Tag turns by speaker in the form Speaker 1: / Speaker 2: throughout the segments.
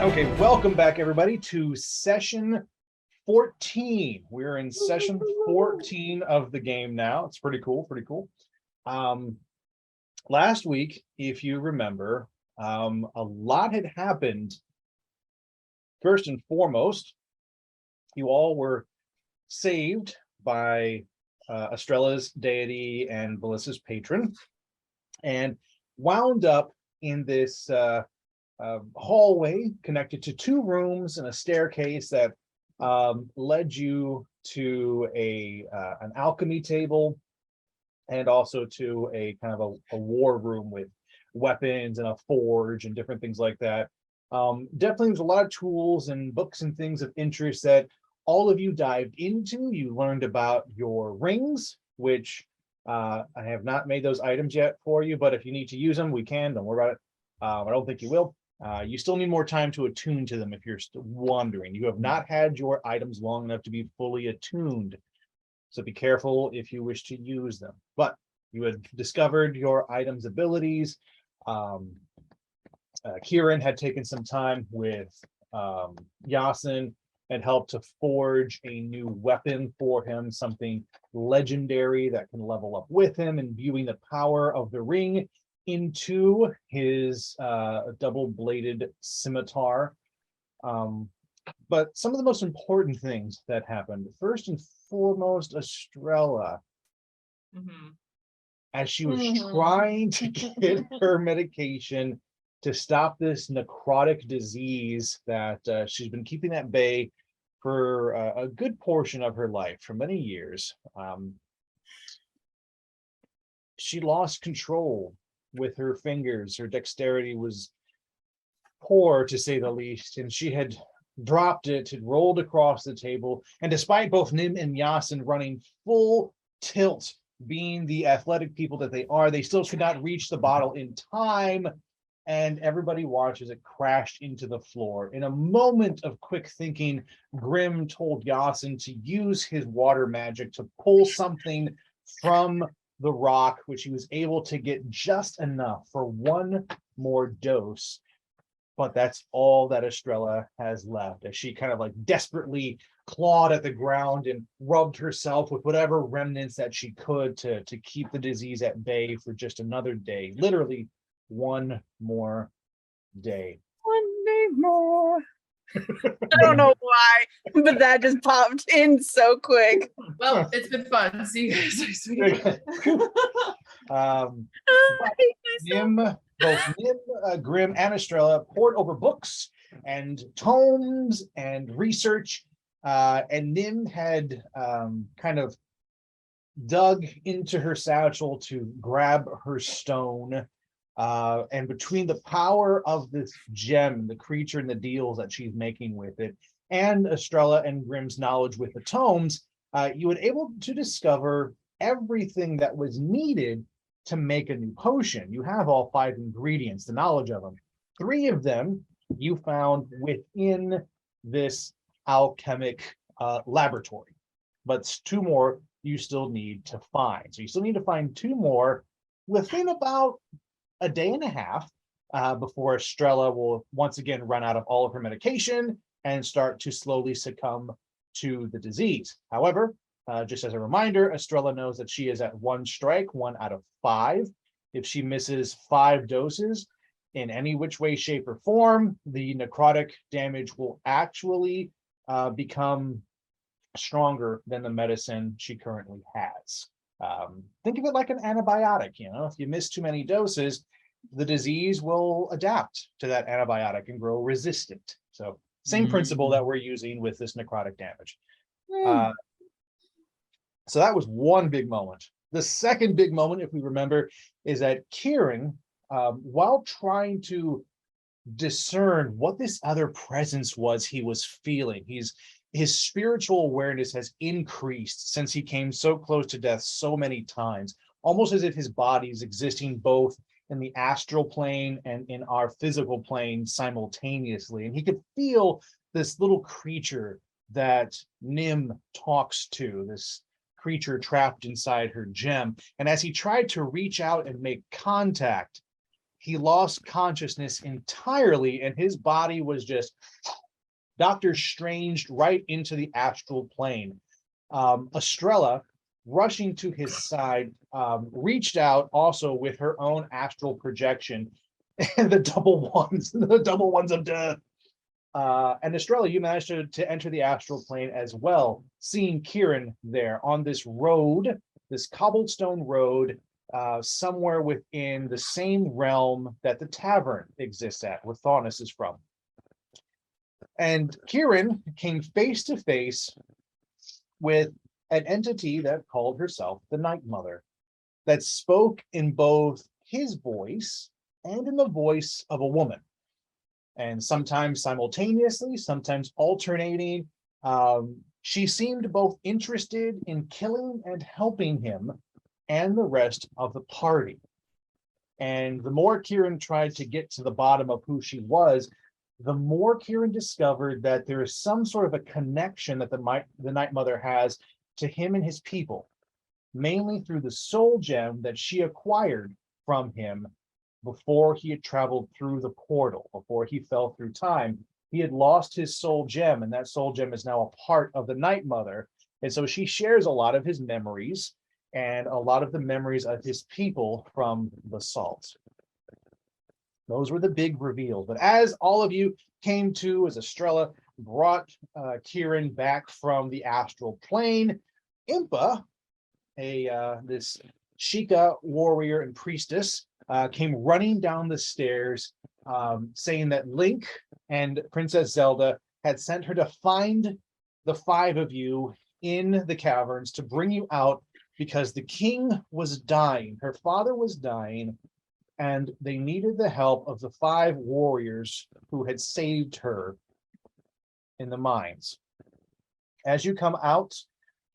Speaker 1: Okay, welcome back, everybody, to session 14. We're in session 14 of the game now. It's pretty cool, pretty cool. Last week, if you remember, a lot had happened. First and foremost, you all were saved by Estrella's deity and Melissa's patron, and wound up in this hallway connected to two rooms and a staircase that led you to an alchemy table, and also to a kind of a war room with weapons and a forge and different things like that. Definitely there's a lot of tools and books and things of interest that all of you dived into. You learned about your rings, which I have not made those items yet for you, but if you need to use them, we can. Don't worry about it. I don't think you will. You still need more time to attune to them if you're still wondering. You have not had your items long enough to be fully attuned, so be careful if you wish to use them. But you had discovered your items' abilities. Kieran had taken some time with Yasin and helped to forge a new weapon for him, something legendary that can level up with him, and viewing the power of the ring into his double-bladed scimitar. But some of the most important things that happened, first and foremost, Estrella, as she was trying to get her medication to stop this necrotic disease that she's been keeping at bay for a good portion of her life, for many years, she lost control with her fingers. Her dexterity was poor, to say the least, and she had dropped it. It rolled across the table, and despite both Nim and Yasin running full tilt, being the athletic people that they are, they still could not reach the bottle in time, and everybody watched as it crashed into the floor. In a moment of quick thinking, Grim told Yasin to use his water magic to pull something from the rock, which he was able to get just enough for one more dose. But that's all that Estrella has left, as she kind of like desperately clawed at the ground and rubbed herself with whatever remnants that she could to keep the disease at bay for just another day. Literally one more day.
Speaker 2: One day more. I don't know why, but that just popped in so quick.
Speaker 3: Well, it's been fun. See you guys next week.
Speaker 1: Both Nim, Grim, and Estrella poured over books and tomes and research, and Nim had kind of dug into her satchel to grab her stone. And between the power of this gem, the creature, and the deals that she's making with it, and Estrella and Grim's knowledge with the tomes, you were able to discover everything that was needed to make a new potion. You have all 5 ingredients, the knowledge of them. 3 of them you found within this alchemic laboratory, but 2 more you still need to find. So you still need to find 2 more within about a day and a half before Estrella will once again run out of all of her medication and start to slowly succumb to the disease. However, just as a reminder, Estrella knows that she is at 1 strike, 1 out of 5. If she misses 5 doses in any which way, shape, or form, the necrotic damage will actually become stronger than the medicine she currently has. Think of it like an antibiotic. If you miss too many doses, the disease will adapt to that antibiotic and grow resistant. So same principle that we're using with this necrotic damage. So that was one big moment. The second big moment, if we remember, is that Kieran, while trying to discern what this other presence was he was feeling, his spiritual awareness has increased since he came so close to death so many times, almost as if his body is existing both in the astral plane and in our physical plane simultaneously. And he could feel this little creature that Nim talks to, this creature trapped inside her gem. And as he tried to reach out and make contact, he lost consciousness entirely, and his body was just Doctor Stranged right into the astral plane. Estrella, rushing to his side, reached out also with her own astral projection, and the double ones of death. And Estrella, you managed to enter the astral plane as well, seeing Kieran there on this road, this cobblestone road, somewhere within the same realm that the tavern exists at, where Thaunis is from. And Kieran came face to face with an entity that called herself the Night Mother, that spoke in both his voice and in the voice of a woman, and sometimes simultaneously, sometimes alternating. She seemed both interested in killing and helping him and the rest of the party. And the more Kieran tried to get to the bottom of who she was, the more Kieran discovered that there is some sort of a connection that the Night Mother has to him and his people, mainly through the soul gem that she acquired from him before he had traveled through the portal, before he fell through time. He had lost his soul gem, and that soul gem is now a part of the Night Mother. And so she shares a lot of his memories and a lot of the memories of his people from the salt. Those were the big reveals. But as all of you came to, as Estrella brought Kieran back from the astral plane, Impa, this Sheikah warrior and priestess, came running down the stairs, saying that Link and Princess Zelda had sent her to find the five of you in the caverns to bring you out because the king was dying. Her father was dying, and they needed the help of the five warriors who had saved her in the mines. As you come out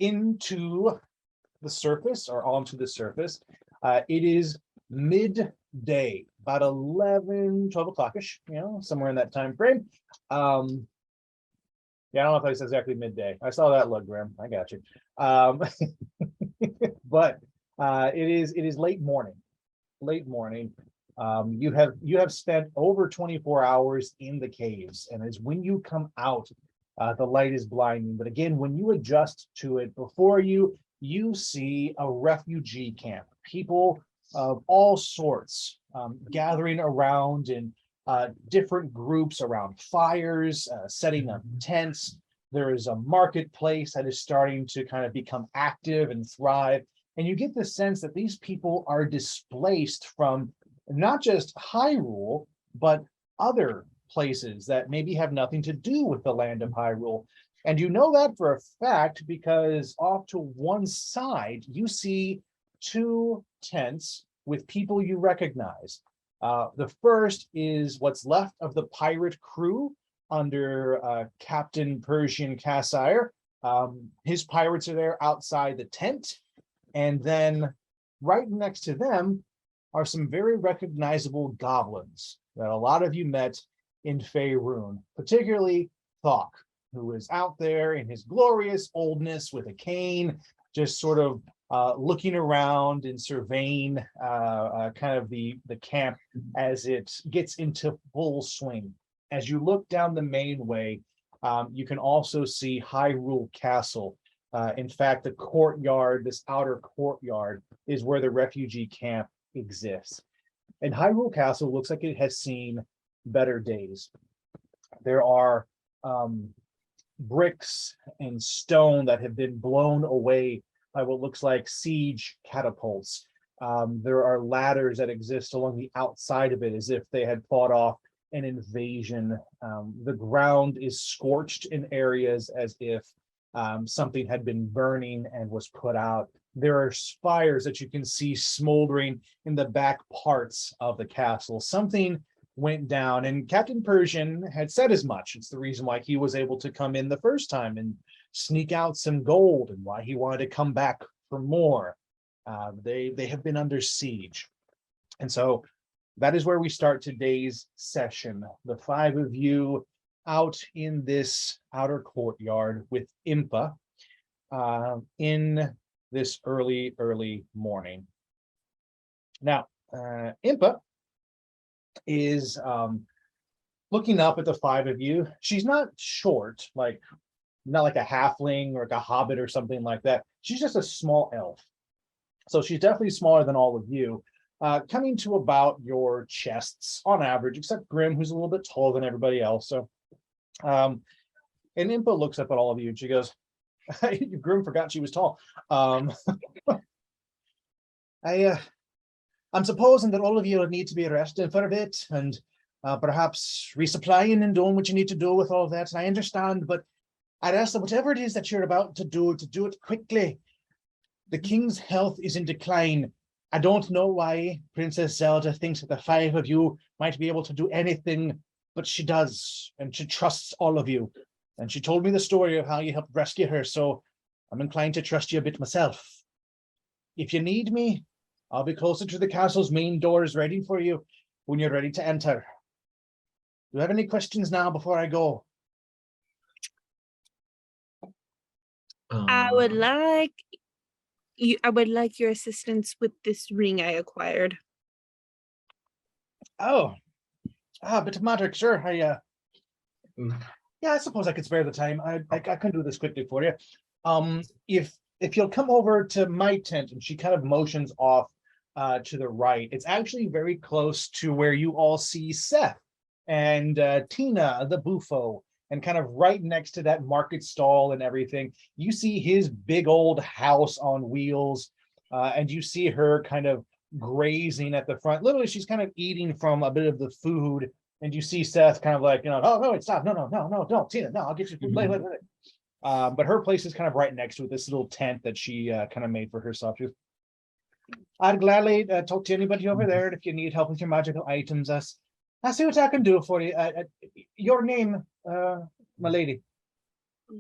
Speaker 1: into the surface, or onto the surface, it is midday, about 11, 12 o'clock-ish, somewhere in that time frame. Yeah, I don't know if I said exactly midday. I saw that look, Graham. I got you. But it is late morning. You have spent over 24 hours in the caves, and as when you come out, the light is blinding. But again, when you adjust to it, before you see a refugee camp, people of all sorts gathering around in different groups around fires, setting up tents. There is a marketplace that is starting to kind of become active and thrive. And you get the sense that these people are displaced from not just Hyrule, but other places that maybe have nothing to do with the land of Hyrule. And you know that for a fact because off to one side, you see two tents with people you recognize. The first is what's left of the pirate crew under Captain Persian Cassire. His pirates are there outside the tent. And then right next to them are some very recognizable goblins that a lot of you met in Faerun, particularly Thok, who is out there in his glorious oldness with a cane, just sort of looking around and surveying kind of the camp as it gets into full swing. As you look down the main way, you can also see Hyrule Castle. In fact, the courtyard, this outer courtyard, is where the refugee camp exists. And Hyrule Castle looks like it has seen better days. There are bricks and stone that have been blown away by what looks like siege catapults. There are ladders that exist along the outside of it as if they had fought off an invasion. The ground is scorched in areas as if something had been burning and was put out. There are fires that you can see smoldering in the back parts of the castle. Something went down, and Captain Persian had said as much. It's the reason why he was able to come in the first time and sneak out some gold, and why he wanted to come back for more. They have been under siege. And so that is where we start today's session. The five of you out in this outer courtyard with Impa in this early morning. Now, Impa, is looking up at the five of you. She's not short, like not like a halfling or like a hobbit or something like that. She's just a small elf. So she's definitely smaller than all of you, coming to about your chests on average, except Grim, who's a little bit taller than everybody else. So, and Impa looks up at all of you and she goes, Grim forgot she was tall. I'm supposing that all of you need to be rested for a bit and perhaps resupplying and doing what you need to do with all of that. And I understand, but I'd ask that whatever it is that you're about to do it quickly. The king's health is in decline. I don't know why Princess Zelda thinks that the five of you might be able to do anything, but she does, and she trusts all of you. And she told me the story of how you helped rescue her, so I'm inclined to trust you a bit myself. If you need me, I'll be closer to the castle's main doors ready for you when you're ready to enter. Do you have any questions now before I go?
Speaker 2: I would like your assistance with this ring I acquired.
Speaker 1: Oh, a bit of magic, sure. Yeah, I suppose I could spare the time. I can do this quickly for you. If you'll come over to my tent, and she kind of motions off to the right. It's actually very close to where you all see Seth and Tina, the Bufo, and kind of right next to that market stall and everything. You see his big old house on wheels, and you see her kind of grazing at the front. Literally, she's kind of eating from a bit of the food, and you see Seth kind of like, oh, no, stop, no, don't, Tina, no, I'll get you food later. But her place is kind of right next to it, this little tent that she kind of made for herself. I'd gladly talk to anybody over there if you need help with your magical items. I'll see what I can do for you. Your name, my lady?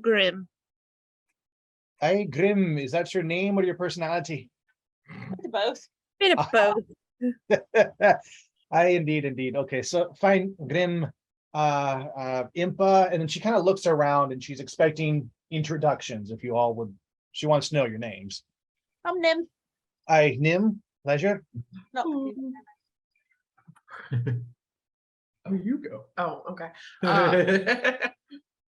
Speaker 2: Grim.
Speaker 1: Hey, Grim, is that your name or your personality?
Speaker 2: Both. Bit of both.
Speaker 1: Indeed. Okay, so fine, Grim, Impa, and then she kind of looks around and she's expecting introductions. If you all would, she wants to know your names.
Speaker 2: I'm Nim.
Speaker 1: Nim, pleasure.
Speaker 2: No.
Speaker 3: Oh, you go. Oh, okay.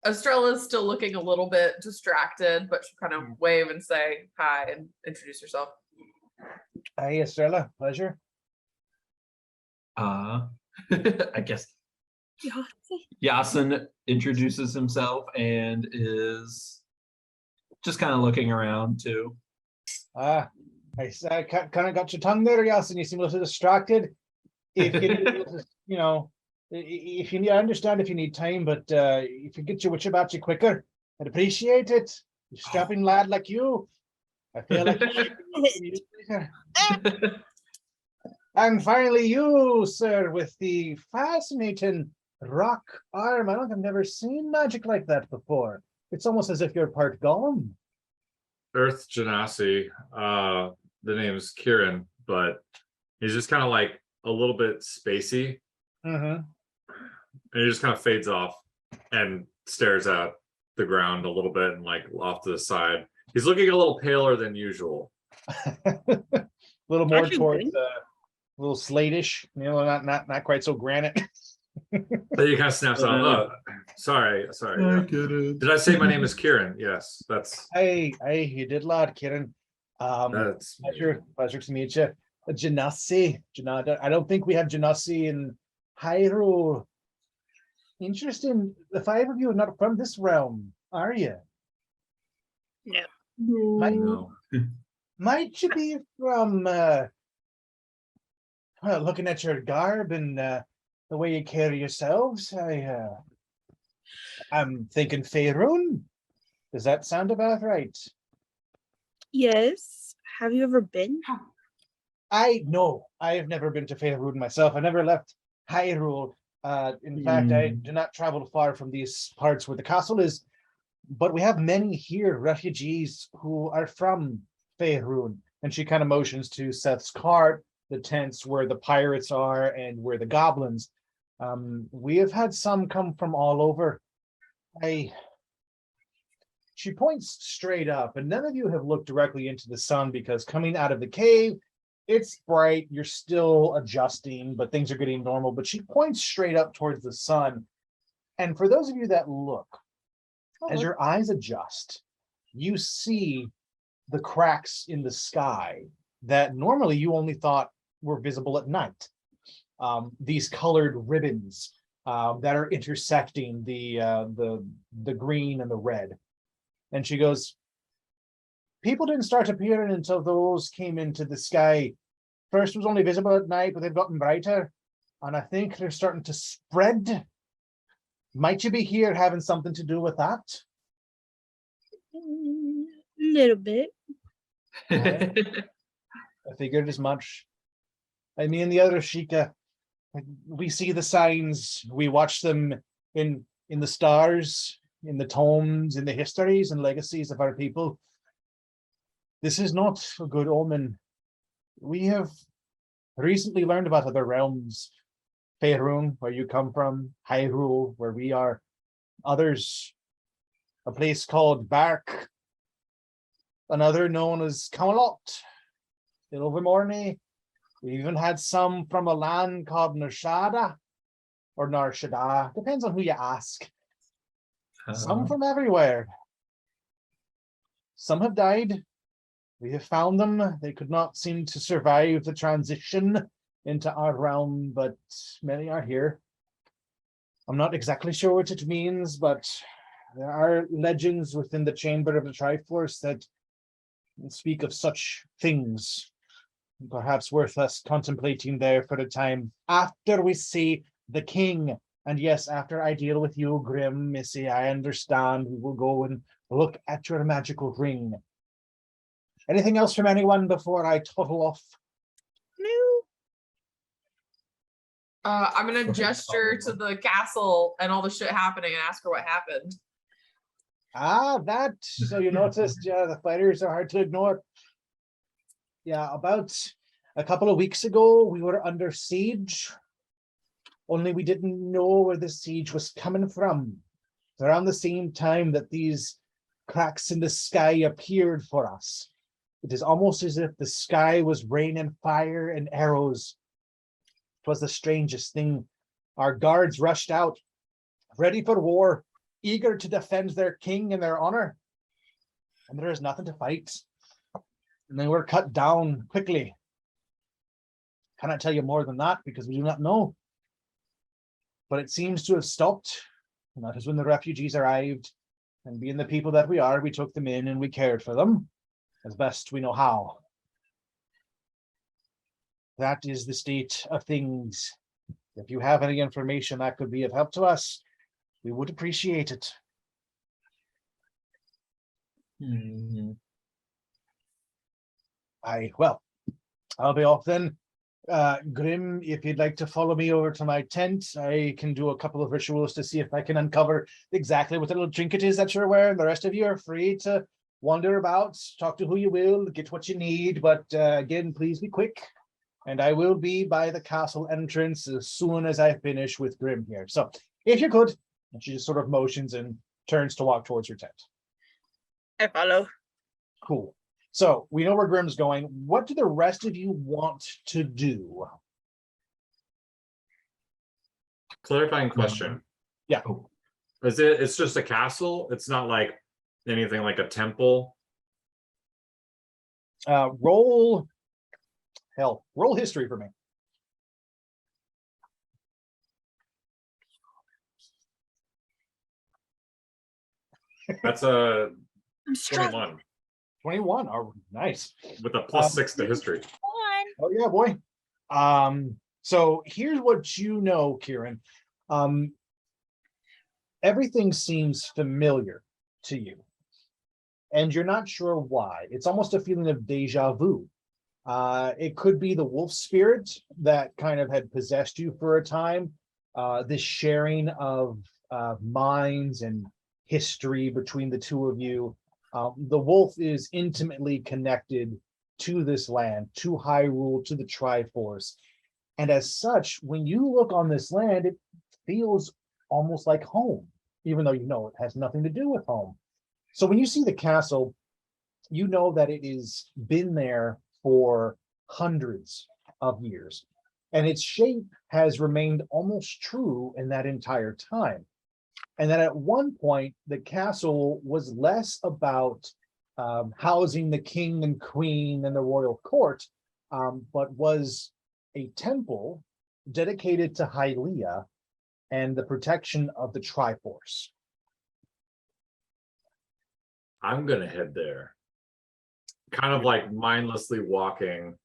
Speaker 3: Estrella's still looking a little bit distracted, but she'll kind of wave and say hi and introduce herself.
Speaker 1: Hi, Estrella, pleasure.
Speaker 4: I guess
Speaker 2: Yeah.
Speaker 4: Yasin introduces himself and is just kind of looking around too.
Speaker 1: I kind of got your tongue there, Yasin. You seem a little distracted. If you if you need, I understand if you need time, but if you get your witch about you quicker, I'd appreciate it. You strapping lad like you, I feel like. And finally, you, sir, with the fascinating rock arm. I don't think I've never seen magic like that before. It's almost as if you're part golem.
Speaker 5: Earth Genasi. The name's Kieran, but he's just kind of like a little bit spacey.
Speaker 1: Mm-hmm.
Speaker 5: And he just kind of fades off and stares at the ground a little bit and like off to the side. He's looking a little paler than usual.
Speaker 1: A little more
Speaker 2: Actually,
Speaker 1: towards a little slatish, not quite so granite.
Speaker 5: Then he kind of snaps on. Oh, sorry.
Speaker 4: I get it.
Speaker 5: Did I say my name is Kieran? Yes, that's
Speaker 1: Hey, you did a lot, Kieran.
Speaker 5: that's
Speaker 1: Pleasure to meet you. Genasi. I don't think we have Genasi in Hyrule. Interesting. The five of you are not from this realm, are you?
Speaker 4: No.
Speaker 1: Might you be from looking at your garb and the way you carry yourselves? I'm thinking Faerun. Does that sound about right?
Speaker 2: Yes. Have you ever been?
Speaker 1: No, I have never been to Faerun myself. I never left Hyrule. In fact, I do not travel far from these parts where the castle is, but we have many here, refugees who are from Faerun. And she kind of motions to Seth's cart, the tents where the pirates are and where the goblins. We have had some come from all over. She points straight up, and none of you have looked directly into the sun because coming out of the cave, It's bright. You're still adjusting, but things are getting normal. But she points straight up towards the sun. And for those of you that look, as your eyes adjust, you see the cracks in the sky that normally you only thought were visible at night. These colored ribbons that are intersecting the green and the red. And she goes, people didn't start appearing until those came into the sky. First was only visible at night, but they've gotten brighter. And I think they're starting to spread. Might you be here having something to do with that?
Speaker 2: Little bit.
Speaker 1: I figured as much. I mean, the other Sheikah, we see the signs, we watch them in the stars, in the tomes, in the histories and legacies of our people. This is not a good omen. We have recently learned about other realms. Faerun, where you come from, Hyrule, where we are, others, a place called Bark, another known as Camelot, Ilvermorny. We even had some from a land called Narshada, or Narshada, depends on who you ask. Some from everywhere. Some have died. We have found them. They could not seem to survive the transition into our realm, but many are here. I'm not exactly sure what it means, but there are legends within the chamber of the Triforce that speak of such things. Perhaps worth us contemplating there for a time after we see the king. And yes, after I deal with you, Grim, Missy, I understand. We will go and look at your magical ring. Anything else from anyone before I total off?
Speaker 2: No.
Speaker 3: I'm gonna gesture to the castle and all the shit happening and ask her what happened.
Speaker 1: That. So you noticed, yeah, the fighters are hard to ignore. Yeah, about a couple of weeks ago, we were under siege. Only we didn't know where the siege was coming from. Around the same time that these cracks in the sky appeared for us. It is almost as if the sky was raining fire and arrows. It was the strangest thing. Our guards rushed out, ready for war, eager to defend their king and their honor. And there is nothing to fight. And they were cut down quickly. Cannot tell you more than that because we do not know. But it seems to have stopped. And that is when the refugees arrived. And being the people that we are, we took them in and we cared for them as best we know how. That is the state of things. If you have any information that could be of help to us, we would appreciate it. Well, I'll be off then. Grim, if you'd like to follow me over to my tent, I can do a couple of rituals to see if I can uncover exactly what the little trinket is that you're wearing. The rest of you are free to wander about, talk to who you will, get what you need, but again, please be quick. And I will be by the castle entrance as soon as I finish with Grim here. So if you could, and she just sort of motions and turns to walk towards her tent.
Speaker 2: I follow.
Speaker 1: Cool. So we know where Grim's going. What do the rest of you want to do?
Speaker 5: Clarifying question.
Speaker 1: Yeah.
Speaker 5: It's just a castle? It's not like anything like a temple?
Speaker 1: Roll history for me.
Speaker 5: That's a
Speaker 2: I'm struggling.
Speaker 5: 21
Speaker 1: 21. Oh, nice.
Speaker 5: with a +6 to history.
Speaker 1: Oh yeah, boy. So here's what you know, Kieran. Everything seems familiar to you. And you're not sure why. It's almost a feeling of deja vu. It could be the wolf spirit that kind of had possessed you for a time. This sharing of minds and history between the two of you. The wolf is intimately connected to this land, to Hyrule, to the Triforce. And as such, when you look on this land, it feels almost like home, even though you know it has nothing to do with home. So when you see the castle, you know that it has been there for hundreds of years. And its shape has remained almost true in that entire time. And then at one point, the castle was less about housing the king and queen and the royal court, but was a temple dedicated to Hylia and the protection of the Triforce.
Speaker 5: I'm gonna head there. Kind of like mindlessly walking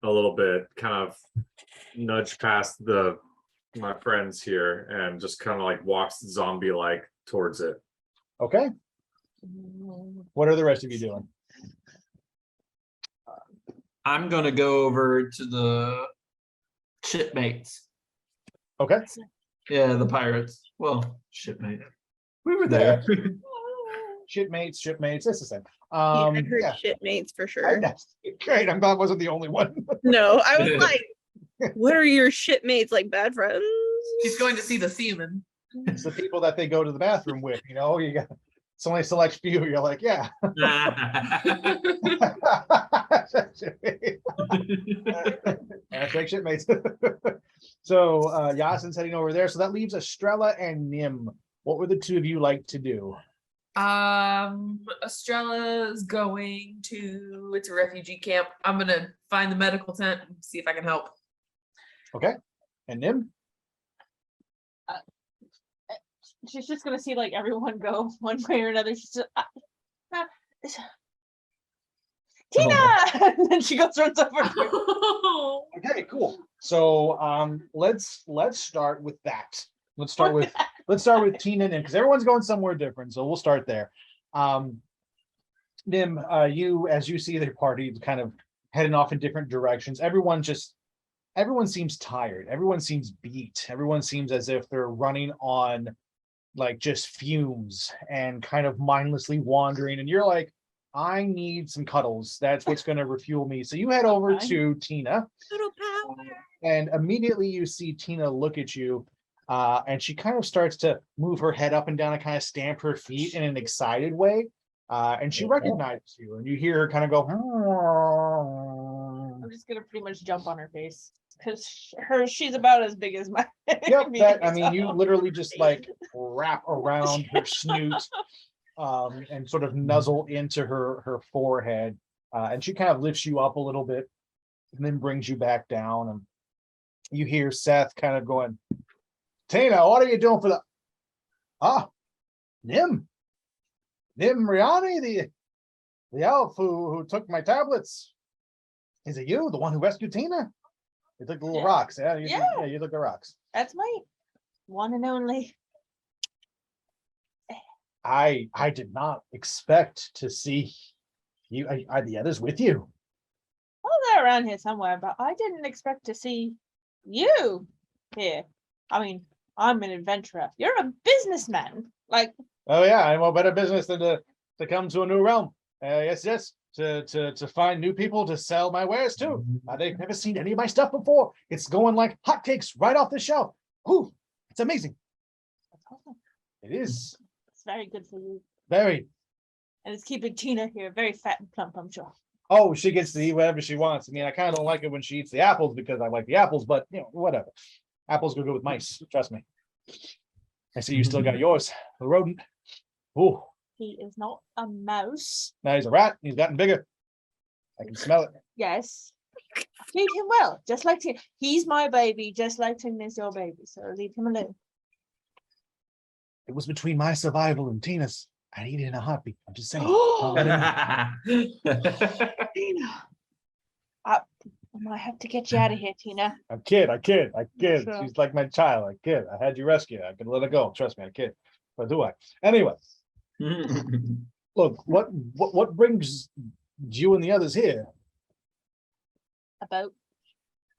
Speaker 5: a little bit, kind of nudge past my friends here and just kind of like walks zombie-like towards it.
Speaker 1: Okay, what are the rest of you doing?
Speaker 4: I'm gonna go over to the shipmates.
Speaker 1: Okay,
Speaker 4: Yeah, the pirates. Well, shipmate. We were there.
Speaker 1: shipmates, it's the same.
Speaker 2: Yeah, I heard
Speaker 1: Yeah,
Speaker 2: shipmates for sure.
Speaker 1: great. I'm glad I wasn't the only one.
Speaker 2: No, I was like, what are your shipmates, like bad friends?
Speaker 3: She's going to see the seaman.
Speaker 1: It's the people that they go to the bathroom with, you know, you got, it's only a select few, you're like, yeah. Hashtag shipmates. So Yasin's heading over there. So that leaves Estrella and Nim. What would the two of you like to do?
Speaker 3: Estrella's going to, it's a refugee camp. I'm gonna find the medical tent and see if I can help.
Speaker 1: Okay. And Nim?
Speaker 6: She's just gonna see like everyone go one way or another. She's just Tina, and then she goes runs over.
Speaker 1: Okay, cool. So let's start with that. Let's start with Tina and Nim, because everyone's going somewhere different. So we'll start there. Nim, you, as you see their party kind of heading off in different directions, everyone seems tired. Everyone seems beat. Everyone seems as if they're running on like just fumes and kind of mindlessly wandering. And you're like, I need some cuddles. That's what's going to refuel me. So you head over to Tina.
Speaker 2: Little power.
Speaker 1: And immediately you see Tina look at you, and she kind of starts to move her head up and down and kind of stamp her feet in an excited way. And she recognizes you, and you hear her kind of go.
Speaker 6: I'm just gonna pretty much jump on her face because she's about as big as my.
Speaker 1: Yep, that, I mean, you literally just like wrap around her snoot, and sort of nuzzle into her forehead, and she kind of lifts you up a little bit, and then brings you back down, and you hear Seth kind of going, Tina, what are you doing for the Nim Riani, the elf who took my tablets? Is it you, the one who rescued Tina? You took the little rocks, yeah? You took the rocks.
Speaker 6: That's my one and only.
Speaker 1: I did not expect to see you. Are the others with you?
Speaker 6: Well, they're around here somewhere, but I didn't expect to see you here. I mean, I'm an adventurer. You're a businessman. Like,
Speaker 1: Oh yeah, I'm a better business than to come to a new realm. Yes, to find new people to sell my wares to. They've never seen any of my stuff before. It's going like hotcakes right off the shelf. Whew, it's amazing.
Speaker 6: that's awesome.
Speaker 1: It is
Speaker 6: It's very good for you.
Speaker 1: very.
Speaker 6: And it's keeping Tina here very fat and plump, I'm sure.
Speaker 1: Oh, she gets to eat whatever she wants. I mean, I kind of don't like it when she eats the apples because I like the apples, but you know, whatever. Apples go good with mice. Trust me. I see you still got yours, the rodent. Ooh,
Speaker 6: He is not a mouse.
Speaker 1: now he's a rat. He's gotten bigger. I can smell it.
Speaker 6: Yes. Treat him well, just like Tina. He's my baby, just like Tina's your baby. So leave him alone.
Speaker 1: It was between my survival and Tina's. I'd eat it in a heartbeat. I'm just saying.
Speaker 6: Tina. I might have to get you out of here, Tina.
Speaker 1: I kid.
Speaker 6: Sure.
Speaker 1: She's like my child. I kid. I had you rescued. I could let her go. Trust me, I kid. But do I? Anyway, look, what brings you and the others here?
Speaker 6: A boat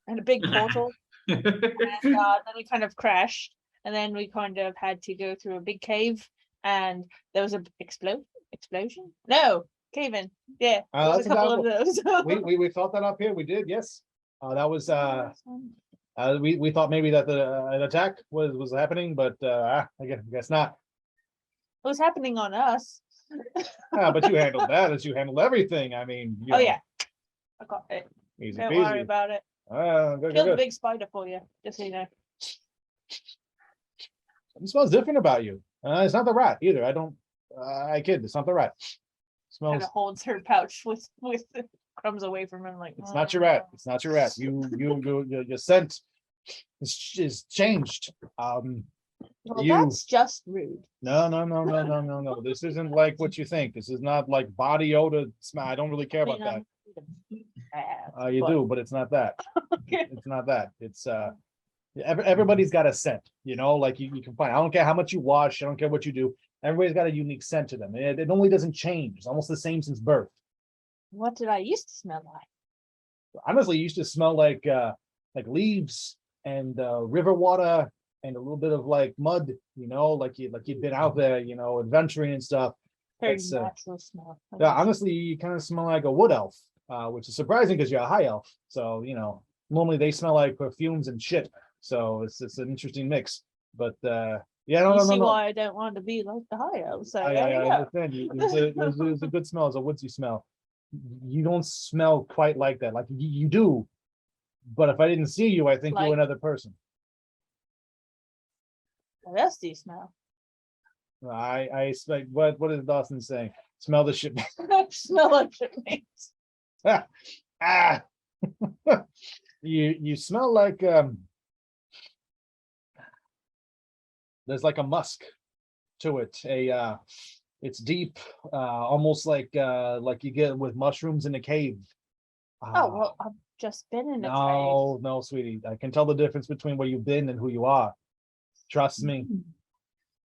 Speaker 6: and a big portal. And then we kind of crashed. And then we kind of had to go through a big cave. And there was a explosion? No, cave in. Yeah. There was
Speaker 1: That's
Speaker 6: a couple of those.
Speaker 1: We felt that up here. We did. Yes. That was we thought maybe that an attack was happening, but I guess not.
Speaker 6: It was happening on us.
Speaker 1: But you handled that as you handled everything. I mean, you
Speaker 6: Oh
Speaker 1: know.
Speaker 6: yeah. I got it.
Speaker 1: Easy
Speaker 6: Don't worry
Speaker 1: peasy.
Speaker 6: about it.
Speaker 1: Good,
Speaker 6: Killed a
Speaker 1: good.
Speaker 6: big spider for you, just so you know.
Speaker 1: It smells different about you. It's not the rat either. I don't. I kid. It's not the rat.
Speaker 6: Kind
Speaker 1: Smells.
Speaker 6: of holds her pouch with the crumbs away from him, like
Speaker 1: It's not your rat. It's not your rat. Your scent is changed.
Speaker 6: Well,
Speaker 1: you-
Speaker 6: that's just rude.
Speaker 1: No. This isn't like what you think. This is not like body odor smell. I don't really care about that. You do, but it's not that.
Speaker 6: Okay.
Speaker 1: It's not that. It's everybody's got a scent, like you can find. I don't care how much you wash, I don't care what you do. Everybody's got a unique scent to them. It only doesn't change. It's almost the same since birth.
Speaker 6: What did I used to smell like?
Speaker 1: Honestly, it used to smell like leaves and river water and a little bit of like mud, like you'd been out there, adventuring and stuff.
Speaker 6: Very
Speaker 1: It's,
Speaker 6: natural smell. I
Speaker 1: Yeah,
Speaker 6: guess.
Speaker 1: honestly, you kind of smell like a wood elf, which is surprising because you're a high elf. So, normally they smell like perfumes and shit. So it's an interesting mix. But yeah,
Speaker 6: You
Speaker 1: no.
Speaker 6: see why I don't want to be like the high elf. So
Speaker 1: I
Speaker 6: there you go.
Speaker 1: understand. It's a good smell. It's a woodsy smell. You don't smell quite like that. Like you do, but if I didn't see you, I think you're
Speaker 6: Like-
Speaker 1: another person.
Speaker 6: What else do you smell?
Speaker 1: I expect what is Dawson saying? Smell the shit.
Speaker 6: I smell like shipmates.
Speaker 1: Ah, you smell like there's like a musk to it. It's deep, almost like you get with mushrooms in a cave.
Speaker 6: Oh well, I've just been in a
Speaker 1: no, sweetie. I can tell the difference between where you've been and who you are. Trust me.
Speaker 6: cave.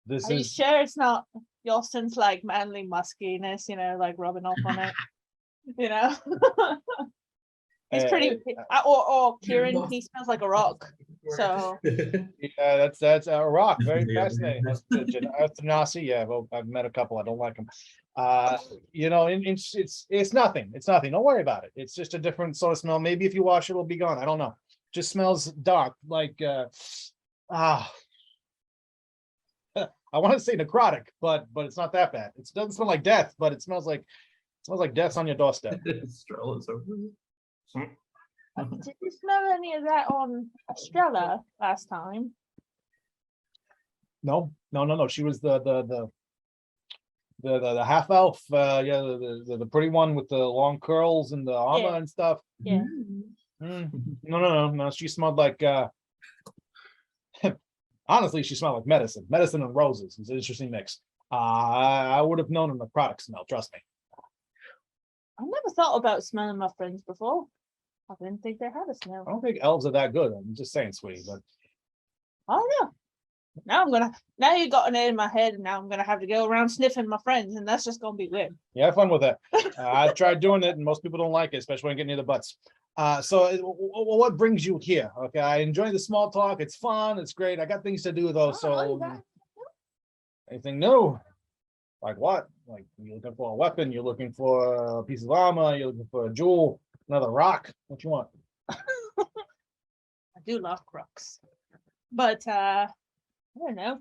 Speaker 1: This
Speaker 6: Are you
Speaker 1: is
Speaker 6: sure it's not Yostin's like manly muskiness, like rubbing off on it? He's pretty. Or Kieran, he smells like a rock. So
Speaker 1: yeah, that's a rock. Very
Speaker 5: Yeah.
Speaker 1: fascinating. That's the Genasi. Yeah, well, I've met a couple. I don't like them. It's nothing. It's nothing. Don't worry about it. It's just a different sort of smell. Maybe if you wash it, it'll be gone. I don't know. Just smells dark, like I want to say necrotic, but it's not that bad. It doesn't smell like death, but it smells like death's on your doorstep.
Speaker 4: Estrella's over there.
Speaker 6: did you smell any of that on Estrella last time?
Speaker 1: No. She was the half elf. Yeah, the pretty one with the long curls and the armor
Speaker 6: Yeah.
Speaker 1: and stuff.
Speaker 6: Yeah.
Speaker 1: No. She smelled like honestly, she smelled like medicine and roses. It's an interesting mix. I would have known a necrotic smell, trust me.
Speaker 6: I never thought about smelling my friends before. I didn't think they had a
Speaker 1: I
Speaker 6: smell.
Speaker 1: don't think elves are that good. I'm just saying, sweetie, but
Speaker 6: I don't know. Now you got it in my head, and now I'm gonna have to go around sniffing my friends, and that's just gonna be weird.
Speaker 1: yeah, have fun with that. I've tried doing it, and most people don't like it, especially when you get near the butts. So what brings you here? Okay, I enjoy the small talk. It's fun. It's great. I got things to do though.
Speaker 6: Oh,
Speaker 1: So
Speaker 6: you got-
Speaker 1: anything new? Like what? Like you're looking for a weapon? You're looking for a piece of armor? You're looking for a jewel? Another rock? What you want?
Speaker 6: I do love rocks, but I don't know.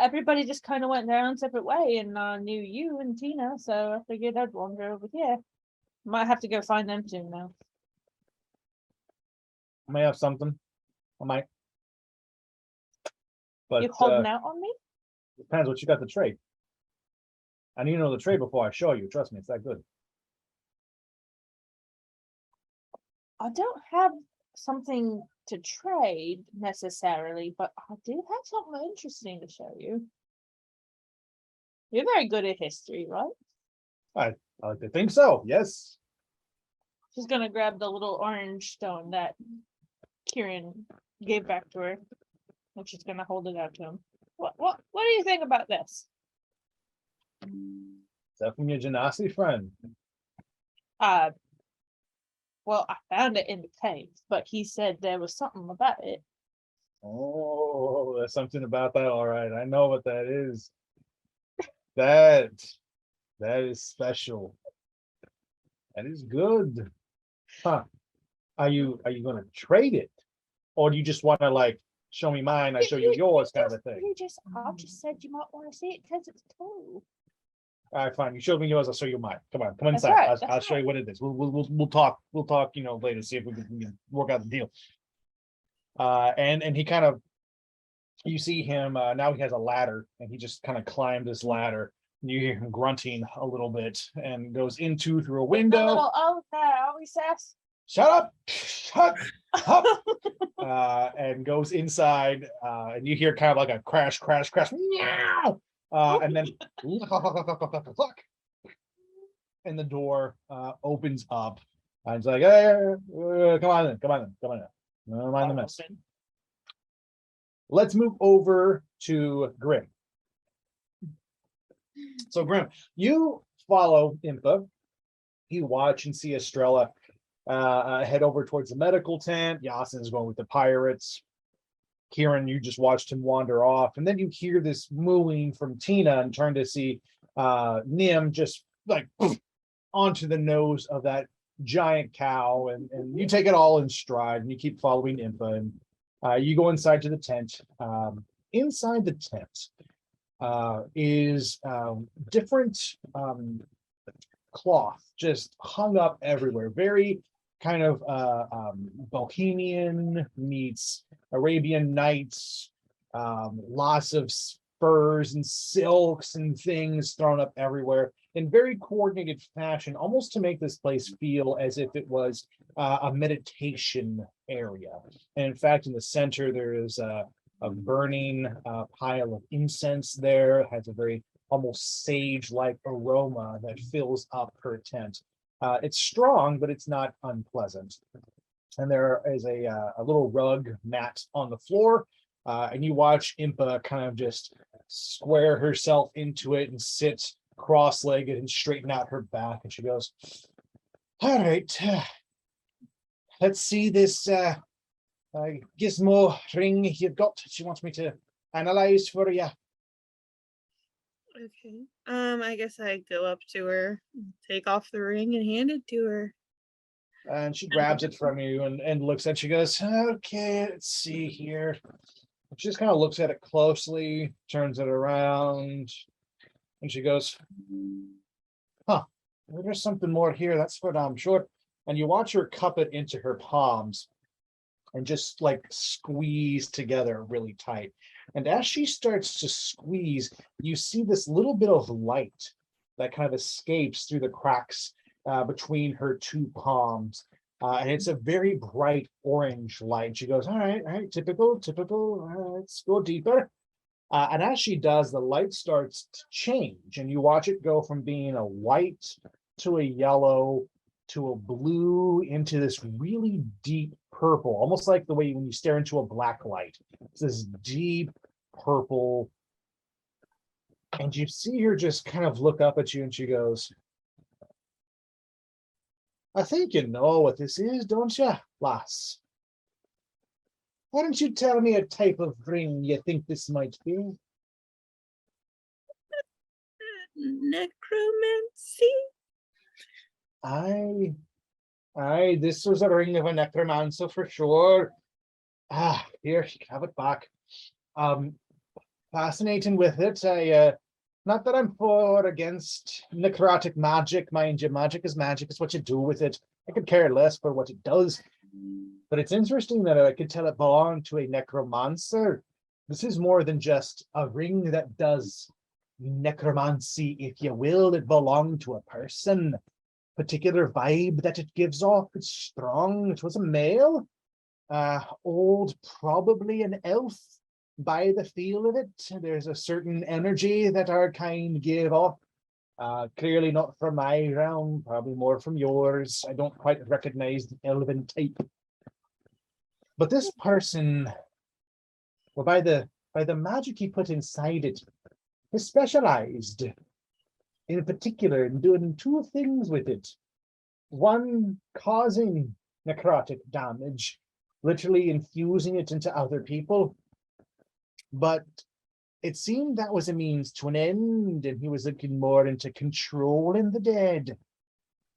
Speaker 6: Everybody just kind of went their own separate way, and knew you and Tina, so I figured I'd wander over here. Might have to go find them soon now.
Speaker 1: I may have something. I might. But
Speaker 6: You holding out on me?
Speaker 1: depends what you got to trade. I need to know the trade before I show you. Trust me, it's that good.
Speaker 6: I don't have something to trade necessarily, but I do have something interesting to show you. You're very good at history, right?
Speaker 1: I like to think so. Yes.
Speaker 6: She's gonna grab the little orange stone that Kieran gave back to her, and she's gonna hold it out to him. What do you think about this?
Speaker 1: Is that from your Genasi friend?
Speaker 6: Well, I found it in the cave, but he said there was something about it.
Speaker 1: Oh, there's something about that. All right. I know what that is. That is special. That is good. Huh. Are you gonna trade it? Or do you just wanna like show me mine, I show you yours kind of thing?
Speaker 6: I just said you might want to see it because it's cool.
Speaker 1: All right, fine. You showed me yours. I'll show you mine. Come on, come
Speaker 6: That's
Speaker 1: inside.
Speaker 6: right,
Speaker 1: I'll
Speaker 6: that's
Speaker 1: show you what it is. We'll talk. We'll talk. You know, later. See if we can work out the deal. And he kind of, you see him. Now he has a ladder, and he just kind of climbed this ladder. And you hear him grunting a little bit, and goes through a
Speaker 6: The
Speaker 1: window.
Speaker 6: little oath there, always says.
Speaker 1: Shut up! Shut up! And goes inside, and you hear kind of like a crash, meow, and then and the door opens up, and it's like, hey, come on in. Never mind the mess. Let's move over to Grim. So Grim, you follow Impa. You watch and see Estrella head over towards the medical tent. Yasin's going with the pirates. Kieran, you just watched him wander off, and then you hear this mooing from Tina and turn to see Nim just like onto the nose of that giant cow, and you take it all in stride, and you keep following Impa, and you go inside to the tent. Inside the tent is different cloth just hung up everywhere, very kind of Bohemian meets Arabian Nights, lots of furs and silks and things thrown up everywhere in very coordinated fashion, almost to make this place feel as if it was a meditation area. And in fact, in the center, there is a burning pile of incense there. It has a very almost sage-like aroma that fills up her tent. It's strong, but it's not unpleasant. And there is a little rug mat on the floor, and you watch Impa kind of just square herself into it and sit cross-legged and straighten out her back. And she goes, all right, let's see this gizmo ring you've got. She wants me to analyze for you.
Speaker 2: Okay. I guess I go up to her, take off the ring and hand it to her.
Speaker 1: And she grabs it from you and looks at it. She goes, okay, let's see here. She just kind of looks at it closely, turns it around, and she goes, huh, there's something more here. That's what I'm sure. And you watch her cup it into her palms and just like squeeze together really tight. And as she starts to squeeze, you see this little bit of light that kind of escapes through the cracks between her two palms. And it's a very bright orange light. She goes, all right, typical, let's go deeper. And as she does, the light starts to change, and you watch it go from being a white to a yellow to a blue into this really deep purple, almost like the way when you stare into a black light. It's this deep purple. And you see her just kind of look up at you, and she goes, I think you know what this is, don't you, lass? Why don't you tell me a type of ring you think this might be?
Speaker 2: Necromancy?
Speaker 1: Aye, this was a ring of a necromancer for sure. Here, you can have it back. Fascinating with it. Not that I'm for or against necrotic magic, mind you. Magic is magic. It's what you do with it. I could care less for what it does. But it's interesting that I could tell it belonged to a necromancer. This is more than just a ring that does necromancy, if you will. It belonged to a person. Particular vibe that it gives off. It's strong. It was a male. Old, probably an elf. By the feel of it, there's a certain energy that our kind give off. Clearly not from my realm, probably more from yours. I don't quite recognize the elven type. But this person, well, by the magic he put inside it, is specialized in particular in doing two things with it. One, causing necrotic damage, literally infusing it into other people. But it seemed that was a means to an end, and he was looking more into controlling the dead.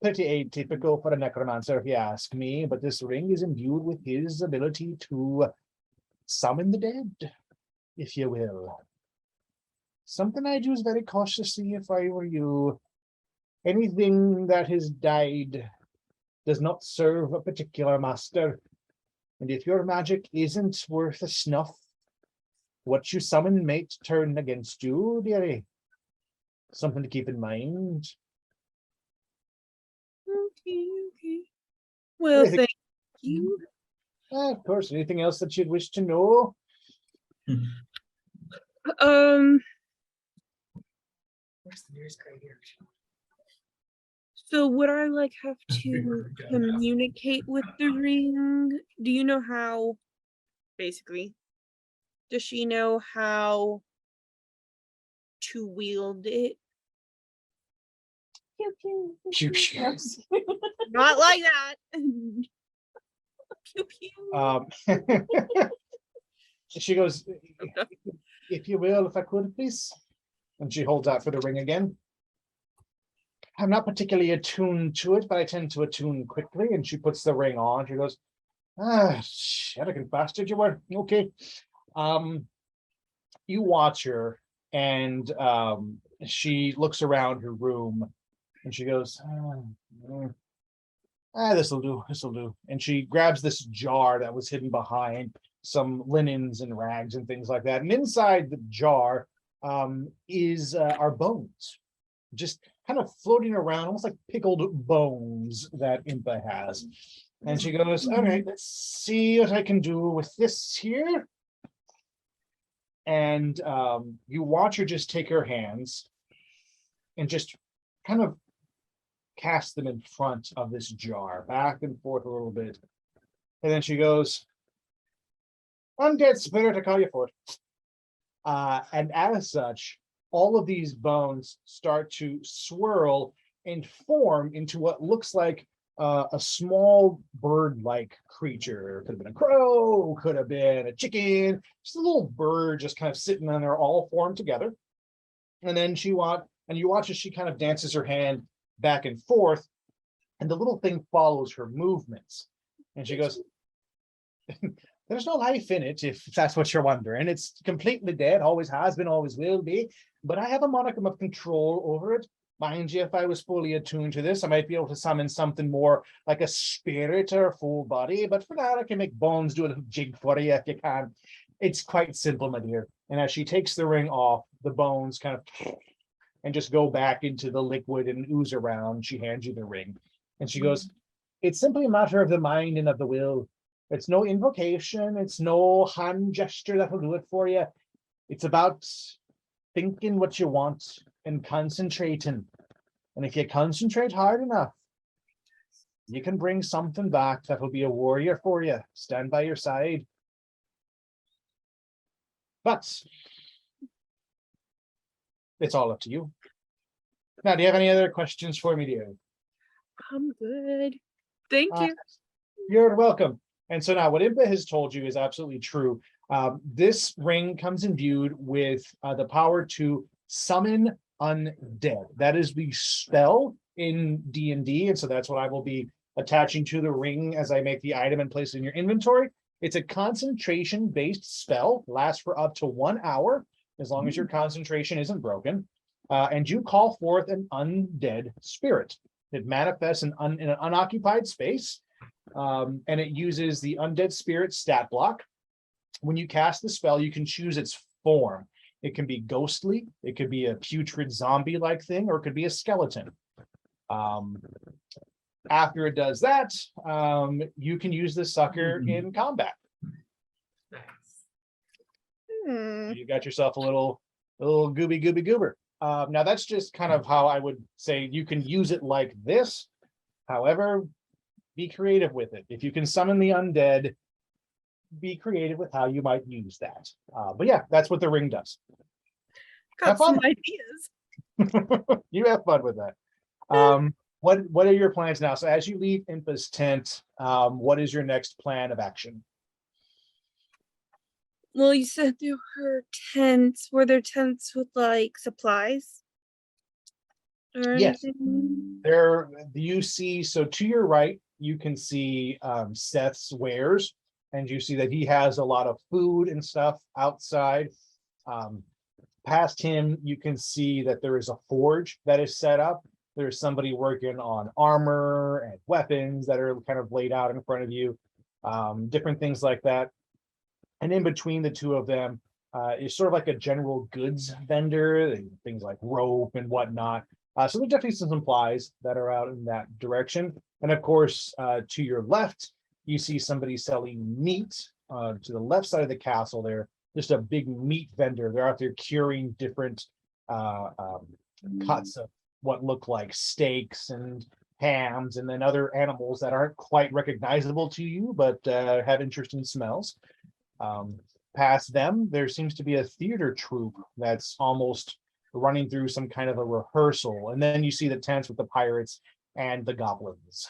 Speaker 1: Pretty atypical for a necromancer, if you ask me, but this ring is imbued with his ability to summon the dead, if you will. something I do is very cautiously if I were you. Anything that has died does not serve a particular master. And if your magic isn't worth a snuff, what you summon may turn against you, dearie. Something to keep in mind.
Speaker 2: Okay. Well,
Speaker 1: Anything-
Speaker 2: thank you.
Speaker 1: Of course, anything else that you'd wish to know?
Speaker 3: Where's the nearest graveyard?
Speaker 2: So would I like have to communicate with the ring? Do you know how, basically, does she know how to wield it?
Speaker 6: Pew, pew,
Speaker 1: Pew,
Speaker 6: pew,
Speaker 1: pew.
Speaker 6: pew.
Speaker 2: Not like that. Pew pew.
Speaker 1: She goes, if you will, if I could, please. And she holds out for the ring again. I'm not particularly attuned to it, but I tend to attune quickly. And she puts the ring on. She goes, arrogant bastard you were. Okay. You watch her, and she looks around her room, and she goes, this'll do, this'll do. And she grabs this jar that was hidden behind some linens and rags and things like that. And inside the jar are bones, just kind of floating around, almost like pickled bones that Impa has. And she goes, all right, let's see what I can do with this here. And you watch her just take her hands and just kind of cast them in front of this jar, back and forth a little bit. And then she goes, undead spirit, I call you forth. And as such, all of these bones start to swirl and form into what looks like a small bird-like creature. Could have been a crow, could have been a chicken, just a little bird just kind of sitting on there, all formed together. And then you watch as she kind of dances her hand back and forth, and the little thing follows her movements. And she goes, there's no life in it, if that's what you're wondering. It's completely dead, always has been, always will be. But I have a modicum of control over it. Mind you, if I was fully attuned to this, I might be able to summon something more like a spirit or a full body. But for that, I can make bones do a little jig for you if you can. It's quite simple, my dear. And as she takes the ring off, the bones kind of and just go back into the liquid and ooze around. She hands you the ring. And she goes, it's simply a matter of the mind and of the will. It's no invocation. It's no hand gesture that will do it for you. It's about thinking what you want and concentrating. And if you concentrate hard enough, you can bring something back that will be a warrior for you, stand by your side. But it's all up to you. Now, do you have any other questions for me, dear?
Speaker 2: I'm good. Thank you.
Speaker 1: You're welcome. And so now what Impa has told you is absolutely true. This ring comes imbued with the power to summon undead. That is the spell in D&D, and so that's what I will be attaching to the ring as I make the item and place it in your inventory. It's a concentration-based spell, lasts for up to 1 hour, as long as your concentration isn't broken. And you call forth an undead spirit. It manifests in an unoccupied space, and it uses the undead spirit stat block. When you cast the spell, you can choose its form. It can be ghostly, it could be a putrid zombie-like thing, or it could be a skeleton. After it does that, you can use this sucker in combat.
Speaker 3: Nice.
Speaker 1: You got yourself a little gooby goober. Now that's just kind of how I would say you can use it like this. However, be creative with it. If you can summon the undead, be creative with how you might use that. But yeah, that's what the ring does.
Speaker 2: Got
Speaker 1: Have fun.
Speaker 2: some ideas.
Speaker 1: You have fun with that. What are your plans now? So as you leave Impa's tent, what is your next plan of action?
Speaker 2: Well, you said there were tents. Were there tents with like supplies? Or
Speaker 1: Yes.
Speaker 2: anything?
Speaker 1: There you see, so to your right, you can see Seth's wares, and you see that he has a lot of food and stuff outside. Past him, you can see that there is a forge that is set up. There's somebody working on armor and weapons that are kind of laid out in front of you, different things like that. And in between the two of them is sort of like a general goods vendor, things like rope and whatnot. So there's definitely some supplies that are out in that direction. And of course, to your left, you see somebody selling meat. To the left side of the castle there, just a big meat vendor. They're out there curing different cuts of what look like steaks and hams, and then other animals that aren't quite recognizable to you, but have interesting smells. Past them, there seems to be a theater troupe that's almost running through some kind of a rehearsal. And then you see the tents with the pirates and the goblins.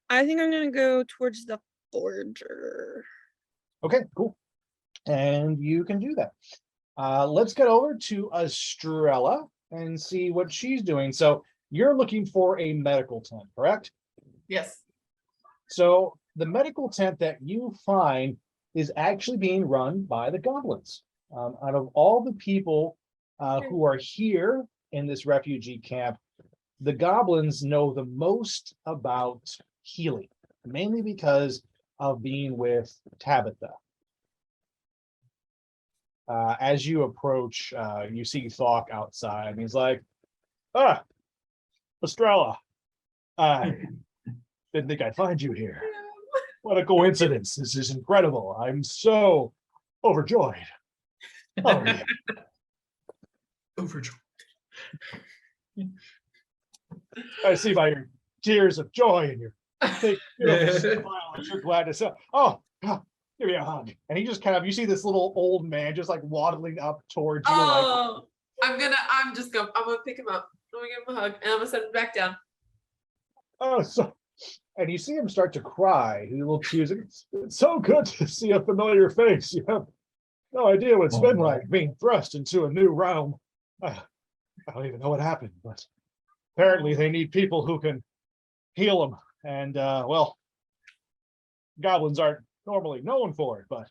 Speaker 2: I think I'm gonna go towards the forger.
Speaker 1: Okay, cool. And you can do that. Let's get over to Estrella and see what she's doing. So you're looking for a medical tent, correct?
Speaker 3: Yes.
Speaker 1: So the medical tent that you find is actually being run by the goblins. Out of all the people who are here in this refugee camp, the goblins know the most about healing, mainly because of being with Tabitha. As you approach, you see Thok outside, and he's like, Estrella, I didn't think I'd find you here. What a coincidence. This is incredible. I'm so overjoyed. Oh, yeah.
Speaker 4: Overjoyed.
Speaker 1: I see by your tears of joy and your big smile that you're glad to see. Oh, God, give me a hug. And he just kind of, you see this little old man just like waddling up towards you.
Speaker 3: Oh, I'm gonna pick him up. I'm gonna give him a hug and I'm gonna send him back down.
Speaker 1: Oh, so, and you see him start to cry. He's a little teasing. It's so good to see a familiar face. You have no idea what it's been like being thrust into a new realm. I don't even know what happened, but apparently they need people who can heal them. And well, goblins aren't normally known for it, but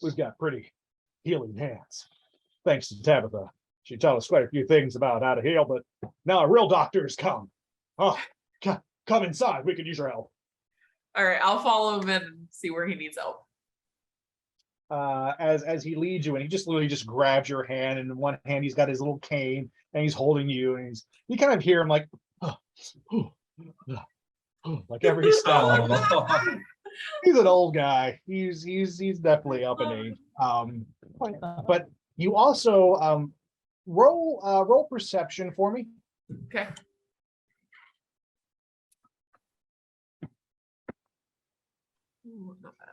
Speaker 1: we've got pretty healing hands. Thanks to Tabitha. She taught us quite a few things about how to heal, but now a real doctor has come. Oh, come inside. We could use your help.
Speaker 3: All right, I'll follow him in and see where he needs help.
Speaker 1: As he leads you, and he just literally just grabs your hand, and in one hand he's got his little cane, and he's holding you, and you kind of hear him like, like every step. He's an old guy. He's definitely up in age. But you also roll perception for me.
Speaker 3: Okay. Ooh, not bad.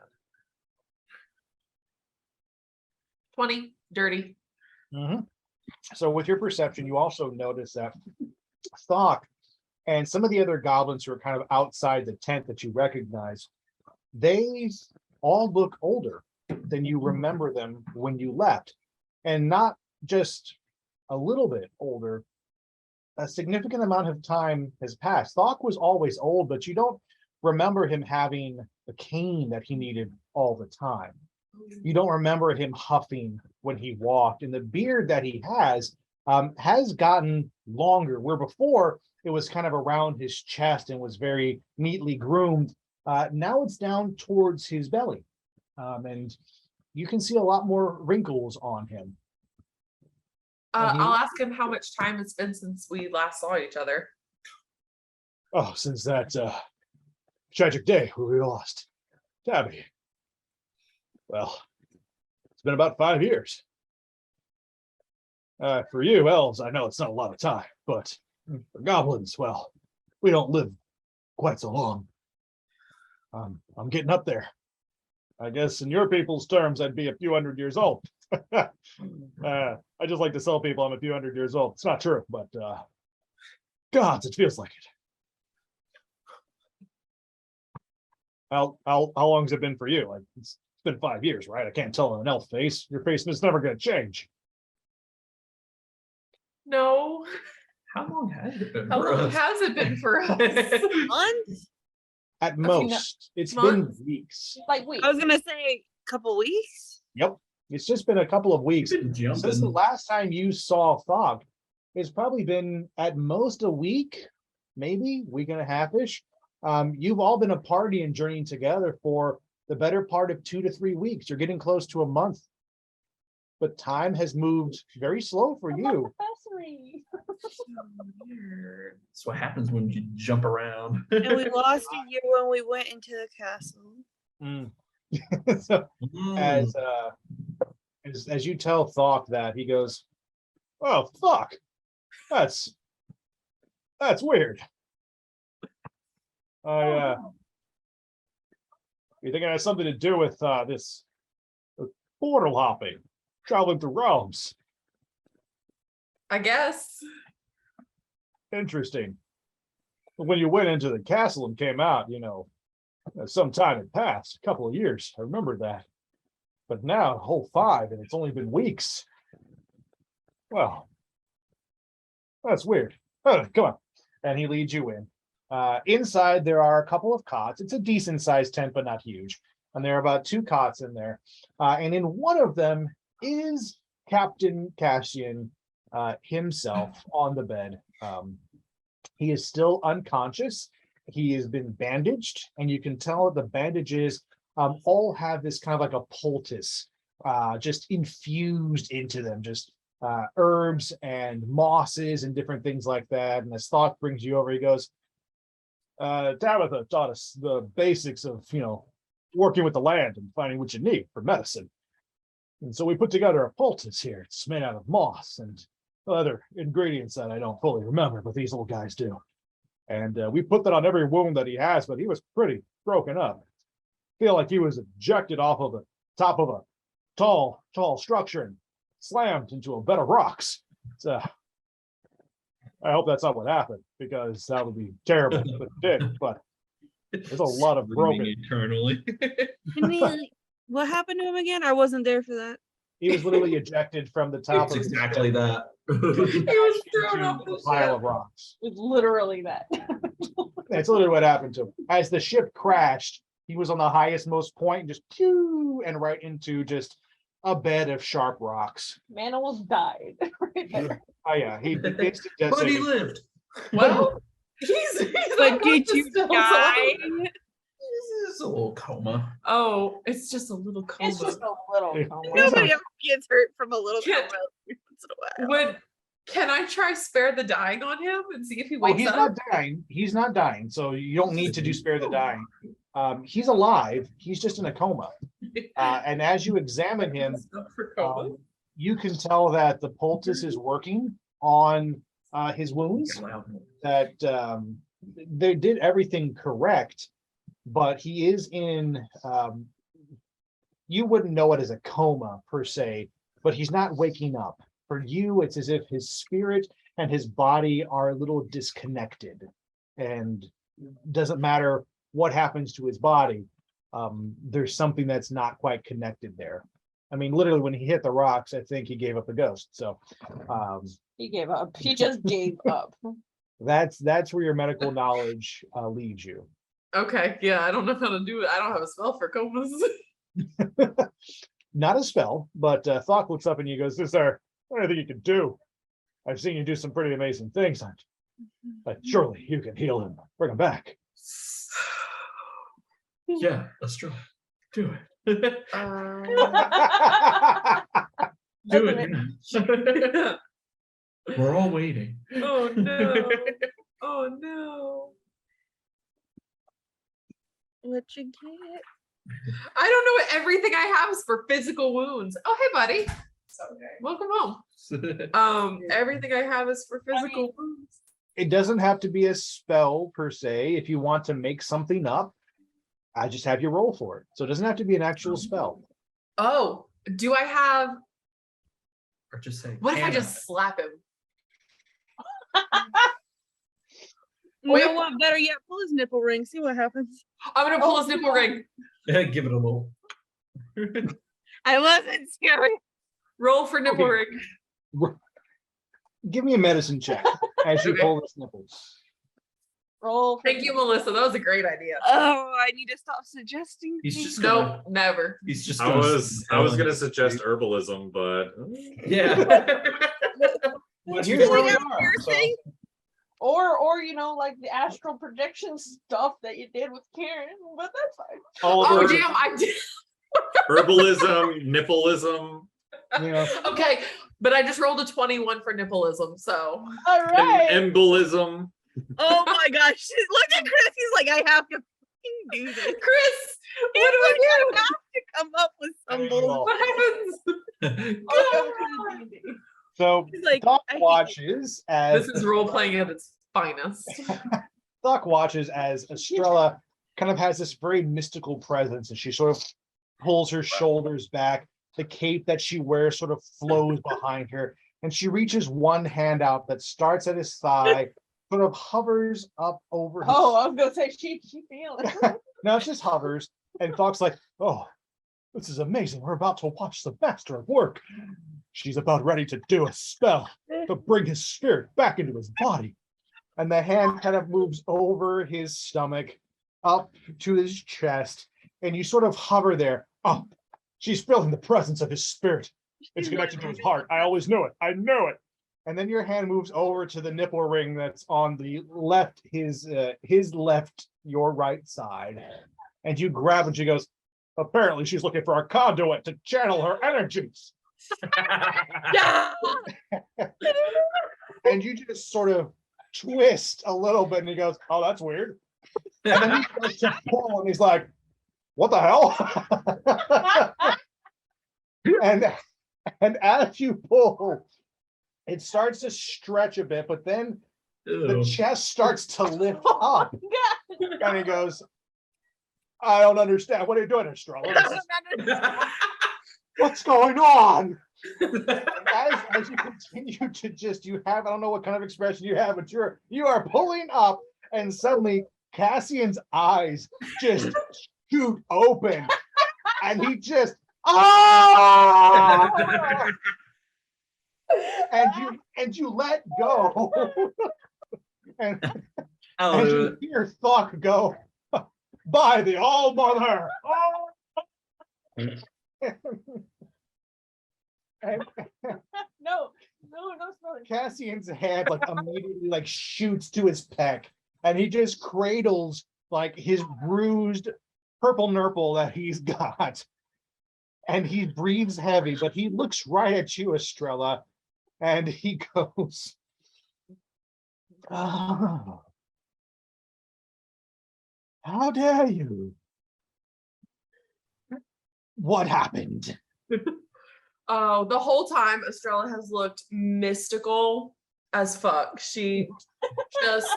Speaker 3: 20, dirty.
Speaker 1: Mm-hmm. So with your perception, you also notice that Thok and some of the other goblins who are kind of outside the tent that you recognize, they all look older than you remember them when you left. And not just a little bit older, a significant amount of time has passed. Thok was always old, but you don't remember him having the cane that he needed all the time. You don't remember him huffing when he walked, and the beard that he has gotten longer, where before it was kind of around his chest and was very neatly groomed. Now it's down towards his belly, and you can see a lot more wrinkles on him.
Speaker 3: I'll ask him how much time it's been since we last saw each other.
Speaker 1: Oh, since that tragic day where we lost Tabby. Well, it's been about 5 years. For you elves, I know it's not a lot of time, but for goblins, well, we don't live quite so long. I'm getting up there. I guess in your people's terms, I'd be a few hundred years old. I just like to tell people I'm a few hundred years old. It's not true, but gods, it feels like it. How long's it been for you? Like it's been 5 years, right? I can't tell in an elf face. Your face is never going to change.
Speaker 3: No.
Speaker 4: How long has it been?
Speaker 3: How
Speaker 4: for
Speaker 3: long
Speaker 4: us?
Speaker 3: has it been for us?
Speaker 2: Months?
Speaker 1: At
Speaker 6: few
Speaker 1: most, it's been
Speaker 3: months?
Speaker 1: weeks.
Speaker 6: Like weeks.
Speaker 2: I was gonna say a couple weeks.
Speaker 1: Yep. It's just been a couple of weeks
Speaker 4: Been
Speaker 1: since the
Speaker 4: jumping.
Speaker 1: last time you saw Thog. It's probably been at most a week, maybe week and a half-ish. You've all been a party and journeying together for the better part of 2 to 3 weeks. You're getting close to a month. But time has moved very slow for you.
Speaker 6: Anniversary.
Speaker 4: Weird. That's what happens when you jump around.
Speaker 2: And we lost a year when we went into the castle.
Speaker 1: So
Speaker 4: Mm.
Speaker 1: as you tell Thok that, he goes, "Oh fuck, that's weird. You think it has something to do with this portal hopping, traveling through realms?
Speaker 3: I guess.
Speaker 1: Interesting. When you went into the castle and came out, some time had passed, a couple of years. I remember that. But now, a whole 5, and it's only been weeks. Well, that's weird. Oh, come on. And he leads you in. Inside, there are a couple of cots. It's a decent sized tent, but not huge. And there are about 2 cots in there. And in one of them is Captain Cassian himself on the bed. He is still unconscious. He has been bandaged, and you can tell that the bandages all have this kind of like a poultice just infused into them, just herbs and mosses and different things like that. And as Thought brings you over, he goes, Tabitha taught us the basics of, working with the land and finding what you need for medicine. And so we put together a poultice here. It's made out of moss and other ingredients that I don't fully remember, but these little guys do. And we put that on every wound that he has, but he was pretty broken up. Feel like he was ejected off of the top of a tall structure and slammed into a bed of rocks. So I hope that's not what happened, because that would be terrible if it did, but there's a lot of broken.
Speaker 4: Eternally.
Speaker 2: What happened to him again? I wasn't there for that.
Speaker 1: He was literally ejected from the top
Speaker 4: It's
Speaker 1: of
Speaker 4: exactly that.
Speaker 3: He was thrown off
Speaker 1: into
Speaker 3: the
Speaker 1: a pile
Speaker 3: ship.
Speaker 1: of rocks.
Speaker 6: It's literally that.
Speaker 1: That's literally what happened to him. As the ship crashed, he was on the highest most point and just and right into just a bed of sharp rocks.
Speaker 6: Man almost died. Right there.
Speaker 1: Oh yeah, he basically dead
Speaker 4: But he
Speaker 1: saving.
Speaker 4: lived.
Speaker 3: Well, he's
Speaker 2: But
Speaker 3: on
Speaker 2: did
Speaker 3: the
Speaker 2: you
Speaker 3: stilts
Speaker 2: die?
Speaker 4: This is a little coma.
Speaker 3: Oh, it's just a little coma.
Speaker 6: It's just a little
Speaker 1: Yeah.
Speaker 6: coma.
Speaker 2: Nobody ever gets hurt from a little
Speaker 3: Yeah.
Speaker 2: coma once in a while.
Speaker 3: Can I try spare the dying on him and see if he
Speaker 1: Well,
Speaker 3: wakes
Speaker 1: he's
Speaker 3: up?
Speaker 1: not dying. He's not dying, so you don't need to do spare the dying. He's alive. He's just in a coma. And as you examine him,
Speaker 3: Stuff for coma.
Speaker 1: you can tell that the poultice is working on his wounds. That they did everything correct, but he is in. You wouldn't know it as a coma per se, but he's not waking up. For you, it's as if his spirit and his body are a little disconnected, and doesn't matter what happens to his body. There's something that's not quite connected there. I mean, literally, when he hit the rocks, I think he gave up the ghost. So
Speaker 6: He gave up. He just gave up.
Speaker 1: that's where your medical knowledge leads you.
Speaker 3: Okay, yeah, I don't know how to do it. I don't have a spell for comas.
Speaker 1: Not a spell, but Thok looks up and he goes, "Is there anything you can do? I've seen you do some pretty amazing things, but surely you can heal him, bring him back."
Speaker 4: Yeah, that's true. Do it. Do it. We're all waiting.
Speaker 3: Oh no. Oh no.
Speaker 2: What you get?
Speaker 3: I don't know what everything I have is for physical wounds. Oh, hey, buddy. Welcome home. Everything I have is for physical wounds.
Speaker 1: It doesn't have to be a spell per se. If you want to make something up, I just have you roll for it. So it doesn't have to be an actual spell.
Speaker 3: Oh, do I have?
Speaker 4: Or just say.
Speaker 3: What if I
Speaker 4: "Can
Speaker 3: just slap him?
Speaker 2: You know what? Better yet, pull his nipple ring. See what happens.
Speaker 3: I'm gonna pull his nipple ring.
Speaker 4: Give it a little.
Speaker 2: I wasn't serious.
Speaker 3: Roll for nipple
Speaker 1: Okay.
Speaker 3: ring.
Speaker 1: Give me a medicine check as you
Speaker 3: Okay.
Speaker 1: pull his nipples.
Speaker 6: Roll. for
Speaker 3: Thank you, Melissa. That was a great idea.
Speaker 2: Oh, I need to stop suggesting
Speaker 4: He's
Speaker 2: things.
Speaker 4: just
Speaker 3: No,
Speaker 4: gonna,
Speaker 3: never.
Speaker 4: he's just
Speaker 5: I
Speaker 4: gonna
Speaker 5: was
Speaker 4: smell in
Speaker 5: gonna
Speaker 4: his
Speaker 5: suggest
Speaker 4: sleep.
Speaker 5: herbalism, but
Speaker 4: Yeah.
Speaker 1: But here's where we are. So,
Speaker 6: Or you know, like the astral projection stuff that you did with Karen, but that's fine.
Speaker 1: all
Speaker 3: Oh,
Speaker 1: of
Speaker 3: damn, I did.
Speaker 5: herbalism, nippleism,
Speaker 1: you know,
Speaker 3: Okay, but I just rolled a 21 for nippleism, so.
Speaker 6: All right.
Speaker 5: embolism.
Speaker 2: Oh my gosh. Look at Chris. He's like, I have to fucking do this.
Speaker 3: Chris, what do
Speaker 2: He's
Speaker 3: I
Speaker 2: like, I
Speaker 3: do?
Speaker 2: have to come up with some bull.
Speaker 1: Well,
Speaker 3: What happens?
Speaker 6: Welcome to the D&D.
Speaker 1: so
Speaker 2: He's like,
Speaker 1: Doc
Speaker 2: I hate
Speaker 1: watches as
Speaker 3: This is role playing at its finest.
Speaker 1: Doc watches as Estrella kind of has this very mystical presence, and she sort of pulls her shoulders back. The cape that she wears sort of flows behind her, and she reaches one hand out that starts at his thigh, sort of hovers up over his.
Speaker 6: Oh, I was gonna say she feeling.
Speaker 1: No, it just hovers, and Doc's like, "Oh, this is amazing. We're about to watch the master at work. She's about ready to do a spell to bring his spirit back into his body." And the hand kind of moves over his stomach, up to his chest, and you sort of hover there. Oh, she's feeling the presence of his spirit. It's connected to his heart. I always knew it. I knew it. And then your hand moves over to the nipple ring that's on the left, his left, your right side. And you grab it. She goes, apparently she's looking for a conduit to channel her energies.
Speaker 2: Yeah.
Speaker 1: And you just sort of twist a little bit, and he goes, oh, that's weird. And then he goes to pull, and he's like, what the hell? and as you pull, it starts to stretch a bit, but then the
Speaker 4: Ew.
Speaker 1: chest starts to lift up.
Speaker 6: God.
Speaker 1: And he goes, I don't understand. What are you doing, Estrella? What's going on? As you continue to just, you have, I don't know what kind of expression you have, but you are pulling up, and suddenly Cassian's eyes just shoot open, and he just, and you let go. and
Speaker 4: I'll do
Speaker 1: you
Speaker 4: it.
Speaker 1: hear Thok go, by the All Mother. And
Speaker 6: No smelling.
Speaker 1: Cassian's head like immediately like shoots to his pec, and he just cradles like his bruised purple nurple that he's got, and he breathes heavy, but he looks right at you, Estrella, and he goes, oh, how dare you? What happened?
Speaker 3: Oh, the whole time Estrella has looked mystical as fuck. She just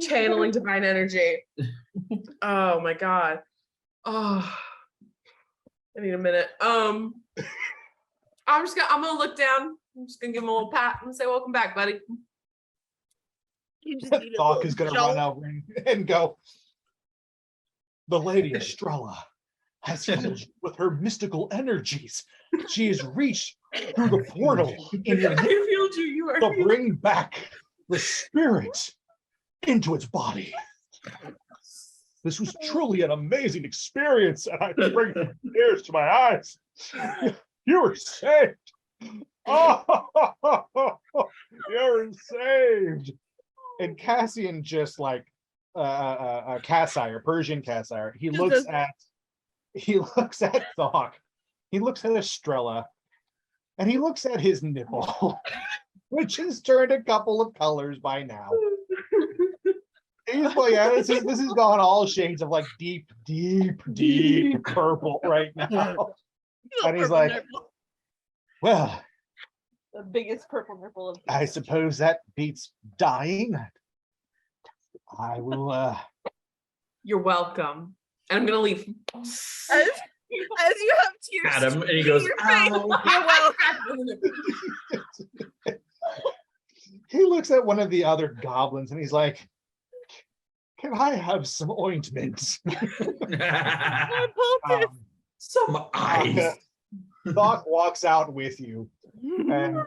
Speaker 3: channeling divine energy. Oh my god. Oh, I need a minute. I'm gonna look down. I'm just gonna give him a little pat and say, welcome back, buddy.
Speaker 2: You just need a
Speaker 1: Thok
Speaker 2: little
Speaker 1: is gonna
Speaker 2: jolt.
Speaker 1: run over and go, the lady Estrella has healed you with her mystical energies. She has reached through the portal in your
Speaker 3: I
Speaker 1: nip
Speaker 3: healed you. You are
Speaker 1: to
Speaker 3: healed.
Speaker 1: bring back the spirit into its body. This was truly an amazing experience, and I bring tears to my eyes. You were saved. Oh, you're saved. And Cassian just like Cassire, Persian Cassire, he looks at Thok, he looks at Estrella, and he looks at his nipple, which has turned a couple of colors by now. He's like, yeah, this is gone all shades of like deep purple right now. And he's like, well,
Speaker 6: The biggest purple nipple of.
Speaker 1: I suppose that beats dying. I will
Speaker 3: You're welcome. And I'm gonna leave.
Speaker 2: As you have tears
Speaker 4: Adam, and he
Speaker 2: in
Speaker 4: goes,
Speaker 2: your face,
Speaker 4: "Ow."
Speaker 2: you're welcome.
Speaker 1: he looks at one of the other goblins and he's like, can I have some ointment?
Speaker 2: My poultice.
Speaker 4: Some eyes.
Speaker 1: Doc walks out with you, and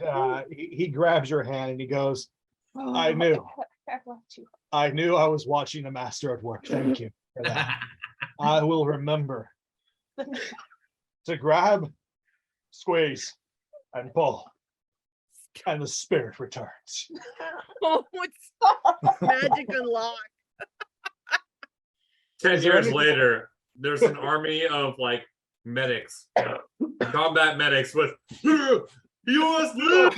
Speaker 1: he grabs your hand and he goes, I knew
Speaker 6: Crack laugh too
Speaker 1: I knew I was watching a master at work. Thank you for that. I will remember
Speaker 6: hard.
Speaker 1: to grab, squeeze, and pull. And the spirit returns.
Speaker 2: Oh, it's magic unlock.
Speaker 5: 10
Speaker 1: Is there
Speaker 5: years
Speaker 1: anything-
Speaker 5: later, there's an army of like medics, combat medics with you must live.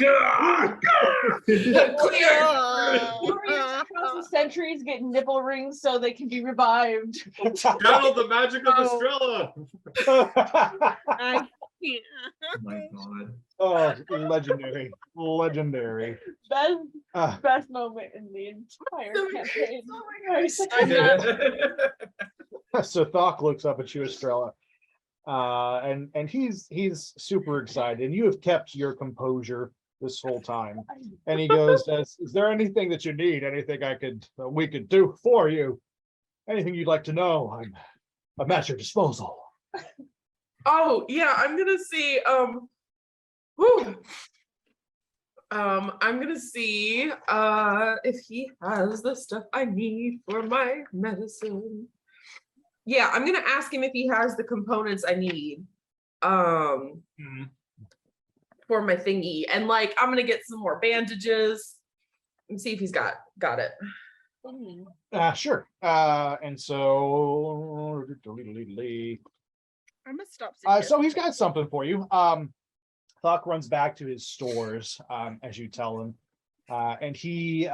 Speaker 6: Across the centuries get nipple rings so they can be revived.
Speaker 5: Channel the magic of
Speaker 3: Oh.
Speaker 5: Estrella.
Speaker 2: I can't.
Speaker 4: Oh my god.
Speaker 1: Oh, legendary. Legendary.
Speaker 6: Best
Speaker 1: Ah,
Speaker 6: best moment in the entire
Speaker 3: So
Speaker 6: campaign.
Speaker 3: Oh my gosh.
Speaker 2: I'm not.
Speaker 1: so Thok looks up at you, Estrella. And he's super excited. And you have kept your composure this whole time. And he goes, is there anything that you need? Anything we could do for you? Anything you'd like to know? I'm at your disposal.
Speaker 3: Oh yeah, I'm gonna see. Whew. I'm gonna see if he has the stuff I need for my medicine. Yeah, I'm gonna ask him if he has the components I need. For my thingy, and like I'm gonna get some more bandages and see if he's got it.
Speaker 1: Sure. And so
Speaker 2: I'm gonna stop. sitting
Speaker 1: so
Speaker 2: here.
Speaker 1: he's got something for you. Thok runs back to his stores, as you tell him. And he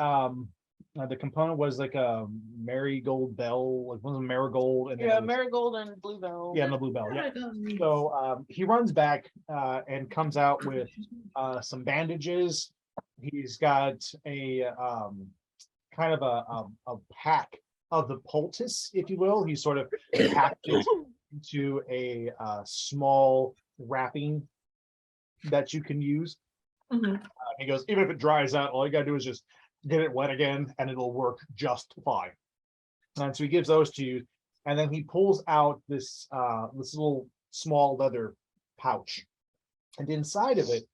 Speaker 1: the component was like a marigold bell, like one of the marigold and then
Speaker 6: Yeah,
Speaker 1: it was-
Speaker 6: marigold and bluebell.
Speaker 1: yeah, and the bluebell. Yeah. So he runs back and comes out with some bandages. He's got a kind of a pack of the poultice, if you will. He sort of packed it into a small wrapping that you can use. He goes, even if it dries out, all you gotta do is just get it wet again and it'll work just fine. And so he gives those to you. And then he pulls out this little small leather pouch. And inside of it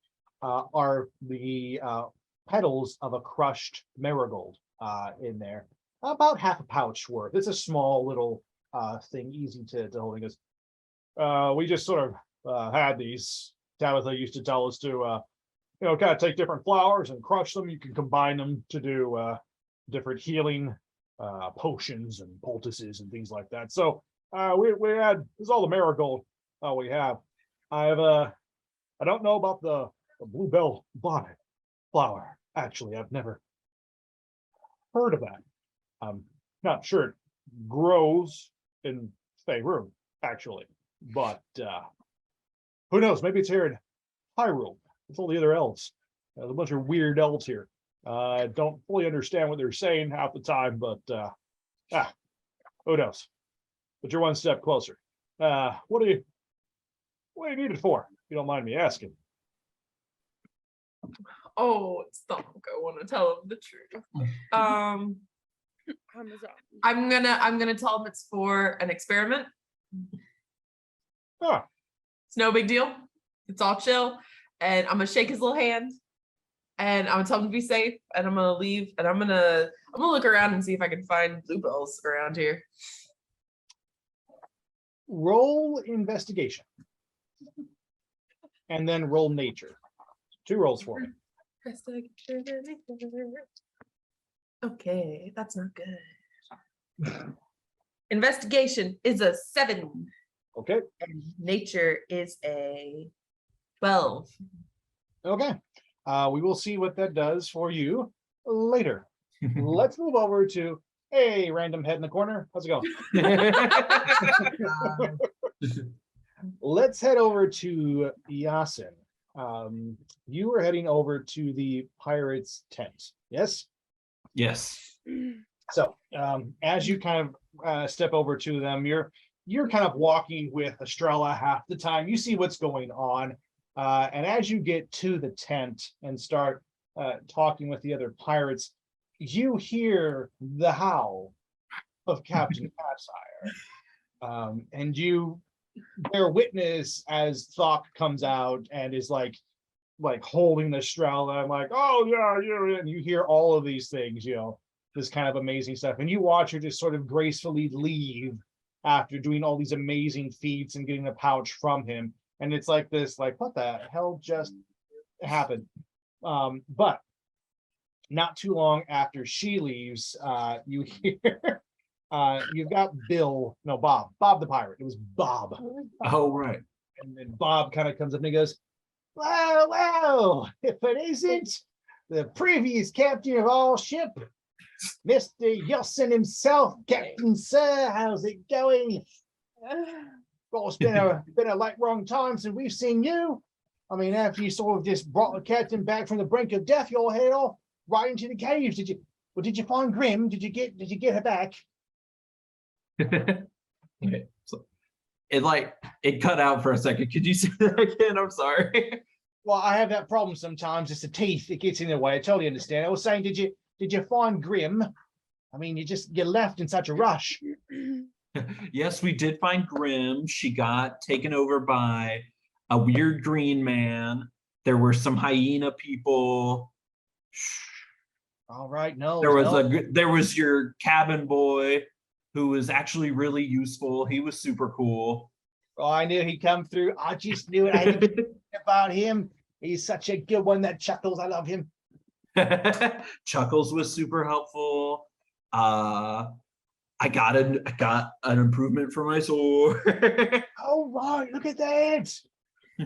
Speaker 1: are the petals of a crushed marigold in there. About half a pouch worth. It's a small little thing, easy to hold. He goes, we just sort of had these. Tabitha used to tell us to kind of take different flowers and crush them. You can combine them to do different healing potions and poultices and things like that. So we had, this is all the marigold we have. I don't know about the bluebell bonnet flower. Actually, I've never heard of that. I'm not sure it grows in Faerun, actually, but who knows? Maybe it's here in Hyrule. It's all the other elves. There's a bunch of weird elves here. I don't fully understand what they're saying half the time, but who knows? But you're one step closer. What do you need it for? If you don't mind me asking.
Speaker 3: Oh, stop! I want to tell him the truth.
Speaker 2: I'm a zombie.
Speaker 3: I'm gonna tell him it's for an experiment.
Speaker 1: Ah,
Speaker 3: It's no big deal. It's all chill. And I'm gonna shake his little hand. And I'm gonna tell him to be safe. And I'm gonna leave. And I'm gonna look around and see if I can find bluebells around here.
Speaker 1: roll investigation. And then roll nature. 2 rolls for me.
Speaker 3: Okay, that's not good. Investigation is a 7.
Speaker 1: Okay.
Speaker 3: And nature is a 12.
Speaker 1: Okay. We will see what that does for you later. Let's move over to hey, random head in the corner. How's it going? Let's head over to Yasin. You are heading over to the pirates' tent. Yes.
Speaker 4: Yes.
Speaker 1: So as you kind of step over to them, you're kind of walking with Estrella half the time. You see what's going on. And as you get to the tent and start talking with the other pirates, you hear the howl of Captain Catsire. And you bear witness as Thok comes out and is like holding Estrella and like, oh yeah, and you hear all of these things, this kind of amazing stuff. And you watch her just sort of gracefully leave after doing all these amazing feats and getting a pouch from him. And it's like this, like, what the hell just happened? But not too long after she leaves, you hear you've got Bob the pirate. It was Bob.
Speaker 4: Oh, right.
Speaker 1: And then Bob kind of comes up and he goes, well, if it isn't the previous captain of all ship, Mr. Yossin himself, Captain Sir, how's it going? Well, it's been a like wrong time since we've seen you. I mean, after you sort of just brought the captain back from the brink of death, you all headed off right into the caves. Did you find Grim? Did you get her back?
Speaker 4: Okay, so it cut out for a second. Could you say that again? I'm sorry.
Speaker 1: Well, I have that problem sometimes. It's the teeth that gets in the way. I totally understand. I was saying, did you find Grim? I mean, you left in such a rush.
Speaker 4: Yes, we did find Grim. She got taken over by a weird green man. There were some hyena people.
Speaker 1: All right, no.
Speaker 4: There was your cabin boy who was actually really useful. He was super cool.
Speaker 1: Oh, I knew he'd come through. I just knew it. I had to think about him. He's such a good one. That Chuckles, I love him.
Speaker 4: Chuckles was super helpful. I got an improvement for my sword.
Speaker 1: Oh, right, look at that.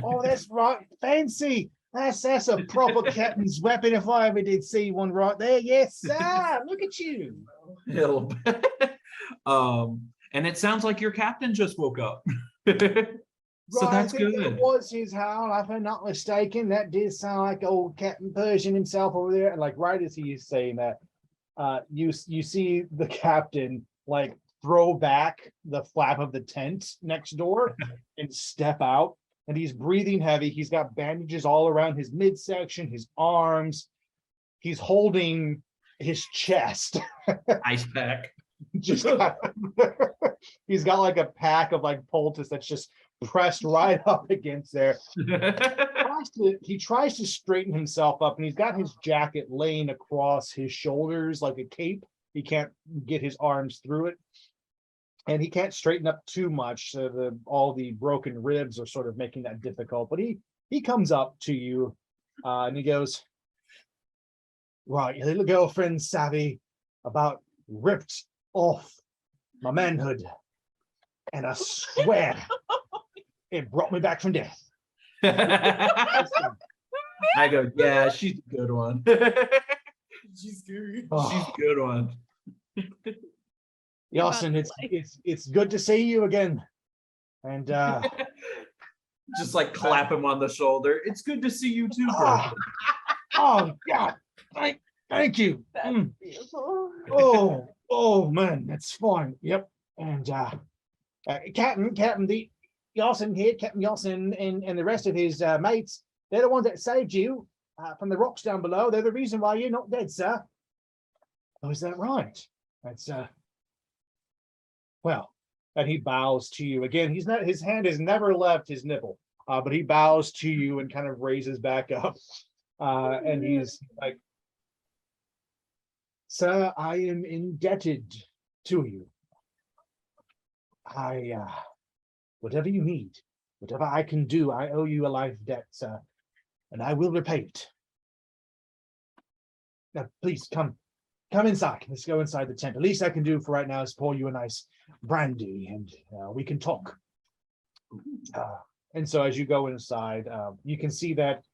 Speaker 1: Oh, that's right, fancy. That's a proper captain's weapon if I ever did see one right there. Yes, sir. Look at you.
Speaker 4: Little bit. And it sounds like your captain just woke up. So
Speaker 1: Right,
Speaker 4: that's
Speaker 1: I think
Speaker 4: good.
Speaker 1: It was his howl, if I'm not mistaken. That did sound like old Captain Persian himself over there. And like right as he's saying that, you see the captain like throw back the flap of the tent next door and step out. And he's breathing heavy. He's got bandages all around his midsection, his arms. He's holding his chest.
Speaker 4: Ice pack.
Speaker 1: Just he's got like a pack of like poultice that's just pressed right up against there. He tries to straighten himself up, and he's got his jacket laying across his shoulders like a cape. He can't get his arms through it, and he can't straighten up too much. So all the broken ribs are sort of making that difficult. But he comes up to you, and he goes, "Right, your little girlfriend savvy about ripped off my manhood, and I swear it brought me back from death."
Speaker 4: I go, yeah, she's a good one.
Speaker 3: She's scary.
Speaker 1: Oh.
Speaker 4: She's a good one.
Speaker 1: Yossin, it's good to see you again. And
Speaker 4: Just like clap him on the shoulder. It's good to see you too, bro.
Speaker 1: oh God, thank you.
Speaker 6: That's beautiful.
Speaker 1: Oh man, that's fine. Yep. And Captain Yossin here, Captain Yossin and the rest of his mates, they're the ones that saved you from the rocks down below. They're the reason why you're not dead, sir. Oh, is that right? That's well, and he bows to you again. His hand has never left his nipple, but he bows to you and kind of raises back up. And he's like, "Sir, I am indebted to you. Whatever you need, whatever I can do, I owe you a life debt, sir, and I will repay it. Now, please come inside. Let's go inside the tent. The least I can do for right now is pour you a nice brandy, and we can talk." And so as you go inside, you can see that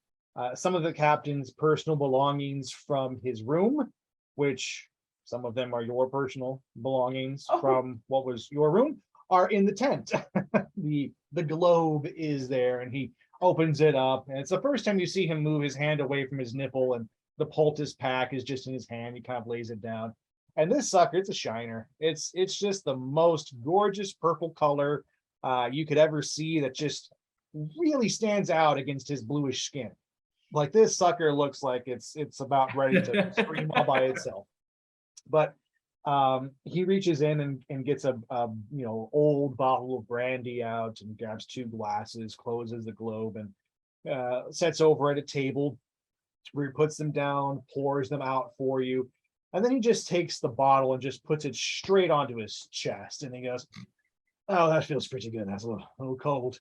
Speaker 1: some of the captain's personal belongings from his room, which some of them are your personal belongings from what was your room, are in the tent. The globe is there, and he opens it up, and it's the first time you see him move his hand away from his nipple, and the poultice pack is just in his hand. He kind of lays it down, and this sucker, it's a shiner. It's just the most gorgeous purple color you could ever see, that just really stands out against his bluish skin. Like, this sucker looks like it's about ready to scream all by itself. But he reaches in and gets a old bottle of brandy out and grabs 2 glasses, closes the globe, and sets over at a table where he puts them down, pours them out for you. And then he just takes the bottle and just puts it straight onto his chest. And he goes, "Oh, that feels pretty good. That's a little cold."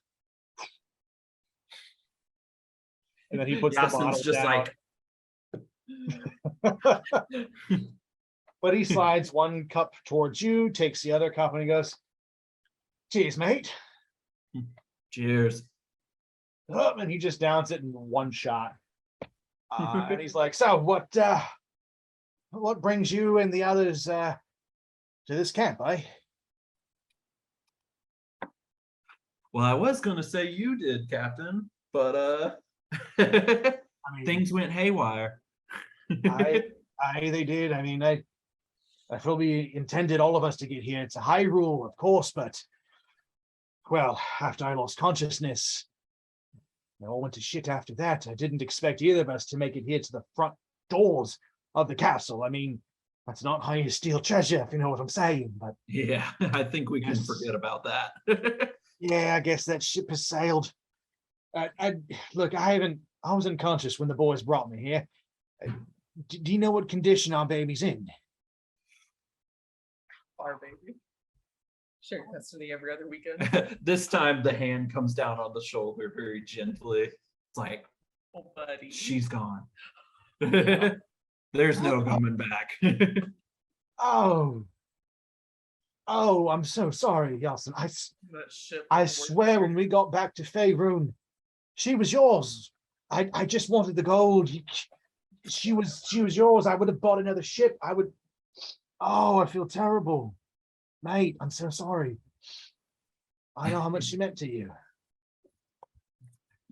Speaker 1: And then he puts the
Speaker 4: Yasin's
Speaker 1: bottle
Speaker 4: just
Speaker 1: down. But he slides one cup towards you, takes the other cup, and he goes, "Cheers, mate."
Speaker 4: Cheers.
Speaker 1: And he just downs it in one shot. And he's like, "So what brings you and the others to this camp, eh?"
Speaker 4: Well, I was gonna say you did, Captain, but
Speaker 1: I mean,
Speaker 4: things went haywire.
Speaker 1: they did. I mean, I fully intended all of us to get here. It's a high rule, of course, but well, after I lost consciousness, it all went to shit after that. I didn't expect either of us to make it here to the front doors of the castle. I mean, that's not how you steal treasure, if you know what I'm saying. But
Speaker 4: Yeah, I think we can
Speaker 1: Yes.
Speaker 4: forget about that.
Speaker 1: yeah, I guess that ship has sailed. Look, I was unconscious when the boys brought me here. Do you know what condition our baby's in?
Speaker 3: Our baby. Share custody every other weekend.
Speaker 4: This time the hand comes down on the shoulder very gently. It's like,
Speaker 3: Oh, buddy.
Speaker 4: she's gone. There's no coming back.
Speaker 1: Oh, I'm so sorry, Yasin.
Speaker 3: That ship.
Speaker 1: I
Speaker 3: was worth
Speaker 1: swear
Speaker 3: it.
Speaker 1: when we got back to Faerun, she was yours. I just wanted the gold. She was yours. I would have bought another ship. I feel terrible. Mate, I'm so sorry. I know how much she meant to you.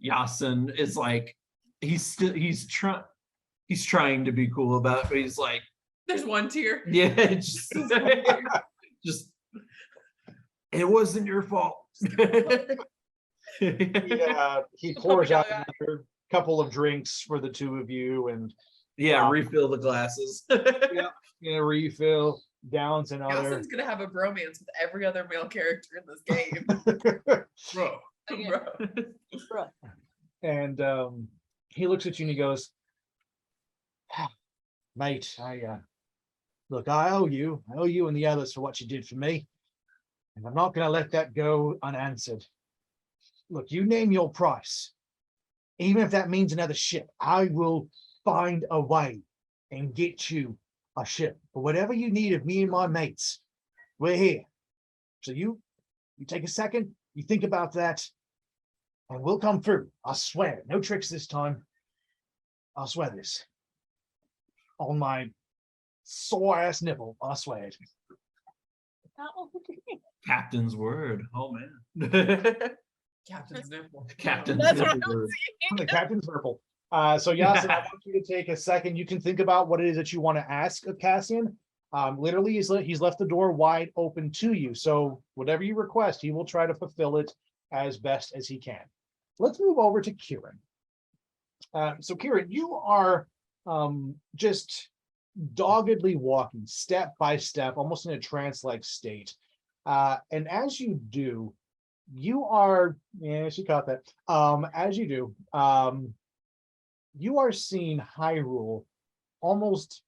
Speaker 4: Yasin is like, he's trying to be cool about it, but he's like,
Speaker 3: There's one tear.
Speaker 4: yeah, just it wasn't your fault.
Speaker 1: Yeah, he pours out another couple of drinks for the two of you, and
Speaker 4: Yeah, refill the glasses.
Speaker 1: refill, downs another.
Speaker 3: Yasin's gonna have a bromance with every other male character in this game. Bro.
Speaker 6: Yeah.
Speaker 3: Bro.
Speaker 1: And he looks at you and he goes, "Mate, look, I owe you and the others for what you did for me, and I'm not going to let that go unanswered. Look, you name your price, even if that means another ship. I will find a way and get you a ship. But whatever you need of me and my mates, we're here. So you take a second, you think about that, and we'll come through. I swear, no tricks this time. I swear this. On my sore ass nipple, I swear it."
Speaker 4: Captain's word. Oh man.
Speaker 3: Captain's nipple.
Speaker 4: Captain's
Speaker 2: That's what
Speaker 4: word.
Speaker 1: The captain's purple. So Yasin, I want you to take a second. You can think about what it is that you want to ask of Cassian. Literally, he's left the door wide open to you. So whatever you request, he will try to fulfill it as best as he can. Let's move over to Kieran. So Kieran, you are just doggedly walking step by step, almost in a trance-like state. And as you do, you are, yeah, she caught that. As you do, you are seeing Hyrule almost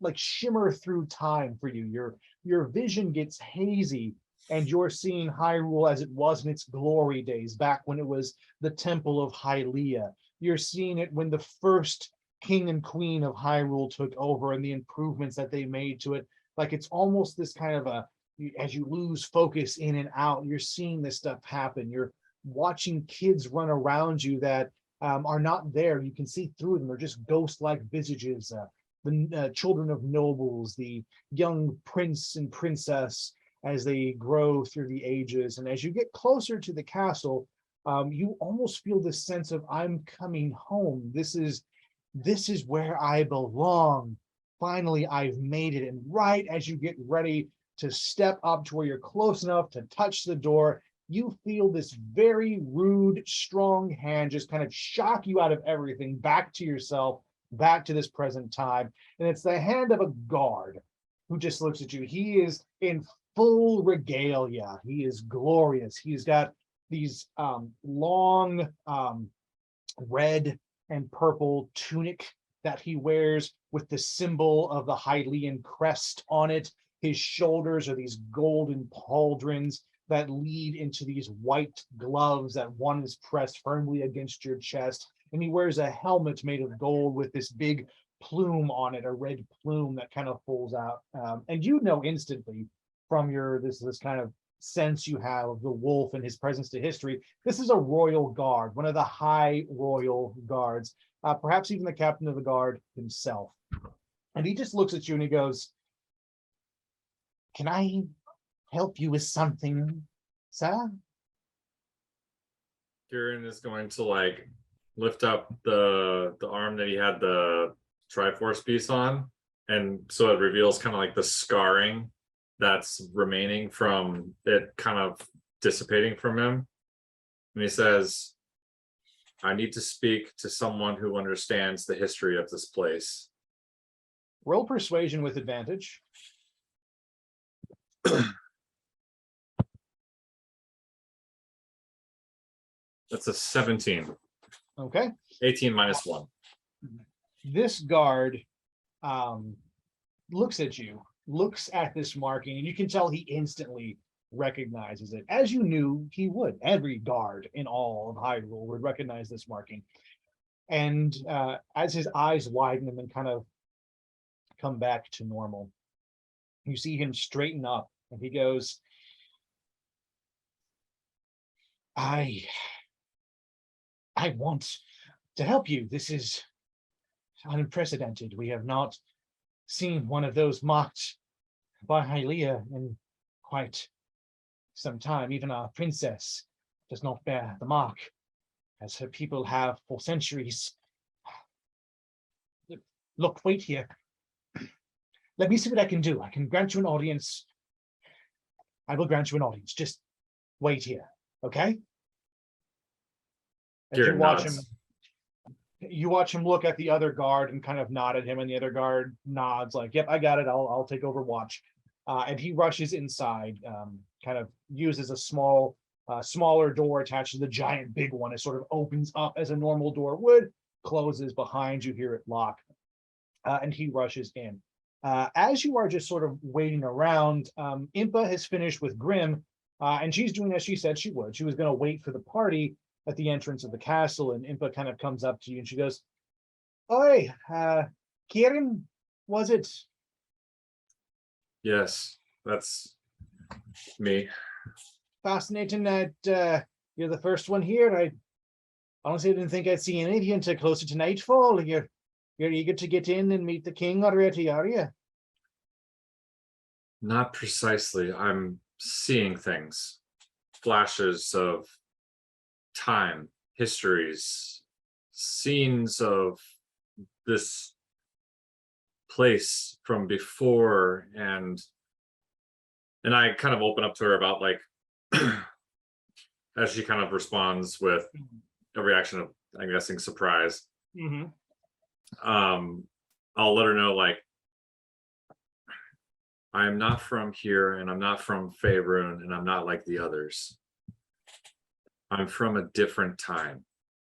Speaker 1: like shimmer through time for you. Your vision gets hazy, and you're seeing Hyrule as it was in its glory days, back when it was the Temple of Hylia. You're seeing it when the first king and queen of Hyrule took over, and the improvements that they made to it. Like, it's almost this kind of as you lose focus in and out, you're seeing this stuff happen. You're watching kids run around you that are not there. You can see through them. They're just ghost-like visages. The children of nobles, the young prince and princess, as they grow through the ages. And as you get closer to the castle, you almost feel this sense of, I'm coming home. This is where I belong. Finally, I've made it. And right as you get ready to step up to where you're close enough to touch the door, you feel this very rude, strong hand just kind of shock you out of everything, back to yourself, back to this present time. And it's the hand of a guard who just looks at you. He is in full regalia. He is glorious. He's got these long red and purple tunic that he wears with the symbol of the Hylian crest on it. His shoulders are these golden pauldrons that lead into these white gloves that one is pressed firmly against your chest. And he wears a helmet made of gold with this big plume on it, a red plume that kind of falls out. And you know instantly from your this kind of sense you have of the wolf and his presence to history, this is a royal guard, one of the high royal guards, perhaps even the captain of the guard himself. And he just looks at you and he goes, "Can I help you with something, sir?"
Speaker 5: Kieran is going to like lift up the arm that he had the Triforce piece on, and so it reveals kind of like the scarring that's remaining from it kind of dissipating from him. And he says, "I need to speak to someone who understands the history of this place."
Speaker 1: Roll persuasion with advantage.
Speaker 5: That's a 17.
Speaker 1: Okay.
Speaker 5: 18 minus 1.
Speaker 1: This guard looks at you, looks at this marking, and you can tell he instantly recognizes it, as you knew he would. Every guard in all of Hyrule would recognize this marking. And as his eyes widen and then kind of come back to normal, you see him straighten up, and he goes, I want to help you. This is unprecedented. We have not seen one of those marked by Hylia in quite some time. Even our princess does not bear the mark, as her people have for centuries. Look, wait here. Let me see what I can do. I can grant you an audience. I will grant you an audience. Just wait here, okay? As you watch him, you watch him look at the other guard and kind of nod at him, and the other guard nods like, "Yep, I got it. I'll take over watch." And he rushes inside, kind of uses a smaller door attached to the giant big one. It sort of opens up as a normal door would, closes behind you, hear it lock, and he rushes in. As you are just sort of waiting around, Impa has finished with Grim, and she's doing as she said she would. She was going to wait for the party at the entrance of the castle, and Impa kind of comes up to you and she goes, "Oi, Kieran, was it?"
Speaker 5: Yes, that's me.
Speaker 1: Fascinating that you're the first one here. I honestly didn't think I'd see any of you until closer to nightfall. You're eager to get in and meet the king already, are you?
Speaker 5: Not precisely. I'm seeing things, flashes of time, histories, scenes of this place from before, and I kind of open up to her about like as she kind of responds with a reaction of, I'm guessing, surprise.
Speaker 1: Mm-hmm.
Speaker 5: I'll let her know, like, I'm not from here, and I'm not from Faerun, and I'm not like the others. I'm from a different time,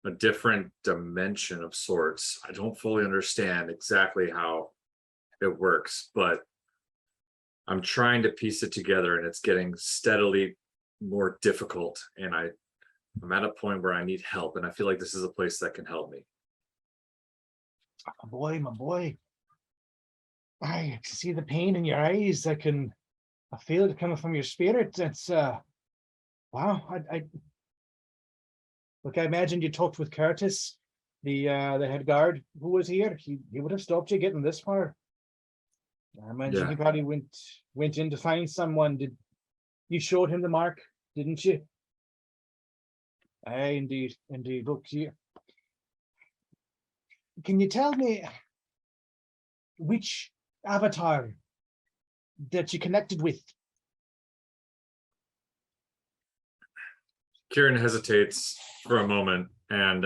Speaker 5: a different dimension of sorts. I don't fully understand exactly how it works, but I'm trying to piece it together, and it's getting steadily more difficult. And I'm at a point where I need help, and I feel like this is a place that can help me.
Speaker 1: My boy. I can see the pain in your eyes. I feel it coming from your spirit. It's wow. Look, I imagine you talked with Curtis, the head guard who was here. He would have stopped you getting this far. I imagine you probably went in to find someone. Did you showed him the mark, didn't you? Aye, indeed. Look here. Can you tell me which avatar that you connected with?
Speaker 5: Kieran hesitates for a moment, and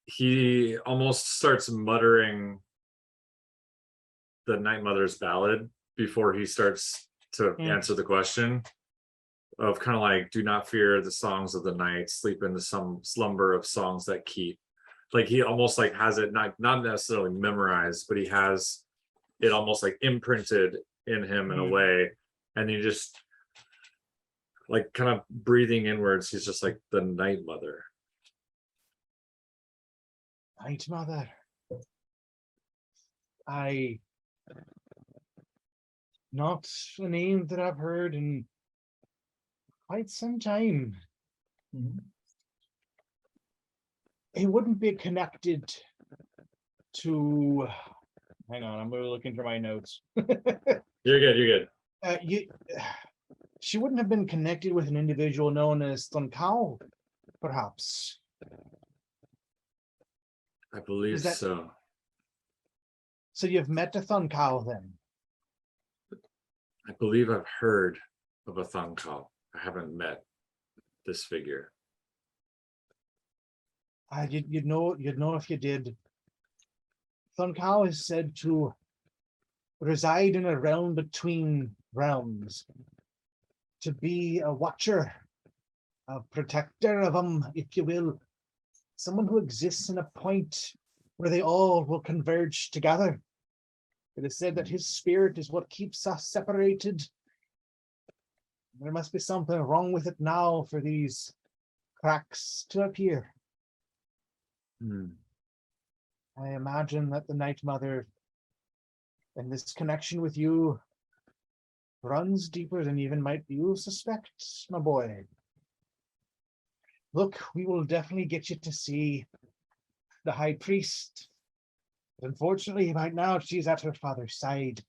Speaker 5: he almost starts muttering the Night Mother's ballad before he starts to answer the question, of kind of like, do not fear the songs of the night, sleep in the slumber of songs that keep. like he almost like has it not necessarily memorized, but he has it almost like imprinted in him in a way, and he just like kind of breathing inwards. He's just like the Night Mother.
Speaker 1: Night Mother. Not a name that I've heard in quite some time. It wouldn't be connected to. Hang on, I'm looking for my notes.
Speaker 5: You're good. You're good.
Speaker 1: She wouldn't have been connected with an individual known as Thunkao, perhaps.
Speaker 5: I believe
Speaker 1: Is that-
Speaker 5: so.
Speaker 1: So you've met a Thunkao then?
Speaker 5: I believe I've heard of a Thunkao. I haven't met this figure.
Speaker 1: You'd know if you did. Thunkao is said to reside in a realm between realms, to be a watcher, a protector of them, if you will, someone who exists in a point where they all will converge together. It is said that his spirit is what keeps us separated. There must be something wrong with it now for these cracks to appear. I imagine that the Night Mother and this connection with you runs deeper than even might you suspect, my boy. Look, we will definitely get you to see the High Priest. But unfortunately, right now, she's at her father's side.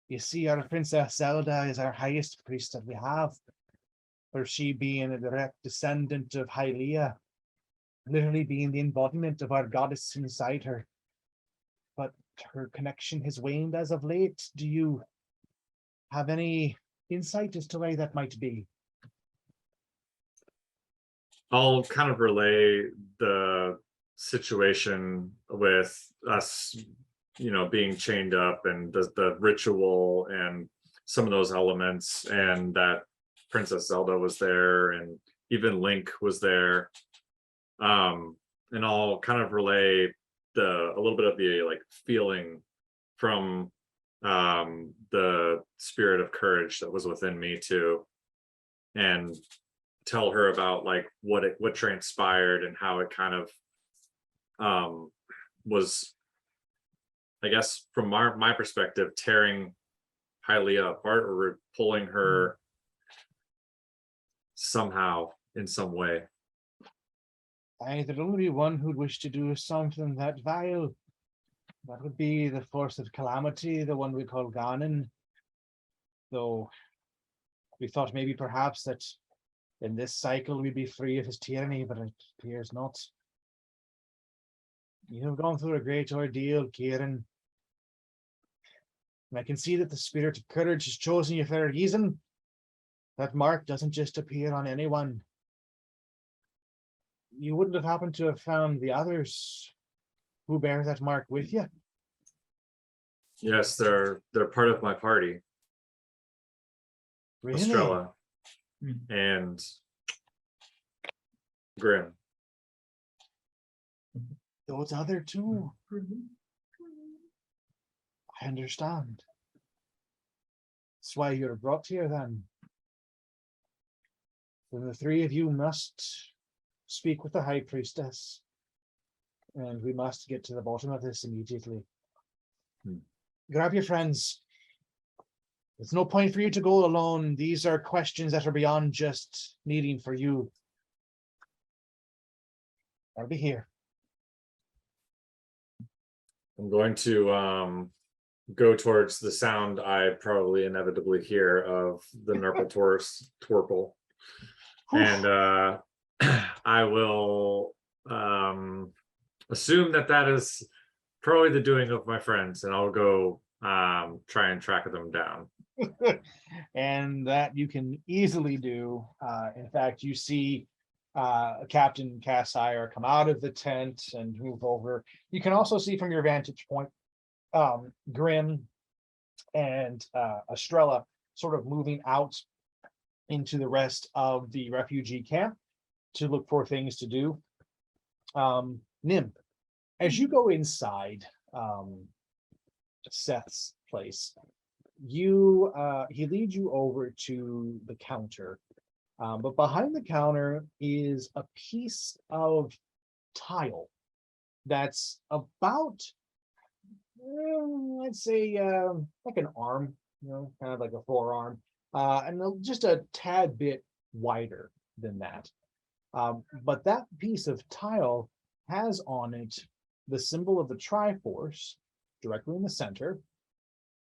Speaker 1: You see, our Princess Zelda is our highest priest that we have, for she being a direct descendant of Hylia, literally being the embodiment of our goddess inside her. But her connection has waned as of late. Do you have any insight as to why that might be?
Speaker 5: I'll kind of relay the situation with us, being chained up, and the ritual and some of those elements, and that Princess Zelda was there, and even Link was there. And I'll kind of relay a little bit of the like feeling from the spirit of courage that was within me too, and tell her about like what transpired and how it kind of was, I guess from my perspective, tearing Hylia apart or pulling her somehow in some way.
Speaker 1: There'd only be one who'd wish to do something that vile. That would be the force of calamity, the one we call Ganon. Though we thought maybe perhaps that in this cycle we'd be free of his tyranny, but it appears not. You have gone through a great ordeal, Kieran. And I can see that the spirit of courage has chosen you for a reason. That mark doesn't just appear on anyone. You wouldn't have happened to have found the others who bear that mark with you?
Speaker 5: Yes, they're part of my party.
Speaker 1: Really?
Speaker 5: Estrella and Grim.
Speaker 1: Those other two. I understand. That's why you're brought here then. Then the three of you must speak with the High Priestess. And we must get to the bottom of this immediately. Grab your friends. There's no point for you to go alone. These are questions that are beyond just needing for you. I'll be here.
Speaker 5: I'm going to go towards the sound I probably inevitably hear of the Nurple Torple. And I will assume that is probably the doing of my friends, and I'll go try and track them down.
Speaker 1: And that you can easily do. In fact, you see Captain Cassire come out of the tent and move over. You can also see from your vantage point Grim and Estrella sort of moving out into the rest of the refugee camp to look for things to do. Nim, as you go inside Seth's place, he leads you over to the counter. But behind the counter is a piece of tile that's about, I'd say, like an arm, kind of like a forearm, and just a tad bit wider than that. But that piece of tile has on it the symbol of the Triforce directly in the center.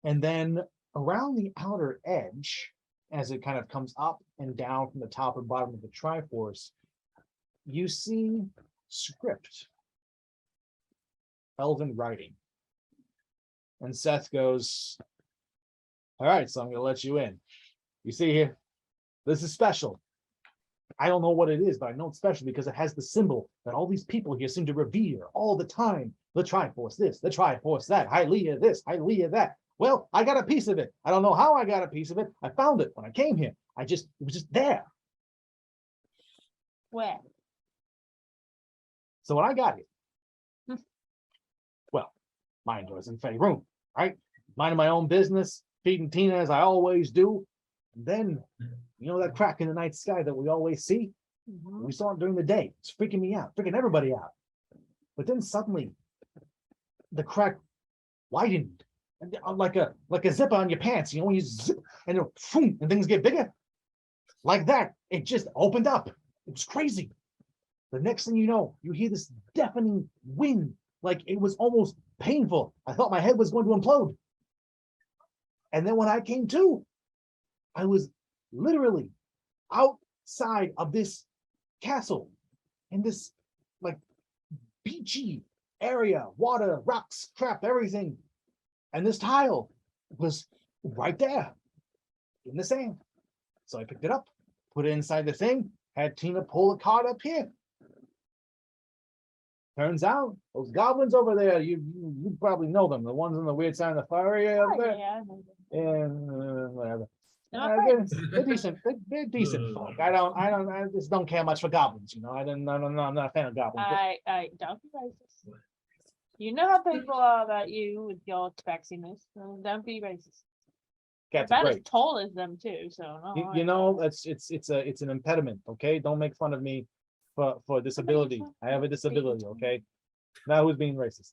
Speaker 1: And then around the outer edge, as it kind of comes up and down from the top and bottom of the Triforce, you see script, elven writing. And Seth goes, all right, so I'm going to let you in. You see here, this is special. I don't know what it is, but I know it's special because it has the symbol that all these people here seem to revere all the time. The Triforce this, the Triforce that, Hylia this, Hylia that. Well, I got a piece of it. I don't know how I got a piece of it. I found it when I came here. It was just there.
Speaker 6: Where?
Speaker 1: So when I got here, well, mind was in Faerun, right? Minding my own business, feeding Tina as I always do. And then, that crack in the night sky that we always see? We saw it during the day. It's freaking me out, freaking everybody out. But then suddenly, the crack widened, and like a zipper on your pants. When you zip and and things get bigger, like that. It just opened up. It was crazy. The next thing you know, you hear this deafening wind, like it was almost painful. I thought my head was going to implode. And then when I came to, I was literally outside of this castle in this like beachy area, water, rocks, crap, everything. And this tile was right there in the sand. So I picked it up, put it inside the thing, had Tina pull the card up here. Turns out those goblins over there, you probably know them, the ones on the weird side of the fire area up there.
Speaker 6: Yeah, I know them.
Speaker 1: And whatever.
Speaker 6: They're my friends.
Speaker 1: They're decent. They're decent folk. I just don't care much for goblins. I'm not a fan of goblins.
Speaker 6: I don't be racist. You know how people are about you with your spexiness. So don't be racist. You're
Speaker 1: Cats are
Speaker 6: about as
Speaker 1: great.
Speaker 6: tall as them too. So no,
Speaker 1: It's an impediment. Okay, don't make fun of me for disability. I have a disability. Okay, now who's being racist?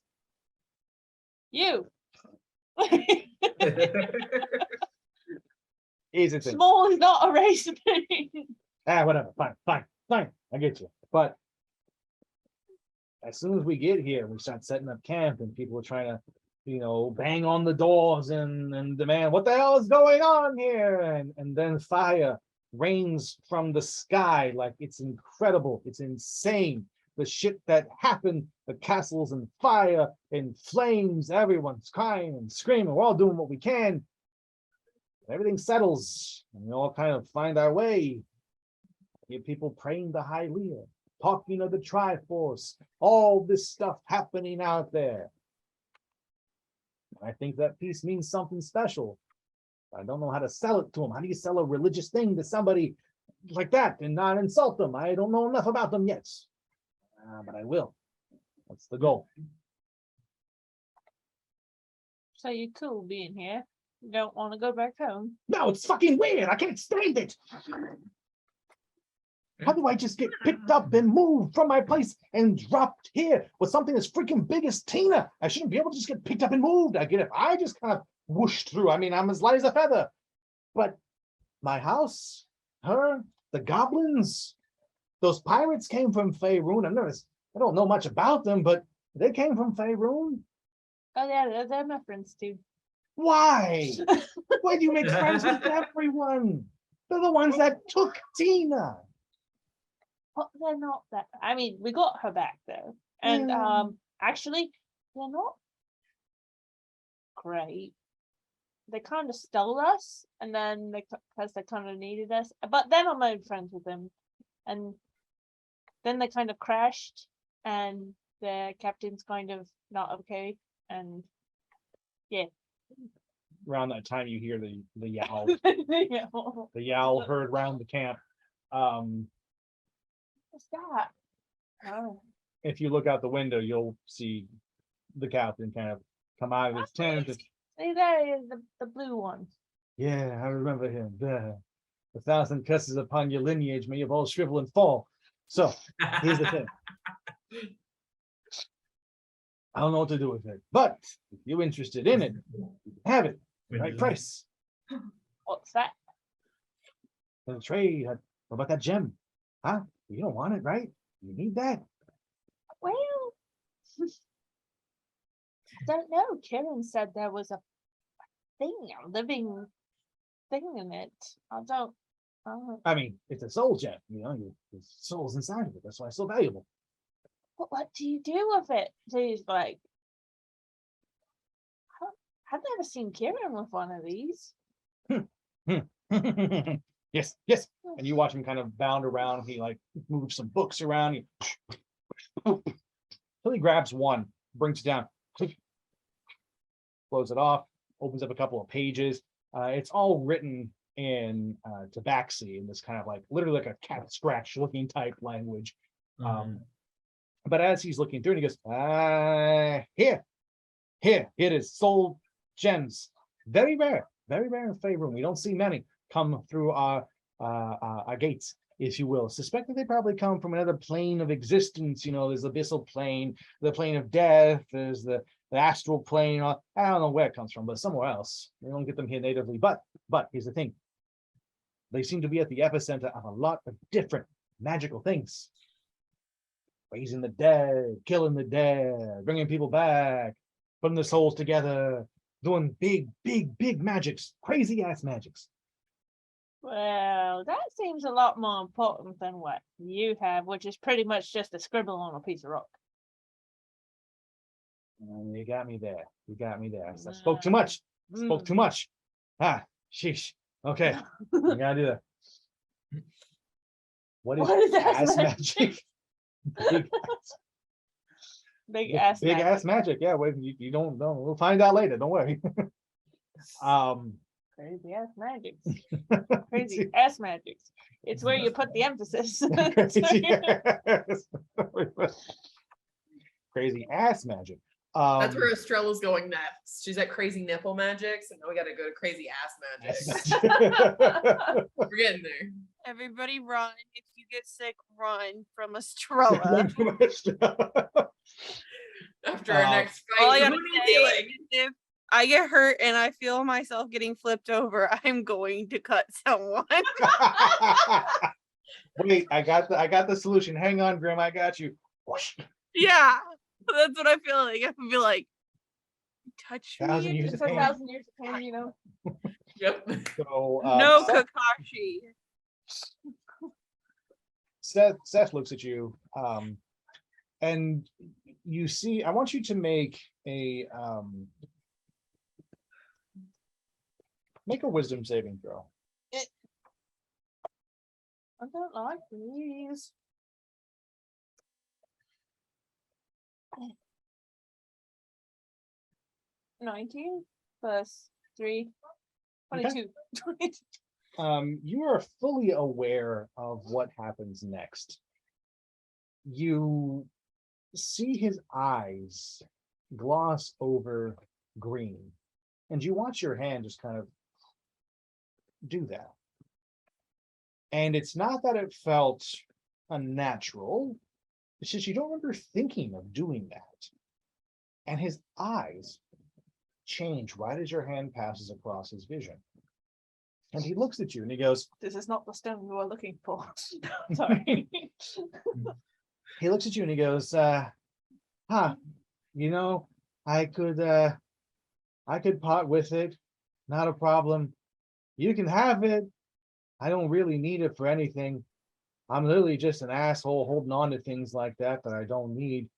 Speaker 6: you.
Speaker 1: Easy thing.
Speaker 6: Small is not a race opinion.
Speaker 1: Whatever. Fine. I get you. But as soon as we get here, we start setting up camp, and people are trying to, bang on the doors and demand, what the hell is going on here? And then fire rains from the sky like it's incredible. It's insane. The shit that happened, the castle's in fire, in flames, everyone's crying and screaming. We're all doing what we can. Everything settles, and we all kind of find our way. You people praying to Hylia, talking of the Triforce, all this stuff happening out there. I think that piece means something special. I don't know how to sell it to them. How do you sell a religious thing to somebody like that and not insult them? I don't know enough about them yet, but I will. That's the goal.
Speaker 6: So you're cool being here. You don't want to go back home.
Speaker 1: No, it's fucking weird. I can't stand it. How do I just get picked up and moved from my place and dropped here with something as freaking big as Tina? I shouldn't be able to just get picked up and moved. I get it. I just kind of whooshed through. I mean, I'm as light as a feather. But my house, her, the goblins, those pirates came from Faerun. I don't know much about them, but they came from Faerun.
Speaker 6: Oh yeah, they're my friends too.
Speaker 1: Why? Why do you make friends with everyone? They're the ones that took Tina.
Speaker 6: But they're not that. I mean, we got her back though, and actually, they're not great. They kind of stole us, and then because they kind of needed us. But then I made friends with them, and then they kind of crashed, and the captain's kind of not okay, and yeah.
Speaker 1: Around that time, you hear the yowl.
Speaker 6: Yeah.
Speaker 1: The yowl heard round the camp.
Speaker 6: What's that? Oh.
Speaker 1: if you look out the window, you'll see the captain kind of come out of his tent. And,
Speaker 6: See, there is the blue one.
Speaker 1: yeah, I remember him. The thousand curses upon your lineage, may you all shrivel and fall. So here's the thing. I don't know what to do with it, but if you're interested in it, have it. Right price.
Speaker 6: What's that?
Speaker 1: And trade. What about that gem? Huh? You don't want it, right? You need that.
Speaker 6: Well, I don't know. Kieran said there was a living thing in it. I don't.
Speaker 1: I mean, it's a soul gem, you know, your soul's inside of it. That's why it's so valuable.
Speaker 6: What do you do with it? So he's like, I've never seen Kieran with one of these.
Speaker 1: Yes, yes. And you watch him kind of bound around. He like moves some books around. Till he grabs one, brings it down, close it off, opens up a couple of pages. It's all written in Tabaxi, in this kind of like literally like a cat scratch looking type language. But as he's looking through it, he goes, here it is, soul gems, very rare in favor. We don't see many come through our gates, if you will. Suspect that they probably come from another plane of existence. You know, there's the abyssal plane, the plane of death, there's the astral plane. I don't know where it comes from, but somewhere else. They don't get them here natively. But here's the thing. They seem to be at the epicenter of a lot of different magical things. Raising the dead, killing the dead, bringing people back, putting their souls together, doing big magics, crazy ass magics.
Speaker 6: Well, that seems a lot more important than what you have, which is pretty much just a scribble on a piece of rock.
Speaker 1: You got me there. I spoke too much. Ah, sheesh. Okay, I gotta do that. What is ass magic?
Speaker 6: Big ass
Speaker 1: magic. Yeah, wait, you don't know. We'll find out later. Don't worry.
Speaker 6: Crazy ass magic. Crazy ass magic. It's where you put the emphasis.
Speaker 1: Crazy ass magic.
Speaker 3: That's where Estrella's going next. She's at crazy nipple magic, so now we gotta go to crazy ass magic. We're getting there.
Speaker 2: Everybody run. If you get sick, run from Estrella.
Speaker 3: After our next
Speaker 2: All
Speaker 3: fight,
Speaker 2: I
Speaker 3: who
Speaker 2: gotta
Speaker 3: needs
Speaker 2: say
Speaker 3: healing?
Speaker 2: is if I get hurt and I feel myself getting flipped over, I'm going to cut someone.
Speaker 1: Wait, I got the solution. Hang on, Grim, I got you.
Speaker 2: Yeah, that's what I feel like. I feel like, touch
Speaker 1: 1,000
Speaker 2: me.
Speaker 1: years
Speaker 6: It's
Speaker 1: of
Speaker 6: a
Speaker 1: pain.
Speaker 6: 1,000 years of pain, you know.
Speaker 3: Yep.
Speaker 1: So,
Speaker 2: No, Kakashi.
Speaker 1: Seth looks at you, and you see. I want you to make a wisdom saving throw.
Speaker 6: I don't like these. 19 plus 3, 22. 22.
Speaker 1: You are fully aware of what happens next. You see his eyes gloss over green, and you watch your hand just kind of do that. And it's not that it felt unnatural, it's just you don't remember thinking of doing that. And his eyes change right as your hand passes across his vision. And he looks at you and he goes,
Speaker 6: This is not the stone we were looking for. Sorry.
Speaker 1: he looks at you and he goes, you know, I could part with it. Not a problem. You can have it. I don't really need it for anything. I'm literally just an asshole holding on to things like that I don't need.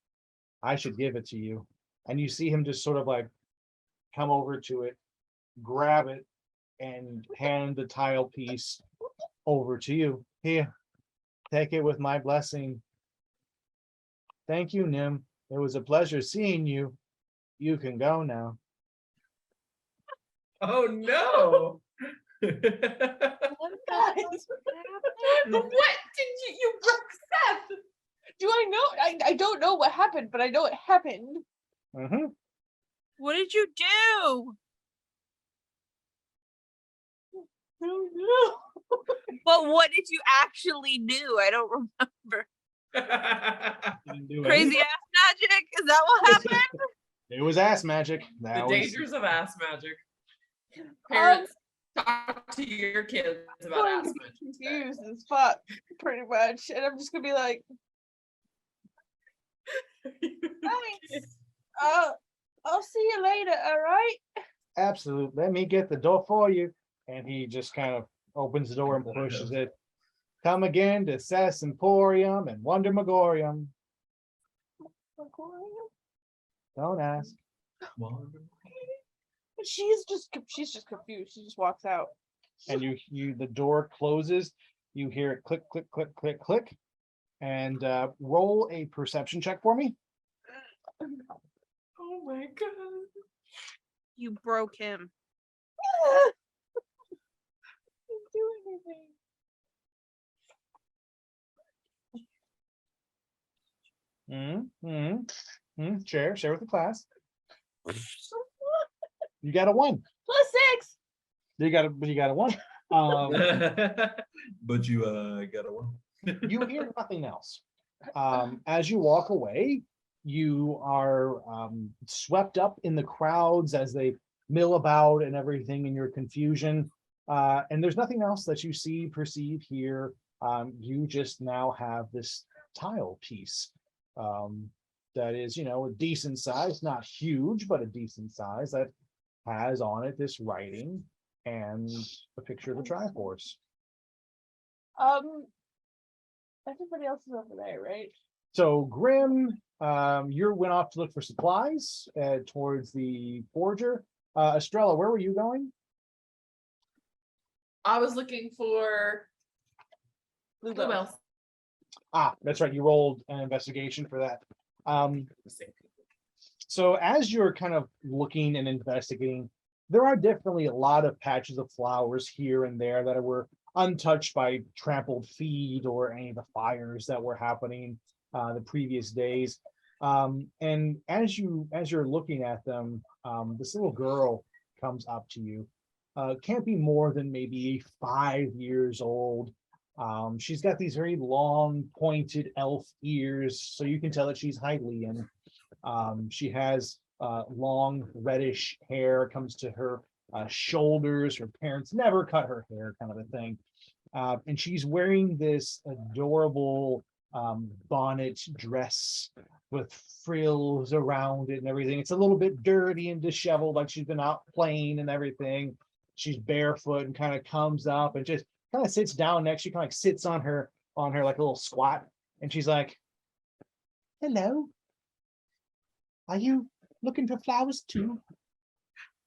Speaker 1: I should give it to you. And you see him just sort of like come over to it, grab it, and hand the tile piece over to you. Here, take it with my blessing. Thank you, Nim. It was a pleasure seeing you. You can go now.
Speaker 3: Oh no! What did you broke Seth?
Speaker 6: Do I know? I don't know know what happened, but I know it happened.
Speaker 1: Mm-hmm.
Speaker 2: What did you do?
Speaker 6: I don't know.
Speaker 2: But what did you actually do? I don't remember. Crazy ass magic? Is that what happened?
Speaker 1: It was ass magic.
Speaker 3: The
Speaker 1: That was
Speaker 3: dangers of ass magic. Parents, talk to your kids about
Speaker 6: I'm
Speaker 3: ass magic.
Speaker 6: confused as fuck, pretty much, and I'm just gonna be like, thanks. I'll see you later. All right.
Speaker 1: absolute. Let me get the door for you. And he just kind of opens the door and pushes it. Come again to Sass Emporium and Wonder Megorium. Don't ask.
Speaker 6: She's just confused. She just walks out.
Speaker 1: And the door closes. You hear it click, click, click, click, click. And roll a perception check for me.
Speaker 3: Oh my god.
Speaker 2: You broke him.
Speaker 6: Didn't do anything.
Speaker 1: Share with the class. You got a 1.
Speaker 6: +6.
Speaker 1: You got a 1.
Speaker 4: But you got a one.
Speaker 1: You hear nothing else. As you walk away, you are swept up in the crowds as they mill about and everything in your confusion. And there's nothing else that you see, perceive, hear. You just now have this tile piece that is, a decent size, not huge, but a decent size that has on it this writing and a picture of a Triforce.
Speaker 6: Everybody else is over there, right?
Speaker 1: So Grim, you went off to look for supplies towards the forger. Estrella, where were you going?
Speaker 3: I was looking for bluebells.
Speaker 1: That's right. You rolled an investigation for that. So as you're kind of looking and investigating, there are definitely a lot of patches of flowers here and there that were untouched by trampled feet or any of the fires that were happening the previous days. And as you're looking at them, this little girl comes up to you. Can't be more than maybe 5 years old. She's got these very long, pointed elf ears, so you can tell that she's Hylian. She has long, reddish hair, comes to her shoulders. Her parents never cut her hair, kind of a thing. And she's wearing this adorable bonnet dress with frills around it and everything. It's a little bit dirty and disheveled, like she's been out playing and everything. She's barefoot and kind of comes up and just kind of sits down next. She kind of like sits on her like a little squat, and she's like, "Hello, are you looking for flowers too?"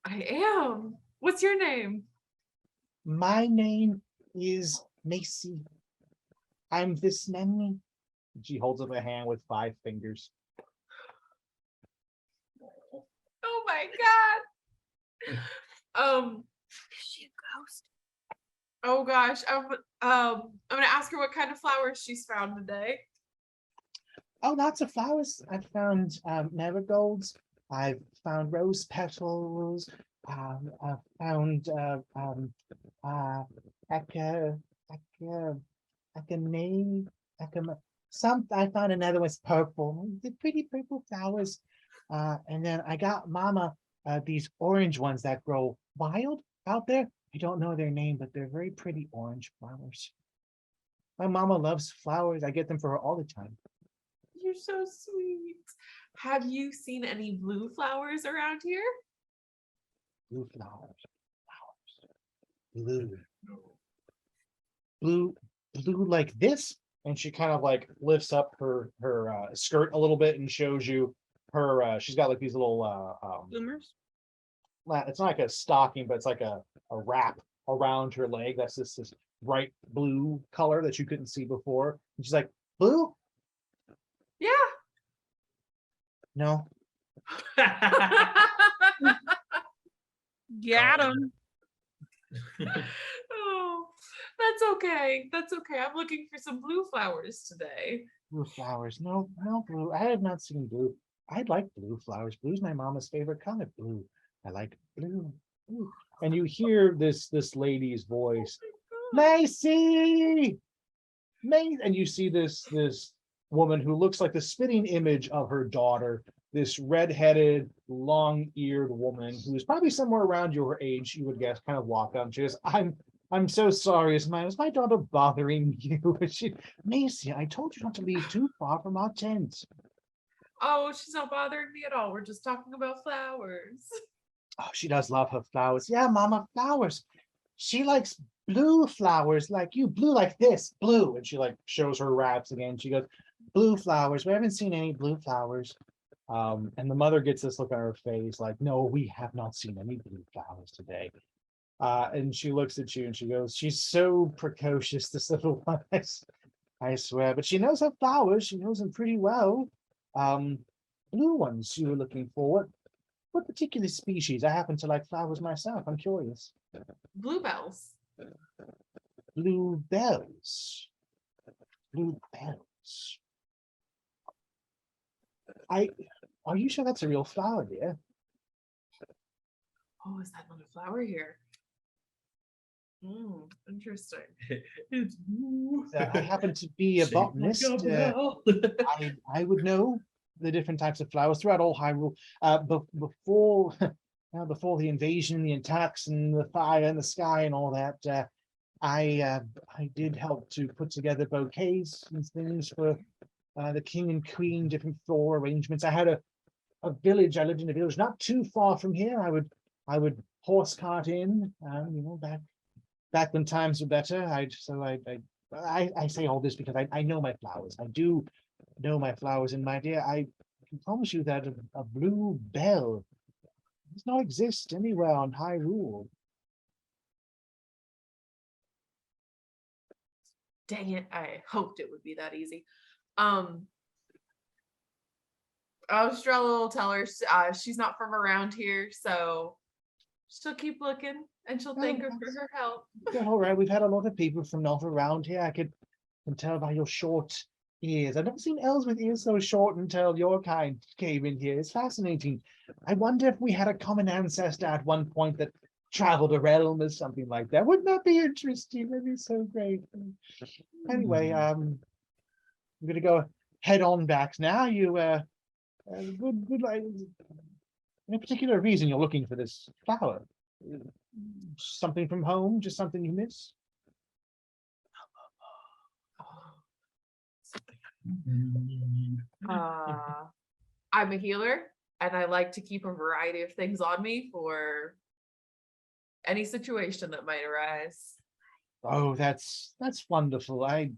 Speaker 3: I am. What's your name?
Speaker 1: My name is Macy. I'm this many. She holds up a hand with 5 fingers.
Speaker 3: Oh my god.
Speaker 2: Is she a ghost?
Speaker 3: Oh gosh. I'm gonna ask her what kind of flowers she's found today.
Speaker 1: Oh, lots of flowers. I've found marigolds. I've found rose petals. I've found I found another one's purple. The pretty purple flowers. And then I got Mama these orange ones that grow wild out there. I don't know their name, but they're very pretty orange flowers. My mama loves flowers. I get them for her all the time.
Speaker 3: You're so sweet. Have you seen any blue flowers around here?
Speaker 1: Blue flowers. Blue. Blue like this. And she kind of like lifts up her skirt a little bit and shows you her she's got like these little
Speaker 2: Bloomers?
Speaker 1: it's not like a stocking, but it's like a wrap around her leg. That's this bright blue color that you couldn't see before. And she's like, "Blue?
Speaker 3: Yeah.
Speaker 1: No."
Speaker 2: Got him.
Speaker 3: Oh, that's That's okay. That's okay. I'm looking for some blue flowers today.
Speaker 1: Blue flowers. No, no blue. I have not seen blue. I'd like blue flowers. Blue's my mama's favorite color. Blue. I like blue. Blue. And you hear this lady's voice, Macy, Macy, and you see this woman who looks like the spitting image of her daughter. This redheaded, long-eared woman who is probably somewhere around your age, you would guess, kind of walk up. She goes, I'm so sorry. Is my daughter bothering you? Macy, I told you not to leave too far from our tent.
Speaker 3: Oh, she's not bothering me at all. We're just talking about flowers.
Speaker 1: Oh, she does love her flowers. Yeah, Mama, flowers. She likes blue flowers like you, blue like this, blue. And she like shows her wraps again. She goes, blue flowers. We haven't seen any blue flowers. And the mother gets this look on her face like, no, we have not seen any blue flowers today. And she looks at you and she goes, she's so precocious, this little one. I swear, but she knows her flowers. She knows them pretty well. Blue ones you were looking for. What particular species? I happen to like flowers myself. I'm curious.
Speaker 3: Bluebells.
Speaker 1: Bluebells. Bluebells. Are you sure that's a real flower, dear?
Speaker 3: Oh, is that not a flower here? Interesting.
Speaker 4: It's blue.
Speaker 1: I happen to be a
Speaker 4: Shaped like
Speaker 1: botanist.
Speaker 4: a bell.
Speaker 1: I would know the different types of flowers throughout all Hyrule. Before before the invasion, the attacks, and the fire in the sky, and all that, I did help to put together bouquets and things for the king and queen, different floral arrangements. I had a village. I lived in a village not too far from here. I would horse cart in, back when times were better. I say all this because I know my flowers. I do know my flowers, and my dear, I can promise you that a blue bell does not exist anywhere on Hyrule.
Speaker 3: Dang it, I hoped it would be that easy. Estrella will tell her she's not from around here, so she'll keep looking and she'll thank her for her help.
Speaker 1: Yeah, all right, we've had a lot of people from not around here. I can tell by your short ears. I've never seen elves with ears so short until your kind came in here. It's fascinating. I wonder if we had a common ancestor at one point that traveled a realm or something like that. Wouldn't that be interesting? That'd be so great. Anyway, I'm gonna go head on back now. You good like any particular reason you're looking for this flower? Something from home? Just something you miss?
Speaker 3: I'm a healer and I like to keep a variety of things on me for any situation that might arise.
Speaker 1: Oh, that's wonderful. I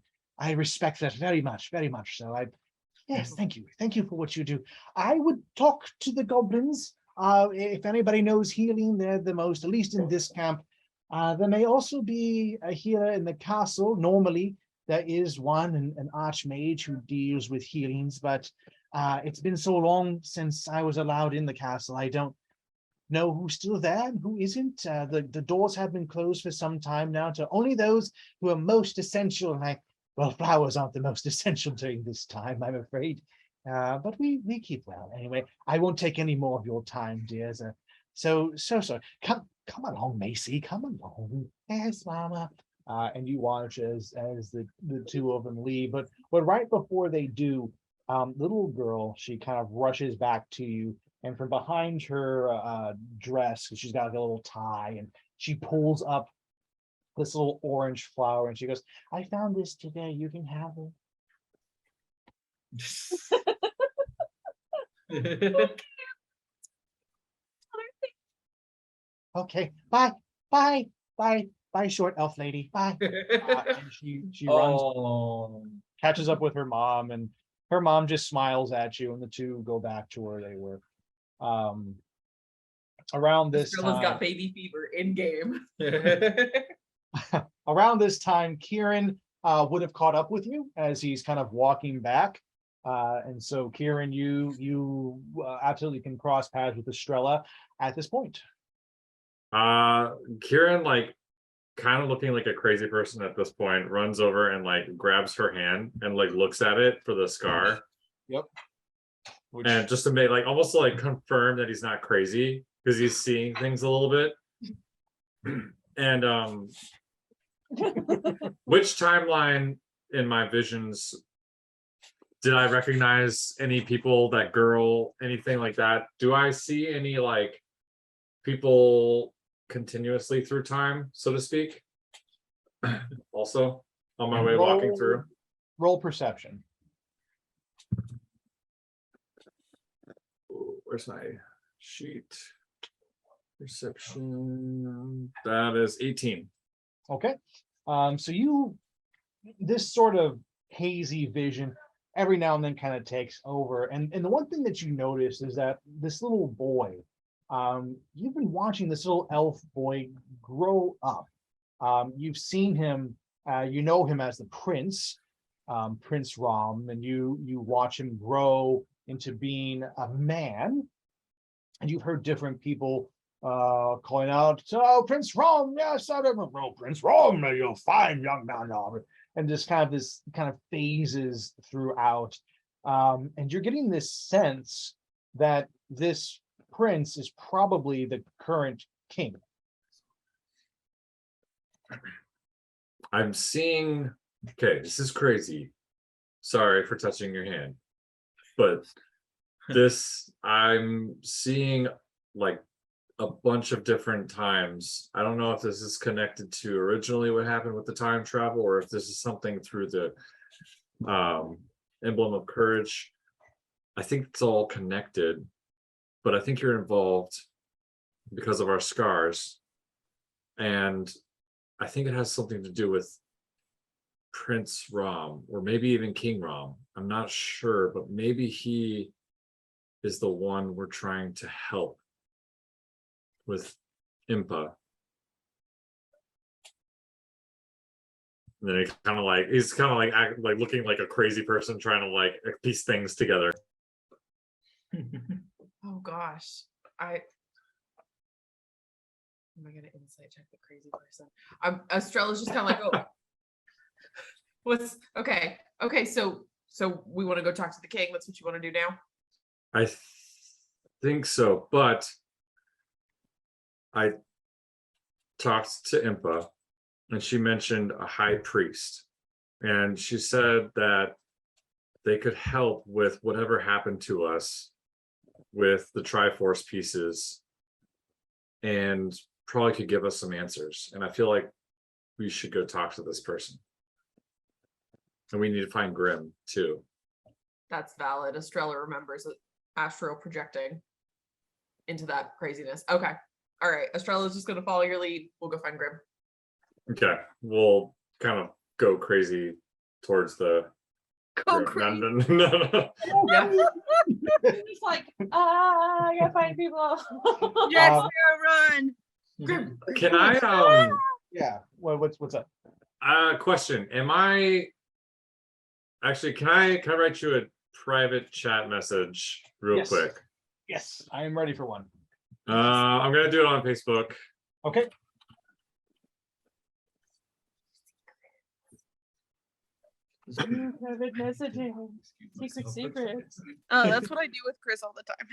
Speaker 1: respect that very much so. Yes, thank you for what you do. I would talk to the goblins. If anybody knows healing, they're the most, at least in this camp. There may also be a healer in the castle. Normally there is one, an archmage who deals with healings, but it's been so long since I was allowed in the castle. I don't know who's still there and who isn't. The doors have been closed for some time now to only those who are most essential. And well, flowers aren't the most essential during this time, I'm afraid. But we keep well. Anyway, I won't take any more of your time, dears. So sorry. Come along, Macy. Come along. Yes, Mama. And you watch as the two of them leave. But right before they do, little girl, she kind of rushes back to you, and from behind her dress, she's got like a little tie, and she pulls up this little orange flower, and she goes, "I found this today. You can have it." Okay, bye, short elf lady. Bye. And she runs, catches up with her mom, and her mom just smiles at you, and the two go back to where they were. Around this
Speaker 3: Estrella's
Speaker 1: time,
Speaker 3: got baby fever in game.
Speaker 1: around this time, Kieran would have caught up with you as he's kind of walking back. And so, Kieran, you absolutely can cross paths with Estrella at this point.
Speaker 5: Kieran like kind of looking like a crazy person at this point, runs over and like grabs her hand and like looks at it for the scar.
Speaker 1: Yep. Which,
Speaker 5: And just to make like almost like confirm that he's not crazy because he's seeing things a little bit. And which timeline in my visions did I recognize any people, that girl, anything like that? Do I see any like people continuously through time, so to speak? Also on my way walking through.
Speaker 1: roll perception.
Speaker 5: Ooh, where's my sheet? Perception. That is 18.
Speaker 1: Okay. So this sort of hazy vision every now and then kind of takes over. And the one thing that you notice is that this little boy, you've been watching this little elf boy grow up. You've seen him, you know him as the prince, Prince Rom, and you watch him grow into being a man. And you've heard different people calling out, "Oh, Prince Rom, yes, I don't know, Prince Rom, you're fine, young man." And this kind of phases throughout. And you're getting this sense that this prince is probably the current king.
Speaker 5: I'm seeing, okay, this is crazy. Sorry for touching your hand. But this, I'm seeing like a bunch of different times. I don't know if this is connected to originally what happened with the time travel, or if this is something through the emblem of courage. I think it's all connected, but I think you're involved because of our scars. And I think it has something to do with Prince Rom, or maybe even King Rom. I'm not sure, but maybe he is the one we're trying to help with Impa. And then he's kind of like looking like a crazy person trying to like piece things together.
Speaker 3: Oh gosh. Am I gonna insight check the crazy person? Estrella's just kind of like, oh, what's okay? Okay, so we want to go talk to the king. That's what you want to do now?
Speaker 5: I think so, but I talked to Impa and she mentioned a high priest, and she said that they could help with whatever happened to us with the Triforce pieces and probably could give us some answers. And I feel like we should go talk to this person. And we need to find Grim too.
Speaker 3: That's valid. Estrella remembers it, astral projecting into that craziness. Okay. All right. Estrella's just going to follow your lead. We'll go find Grim.
Speaker 5: Okay. We'll kind of go crazy towards the
Speaker 2: Go
Speaker 5: Grim.
Speaker 2: crazy.
Speaker 5: No.
Speaker 3: Yeah.
Speaker 6: It's like, I gotta find people.
Speaker 2: Yes,
Speaker 1: Um,
Speaker 2: run.
Speaker 3: Grim.
Speaker 5: Can I
Speaker 1: Yeah. What's up?
Speaker 5: question? Am I actually, can I write you a private chat message real
Speaker 1: Yes.
Speaker 5: quick?
Speaker 1: Yes, I am ready for one.
Speaker 5: I'm gonna do it on Facebook.
Speaker 1: Okay.
Speaker 6: Private messaging. Secret.
Speaker 2: Oh, that's what I do with Chris all the time.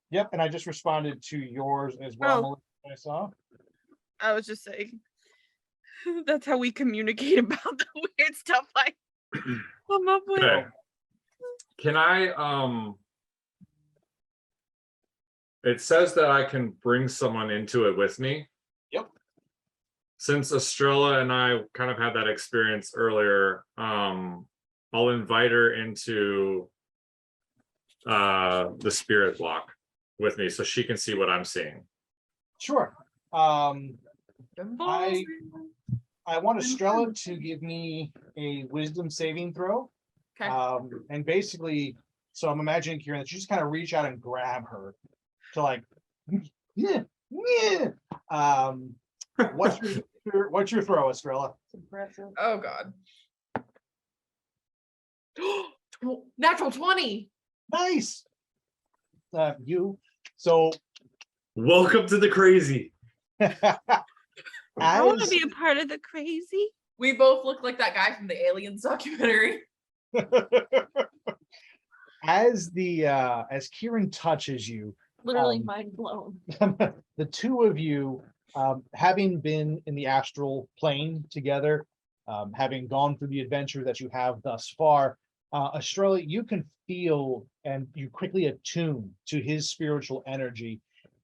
Speaker 1: Yep, and I just responded to yours as well,
Speaker 2: Oh.
Speaker 1: Melissa, I saw.
Speaker 2: I was just saying. That's how we communicate about the weird stuff I come up with.
Speaker 5: Okay. Can I it says that I can bring someone into it with me.
Speaker 1: Yep.
Speaker 5: Since Estrella and I kind of had that experience earlier, I'll invite her into the spirit block with me so she can see what I'm seeing.
Speaker 1: Sure.
Speaker 3: Them balls.
Speaker 1: I want Estrella to give me a wisdom saving throw.
Speaker 3: Okay.
Speaker 1: And basically, so I'm imagining, Kieran, that you just kind of reach out and grab her to like, yeah. What's your throw, Estrella?
Speaker 6: Impressive.
Speaker 3: Oh god. Natural 20.
Speaker 1: Nice. So
Speaker 5: Welcome to the crazy.
Speaker 2: I want to
Speaker 1: As
Speaker 2: be a part of the crazy.
Speaker 3: We both look like that guy from the Aliens documentary.
Speaker 1: as Kieran touches you,
Speaker 6: Literally
Speaker 1: Um,
Speaker 6: mind blown.
Speaker 1: the two of you, having been in the astral plane together, having gone through the adventure that you have thus far, Australia, you can feel and you quickly attune to his spiritual energy.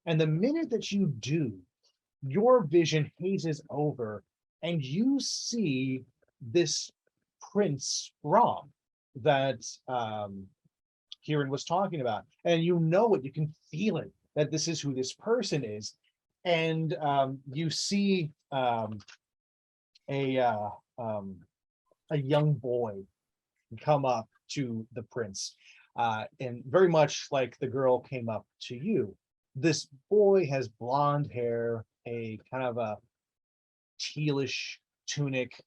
Speaker 1: And the minute that you do, your vision hazes over and you see this Prince Rom that Kieran was talking about. And you know it, you can feel it, that this is who this person is. And you see a young boy come up to the prince. And very much like the girl came up to you, this boy has blonde hair, a kind of a tealish tunic,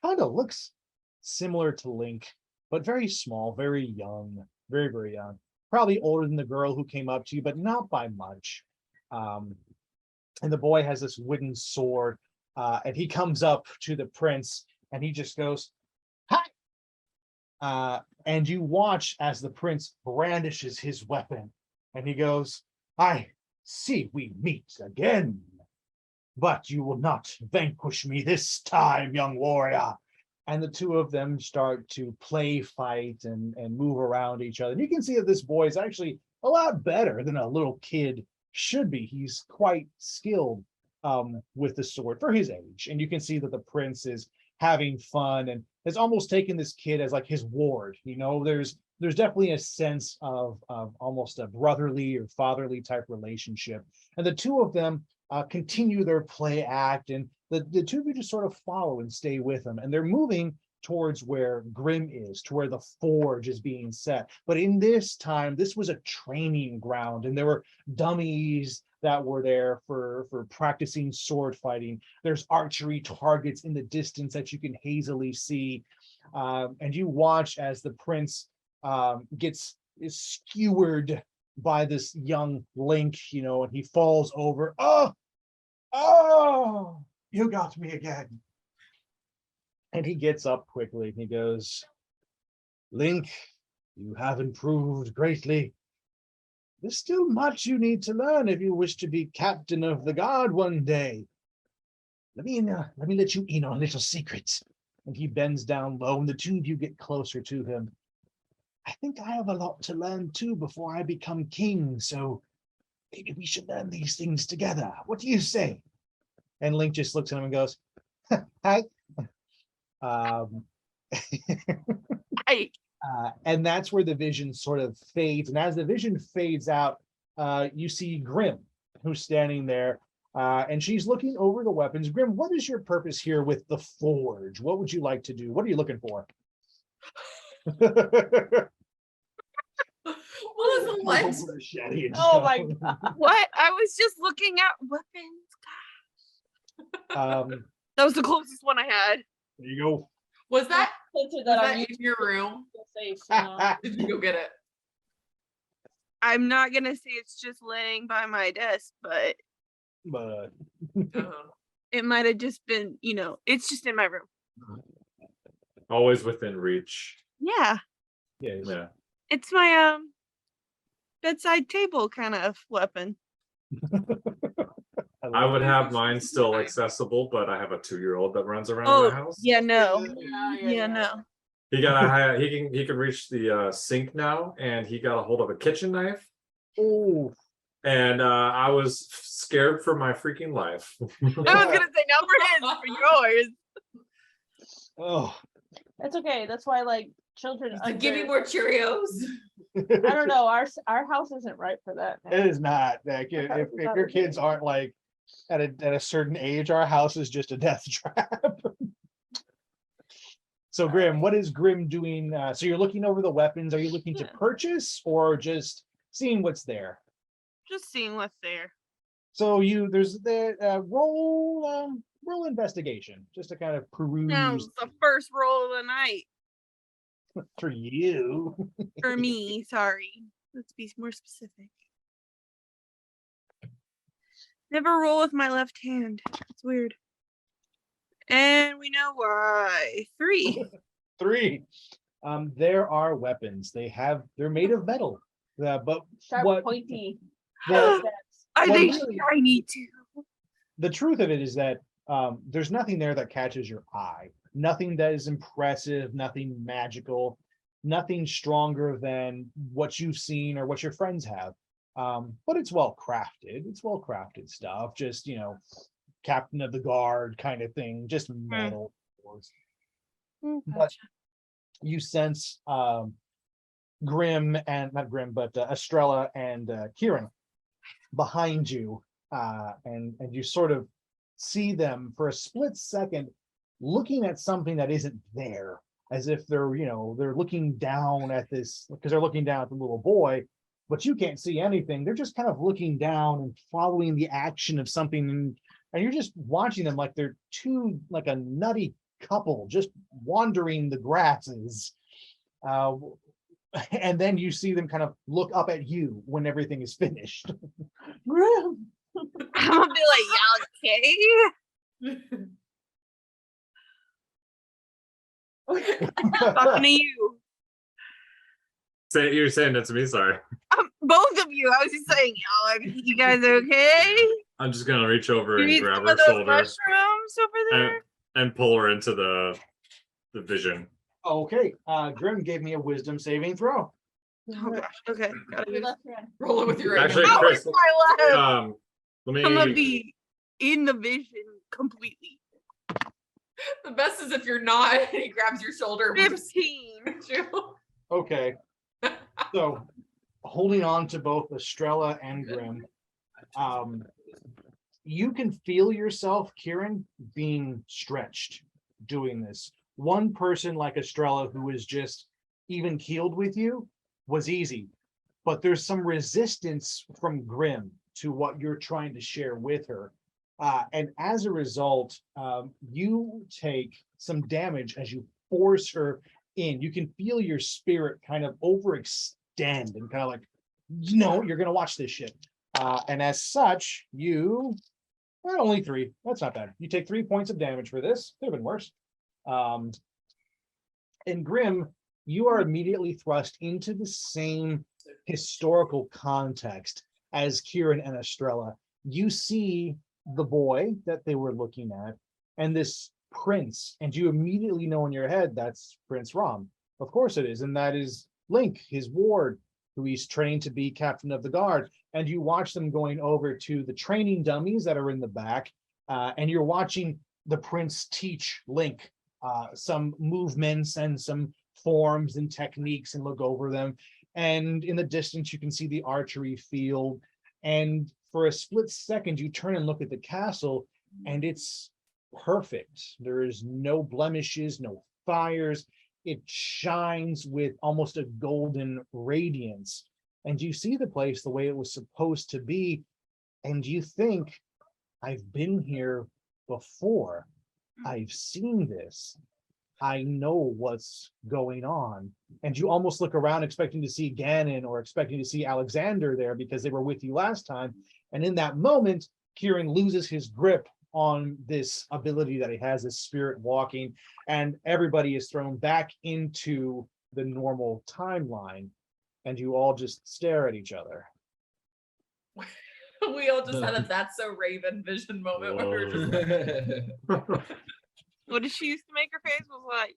Speaker 1: kind of looks similar to Link, but very small, very young, very, very young. Probably older than the girl who came up to you, but not by much. And the boy has this wooden sword, and he comes up to the prince and he just goes, "Hi!" And you watch as the prince brandishes his weapon and he goes, "I see we meet again, but you will not vanquish me this time, young warrior." And the two of them start to play fight and move around each other. And you can see that this boy is actually a lot better than a little kid should be. He's quite skilled with the sword for his age. And you can see that the prince is having fun and has almost taken this kid as like his ward. You know, there's definitely a sense of almost a brotherly or fatherly type relationship. And the two of them continue their play act, and the two of you just sort of follow and stay with them. And they're moving towards where Grim is, to where the forge is being set. But in this time, this was a training ground, and there were dummies that were there for practicing sword fighting. There's archery targets in the distance that you can hazily see. And you watch as the prince is skewered by this young Link, you know, and he falls over. Oh, you got me again. And he gets up quickly and he goes, "Link, you have improved greatly. There's still much you need to learn if you wish to be captain of the guard one day. Let me let you in on a little secret." And he bends down low, and the two of you get closer to him. "I think I have a lot to learn too before I become king, so maybe we should learn these things together. What do you say?" And Link just looks at him and goes, "Hi." And that's where the vision sort of fades. And as the vision fades out, you see Grim, who's standing there, and she's looking over the weapons. Grim, what is your purpose here with the forge? What would you like to do? What are you looking for?
Speaker 3: What is the lens?
Speaker 6: Oh my God.
Speaker 2: What? I was just looking at weapons. That was the closest one I had.
Speaker 1: There you go.
Speaker 3: Was that
Speaker 6: Picture
Speaker 3: was
Speaker 6: that
Speaker 3: that
Speaker 6: on
Speaker 3: in your room?
Speaker 6: safe, you know?
Speaker 3: Did you go get it?
Speaker 2: I'm not gonna say it's just laying by my desk, but
Speaker 1: But
Speaker 3: Uh-huh.
Speaker 2: it might have just been, you know, it's just in my room.
Speaker 5: Always within reach.
Speaker 2: Yeah,
Speaker 5: Yeah.
Speaker 2: it's my bedside table kind of weapon.
Speaker 5: I would have
Speaker 3: Which
Speaker 5: mine
Speaker 3: is
Speaker 5: still
Speaker 3: nice.
Speaker 5: accessible, but I have a 2-year-old that runs around
Speaker 2: Oh,
Speaker 5: my house.
Speaker 2: yeah, no.
Speaker 3: Yeah.
Speaker 2: No.
Speaker 5: He can reach the sink now, and he got a hold of a kitchen knife.
Speaker 1: oh,
Speaker 5: And I was scared for my freaking life.
Speaker 2: I was gonna say not for his, for yours.
Speaker 1: oh.
Speaker 6: It's okay. That's why like children
Speaker 3: He's like, give me
Speaker 6: under,
Speaker 3: more Cheerios.
Speaker 6: I don't know, our house isn't right for that.
Speaker 1: It is not. Like, if your kids aren't like at a certain age, our house is just a death trap. So Grim, what is Grim doing? So you're looking over the weapons. Are you looking to
Speaker 2: Yeah.
Speaker 1: purchase or just seeing what's there?
Speaker 2: Just seeing what's there.
Speaker 1: So there's the roll investigation just to kind of
Speaker 2: Now
Speaker 1: peruse
Speaker 2: the first roll of the night
Speaker 1: for you.
Speaker 2: for me. Sorry, let's be more specific. Never roll with my left hand. It's weird. And we know why. 3.
Speaker 1: 3. There are weapons. They're made of metal. But
Speaker 6: Sharp,
Speaker 1: what
Speaker 6: pointy.
Speaker 1: the,
Speaker 2: Are
Speaker 1: Well,
Speaker 2: they
Speaker 1: really-
Speaker 2: shiny too?
Speaker 1: the truth of it is that there's nothing there that catches your eye. Nothing that is impressive, nothing magical, nothing stronger than what you've seen or what your friends have. But it's well crafted. It's well crafted stuff. Just, captain of the guard kind of thing, just metal. But you sense Grim and not Grim, but Estrella and Kieran behind you, and you sort of see them for a split second looking at something that isn't there, as if they're they're looking down at this, because they're looking down at the little boy, but you can't see anything. They're just kind of looking down and following the action of something, and you're just watching them like they're like a nutty couple just wandering the grasses. And then you see them kind of look up at you when everything is finished. Grim.
Speaker 2: I'm gonna be like, y'all okay? Talking to you.
Speaker 5: You're saying that to me, sorry.
Speaker 2: Both of you. I was just saying, you guys okay?
Speaker 5: I'm just gonna reach over
Speaker 2: You
Speaker 5: and
Speaker 2: need
Speaker 5: grab
Speaker 2: some
Speaker 5: her
Speaker 2: of those
Speaker 5: shoulder
Speaker 2: mushrooms over there?
Speaker 5: and pull her into the vision.
Speaker 1: Okay, Grim gave me a wisdom saving throw.
Speaker 2: Oh gosh. Okay. Gotta
Speaker 6: Your
Speaker 2: use.
Speaker 6: left hand.
Speaker 3: Roll it with your right
Speaker 5: Actually,
Speaker 3: hand.
Speaker 2: How
Speaker 5: Chris,
Speaker 2: is my left?
Speaker 5: let
Speaker 2: I'm gonna
Speaker 5: me.
Speaker 2: be in the vision completely.
Speaker 3: The best is if you're not, and he grabs your shoulder. and just
Speaker 2: 15.
Speaker 3: hits you.
Speaker 1: Okay, so holding on to both Estrella and Grim, you can feel yourself, Kieran, being stretched doing this. One person like Estrella, who is just even keeled with you, was easy, but there's some resistance from Grim to what you're trying to share with her. And as a result, you take some damage as you force her in. You can feel your spirit kind of overextend and kind of like, you're going to watch this shit. And as such, only 3. That's not bad. You take 3 points of damage for this. Could have been worse. And Grim, you are immediately thrust into the same historical context as Kieran and Estrella. You see the boy that they were looking at and this prince, and you immediately know in your head that's Prince Rom. Of course it is, and that is Link, his ward, who he's trained to be captain of the guard. And you watch them going over to the training dummies that are in the back, and you're watching the prince teach Link some movements and some forms and techniques and look over them. And in the distance, you can see the archery field. And for a split second, you turn and look at the castle, and it's perfect. There is no blemishes, no fires. It shines with almost a golden radiance. And you see the place the way it was supposed to be. And you think, I've been here before. I've seen this. I know what's going on. And you almost look around expecting to see Ganon or expecting to see Alexander there because they were with you last time. And in that moment, Kieran loses his grip on this ability that he has, this spirit walking, and everybody is thrown back into the normal timeline. And you all just stare at each other.
Speaker 3: We all just had a "That's So Raven" vision moment where we were just
Speaker 2: What did she used to make her face was like?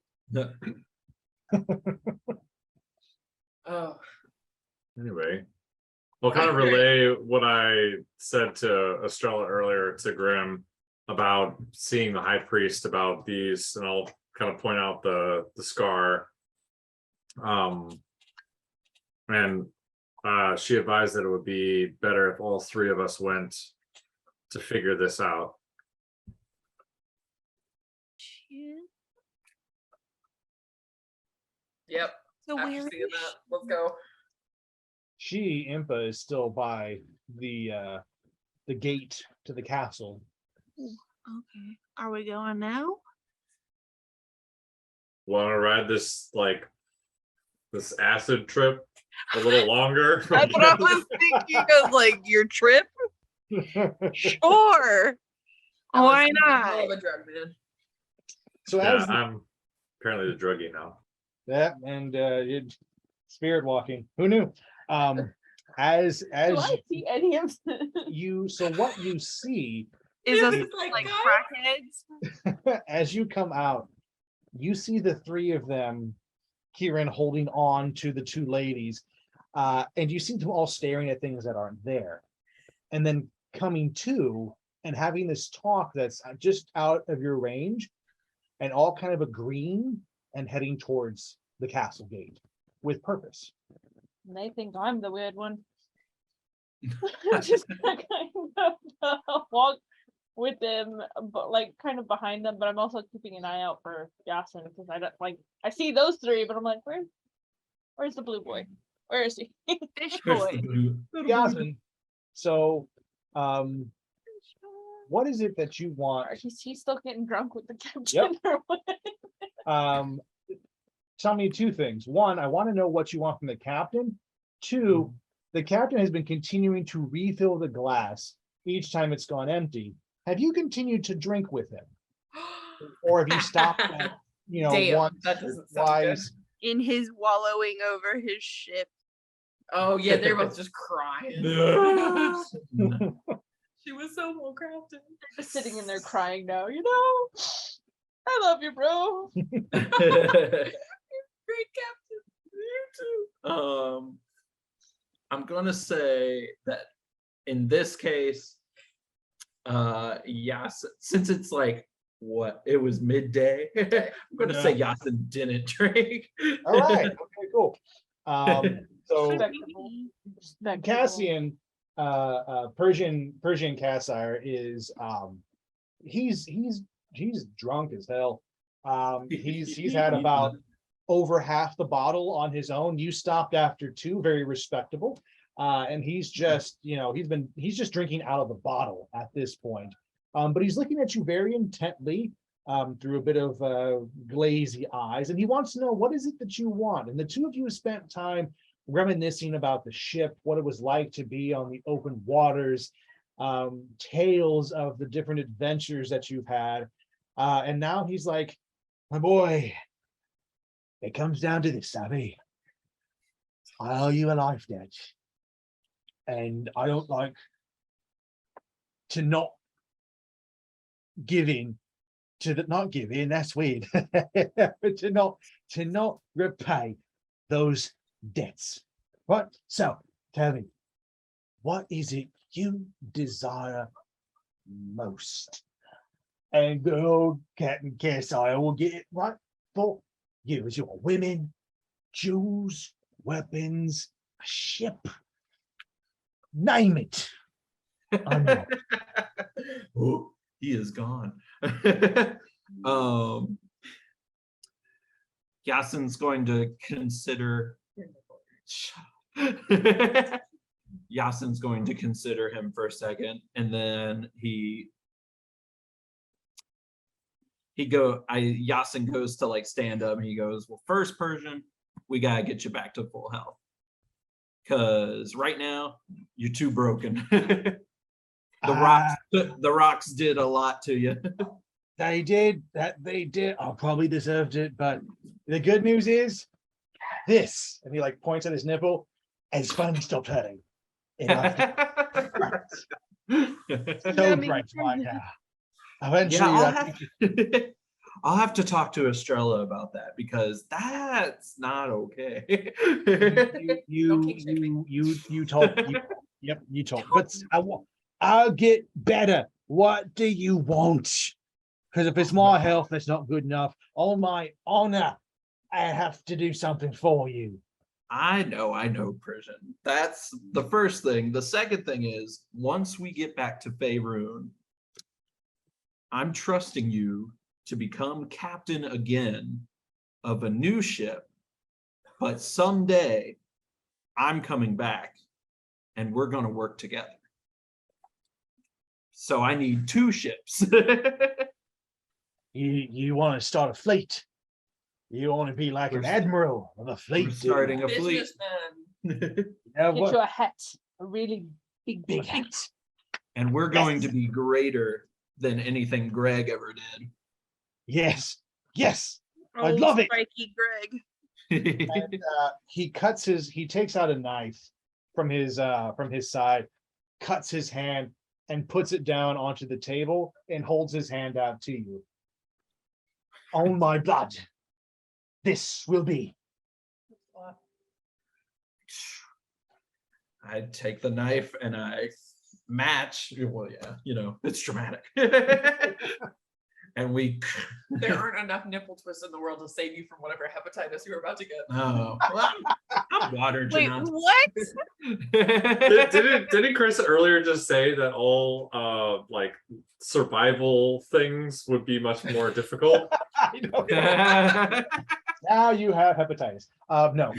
Speaker 3: oh.
Speaker 5: Anyway, I'll kind of relay what I said to Estrella earlier to Grim about seeing the high priest about these, and I'll kind of point out the scar. And she advised that it would be better if all 3 of us went to figure this out.
Speaker 3: Yep.
Speaker 2: So
Speaker 3: After
Speaker 2: where is
Speaker 3: seeing that, let's go.
Speaker 1: Impa is still by the gate to the castle.
Speaker 2: Okay. Are we going now?
Speaker 5: Want to ride this acid trip a little longer?
Speaker 2: That's what I was thinking of, like your trip. Sure. Why
Speaker 3: Hell
Speaker 2: not?
Speaker 3: of a drug, man.
Speaker 1: So
Speaker 5: Yeah,
Speaker 1: as
Speaker 5: I'm apparently the druggie now.
Speaker 1: that and spirit walking. Who knew? As
Speaker 6: Do I see any of
Speaker 1: you so what you see
Speaker 2: Is us
Speaker 3: It's
Speaker 2: like
Speaker 3: guys,
Speaker 2: crackheads?
Speaker 1: as you come out, you see the three of them, Kieran holding on to the two ladies, and you see them all staring at things that aren't there, and then coming to and having this talk that's just out of your range, and all kind of agreeing and heading towards the castle gate with purpose.
Speaker 6: And they think I'm the weird one. I'm just gonna kind of walk with them, but like kind of behind them. But I'm also keeping an eye out for Yasin because I don't like. I see those three, but I'm like, where's the blue boy? Where is he?
Speaker 2: Fish
Speaker 4: There's
Speaker 2: boy.
Speaker 4: the blue-
Speaker 1: Yasin, so what is it that you want?
Speaker 6: He's still getting drunk with the captain
Speaker 1: Yep.
Speaker 6: or what?
Speaker 1: Tell me two things. One, I want to know what you want from the captain. Two, the captain has been continuing to refill the glass each time it's gone empty. Have you continued to drink with him, or have you stopped at,
Speaker 3: Damn,
Speaker 1: once
Speaker 3: that
Speaker 1: or
Speaker 3: doesn't sound
Speaker 1: twice?
Speaker 2: In his wallowing over his ship.
Speaker 3: Oh yeah, they're both just crying. She was so well crafted.
Speaker 6: Just sitting in there crying now. I love you, bro.
Speaker 3: Great captain. You too.
Speaker 4: I'm gonna say that in this case, Yasin, since it's like it was midday, I'm gonna say Yasin didn't drink.
Speaker 1: All right. Okay. Cool. So
Speaker 6: Respectable. Respectable.
Speaker 1: Cassian, Persian Cassire is he's drunk as hell. He's had about over half the bottle on his own. You stopped after two, very respectable. And he's just, he's just drinking out of the bottle at this point. But he's looking at you very intently through a bit of glazy eyes, and he wants to know, what is it that you want? And the two of you have spent time reminiscing about the ship, what it was like to be on the open waters, tales of the different adventures that you've had. And now he's like, my boy, it comes down to this, Savvy. I owe you a life debt. And I don't like to not giving to the not giving, that's weird. to not repay those debts. Right? So tell me, what is it you desire most? And good old Captain Cassire will get it right for you. As your women, jewels, weapons, a ship. Name it. I'm not.
Speaker 4: Oh, he is gone. Yasin's going to consider. Yasin's going to consider him for a second, and then Yasin goes to like stand up, and he goes, well, first, Persian, we gotta get you back to full health, because right now you're too broken. The rocks did a lot to you.
Speaker 1: They did. I probably deserved it, but the good news is this, and he like points at his nipple, and it's finally stopped hurting. So great right now. Eventually,
Speaker 4: I'll have to talk to Estrella about that, because that's not okay.
Speaker 1: you told. You told. But I'll get better. What do you want? Because if it's my health that's not good enough, on my honor, I have to do something for you.
Speaker 4: I know, Persian. That's the first thing. The second thing is, once we get back to Faerun, I'm trusting you to become captain again of a new ship, but someday I'm coming back and we're going to work together. So I need 2 ships.
Speaker 1: You want to start a fleet. You want to be like an admiral of a fleet.
Speaker 4: We're starting a fleet.
Speaker 3: Businessman.
Speaker 1: Yeah,
Speaker 6: Get you a hat, a really big
Speaker 1: big
Speaker 6: hat.
Speaker 1: hat.
Speaker 4: And we're going to be greater than anything Greg ever did.
Speaker 1: Yes, yes. I
Speaker 2: Old
Speaker 1: love it.
Speaker 2: Spiky Greg.
Speaker 1: And he takes out a knife from his side, cuts his hand, and puts it down onto the table and holds his hand out to you. On my blood, this will be.
Speaker 4: I take the knife and I match. Well, yeah, you know, it's dramatic. And we.
Speaker 3: There aren't enough nipple twists in the world to save you from whatever hepatitis you were about to get.
Speaker 4: Oh, well, I'm water.
Speaker 2: Wait,
Speaker 4: Janant.
Speaker 2: what?
Speaker 5: Didn't Chris earlier just say that all like survival things would be much more difficult?
Speaker 1: I know. Now you have hepatitis. No.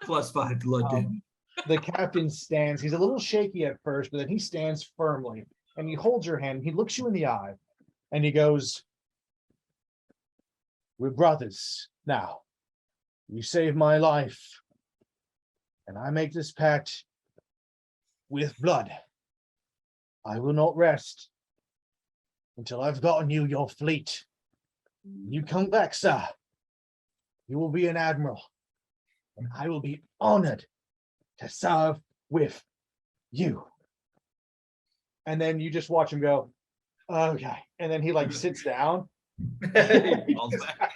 Speaker 4: +5 blood damage.
Speaker 1: The captain stands. He's a little shaky at first, but then he stands firmly and he holds your hand. He looks you in the eye and he goes, "We're brothers now. You saved my life, and I make this pact with blood. I will not rest until I've gotten you your fleet. You come back, sir. You will be an admiral, and I will be honored to serve with you." And then you just watch him go, "Okay." And then he like sits down.
Speaker 4: He falls back.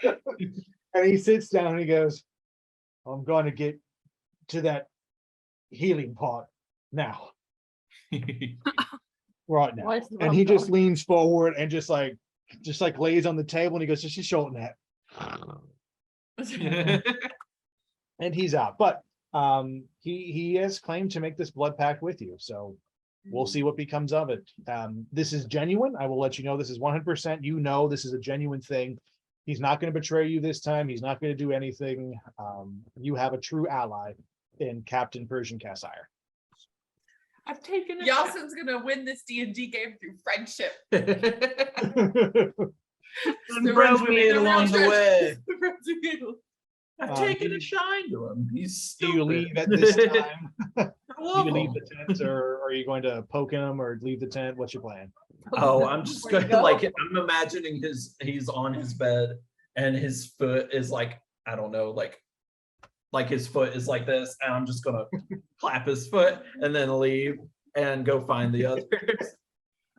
Speaker 1: And he sits down and he goes, "I'm going to get to that healing part now, right now."
Speaker 6: Where's the
Speaker 1: And he
Speaker 6: rum
Speaker 1: just leans forward and just like lays on the table and he goes, "Just a short nap." And he's out. But he has claimed to make this blood pact with you. So we'll see what becomes of it. This is genuine. I will let you know this is 100%. You know, this is a genuine thing. He's not going to betray you this time. He's not going to do anything. You have a true ally in Captain Persian Cassire.
Speaker 3: I've taken Yassin's gonna win this D&D game through friendship.
Speaker 4: And friends we made along the way.
Speaker 3: The friends we made.
Speaker 4: I've taken a shine to him. He's
Speaker 1: Do you
Speaker 4: stupid.
Speaker 1: leave at this time?
Speaker 4: I
Speaker 1: Do
Speaker 4: love
Speaker 1: you leave
Speaker 4: him.
Speaker 1: the tent, or are you going to poke him or leave the tent? What's your plan?
Speaker 4: Oh, I'm just
Speaker 6: Where'd
Speaker 4: going
Speaker 6: you
Speaker 4: like
Speaker 6: go?
Speaker 4: I'm imagining he's on his bed and his foot is like, I don't know, like his foot is like this, and I'm just gonna clap his foot and then leave and go find the others.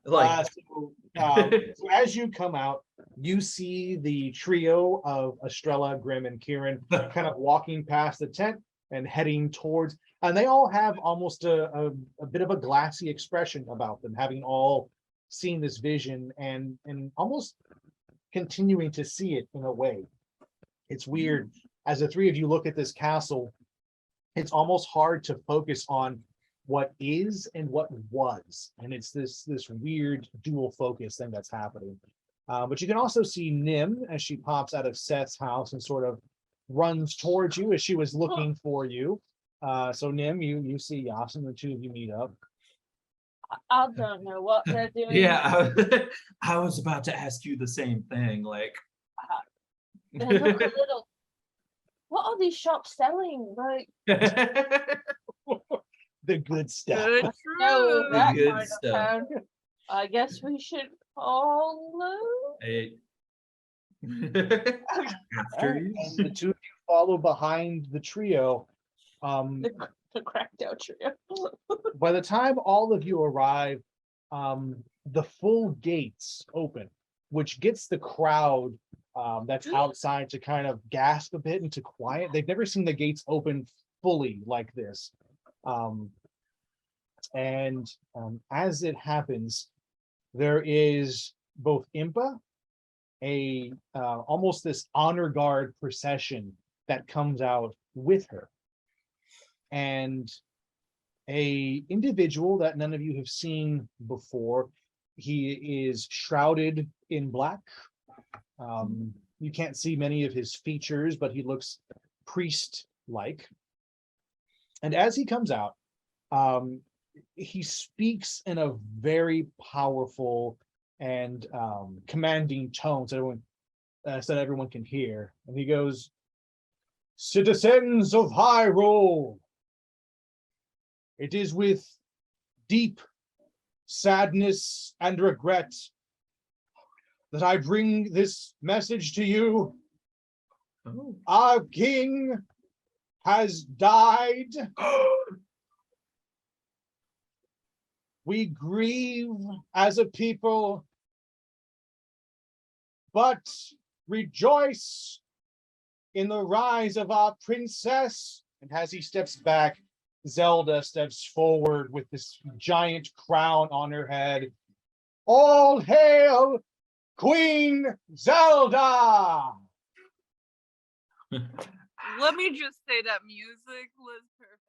Speaker 4: Like
Speaker 1: So as you come out, you see the trio of Estrella, Grim, and Kieran kind of walking past the tent and heading towards, and they all have almost a bit of a glassy expression about them, having all seen this vision and almost continuing to see it in a way. It's weird. As the three of you look at this castle, it's almost hard to focus on what is and what was, and it's this weird dual focus thing that's happening. But you can also see Nim as she pops out of Seth's house and sort of runs towards you as she was looking for you. So Nim, you see Yasin, the two of you meet up.
Speaker 6: I don't know what they're doing.
Speaker 4: yeah, I was about to ask you the same thing. Like
Speaker 6: They look a little. What are these shops selling? Like,
Speaker 1: The good stuff.
Speaker 2: Good
Speaker 6: no,
Speaker 2: fruit.
Speaker 6: that
Speaker 4: good
Speaker 6: kind of
Speaker 4: stuff.
Speaker 6: town. I guess we should follow.
Speaker 4: Hey.
Speaker 1: After and the two of you follow behind the trio.
Speaker 6: The cracked out trio.
Speaker 1: By the time all of you arrive, the full gates open, which gets the crowd that's outside to kind of gasp a bit into quiet. They've never seen the gates open fully like this. As it happens, there is both Impa, a almost this honor guard procession that comes out with her, and a individual that none of you have seen before. He is shrouded in black. You can't see many of his features, but he looks priest-like. And as he comes out, he speaks in a very powerful and commanding tone so everyone can hear. And he goes, "Citizens of Hyrule, it is with deep sadness and regret that I bring this message to you.
Speaker 4: Oh.
Speaker 1: Our king has died. We grieve as a people, but rejoice in the rise of our princess. And as he steps back, Zelda steps forward with this giant crown on her head. All hail Queen Zelda!
Speaker 7: Let me just say that music was perfect.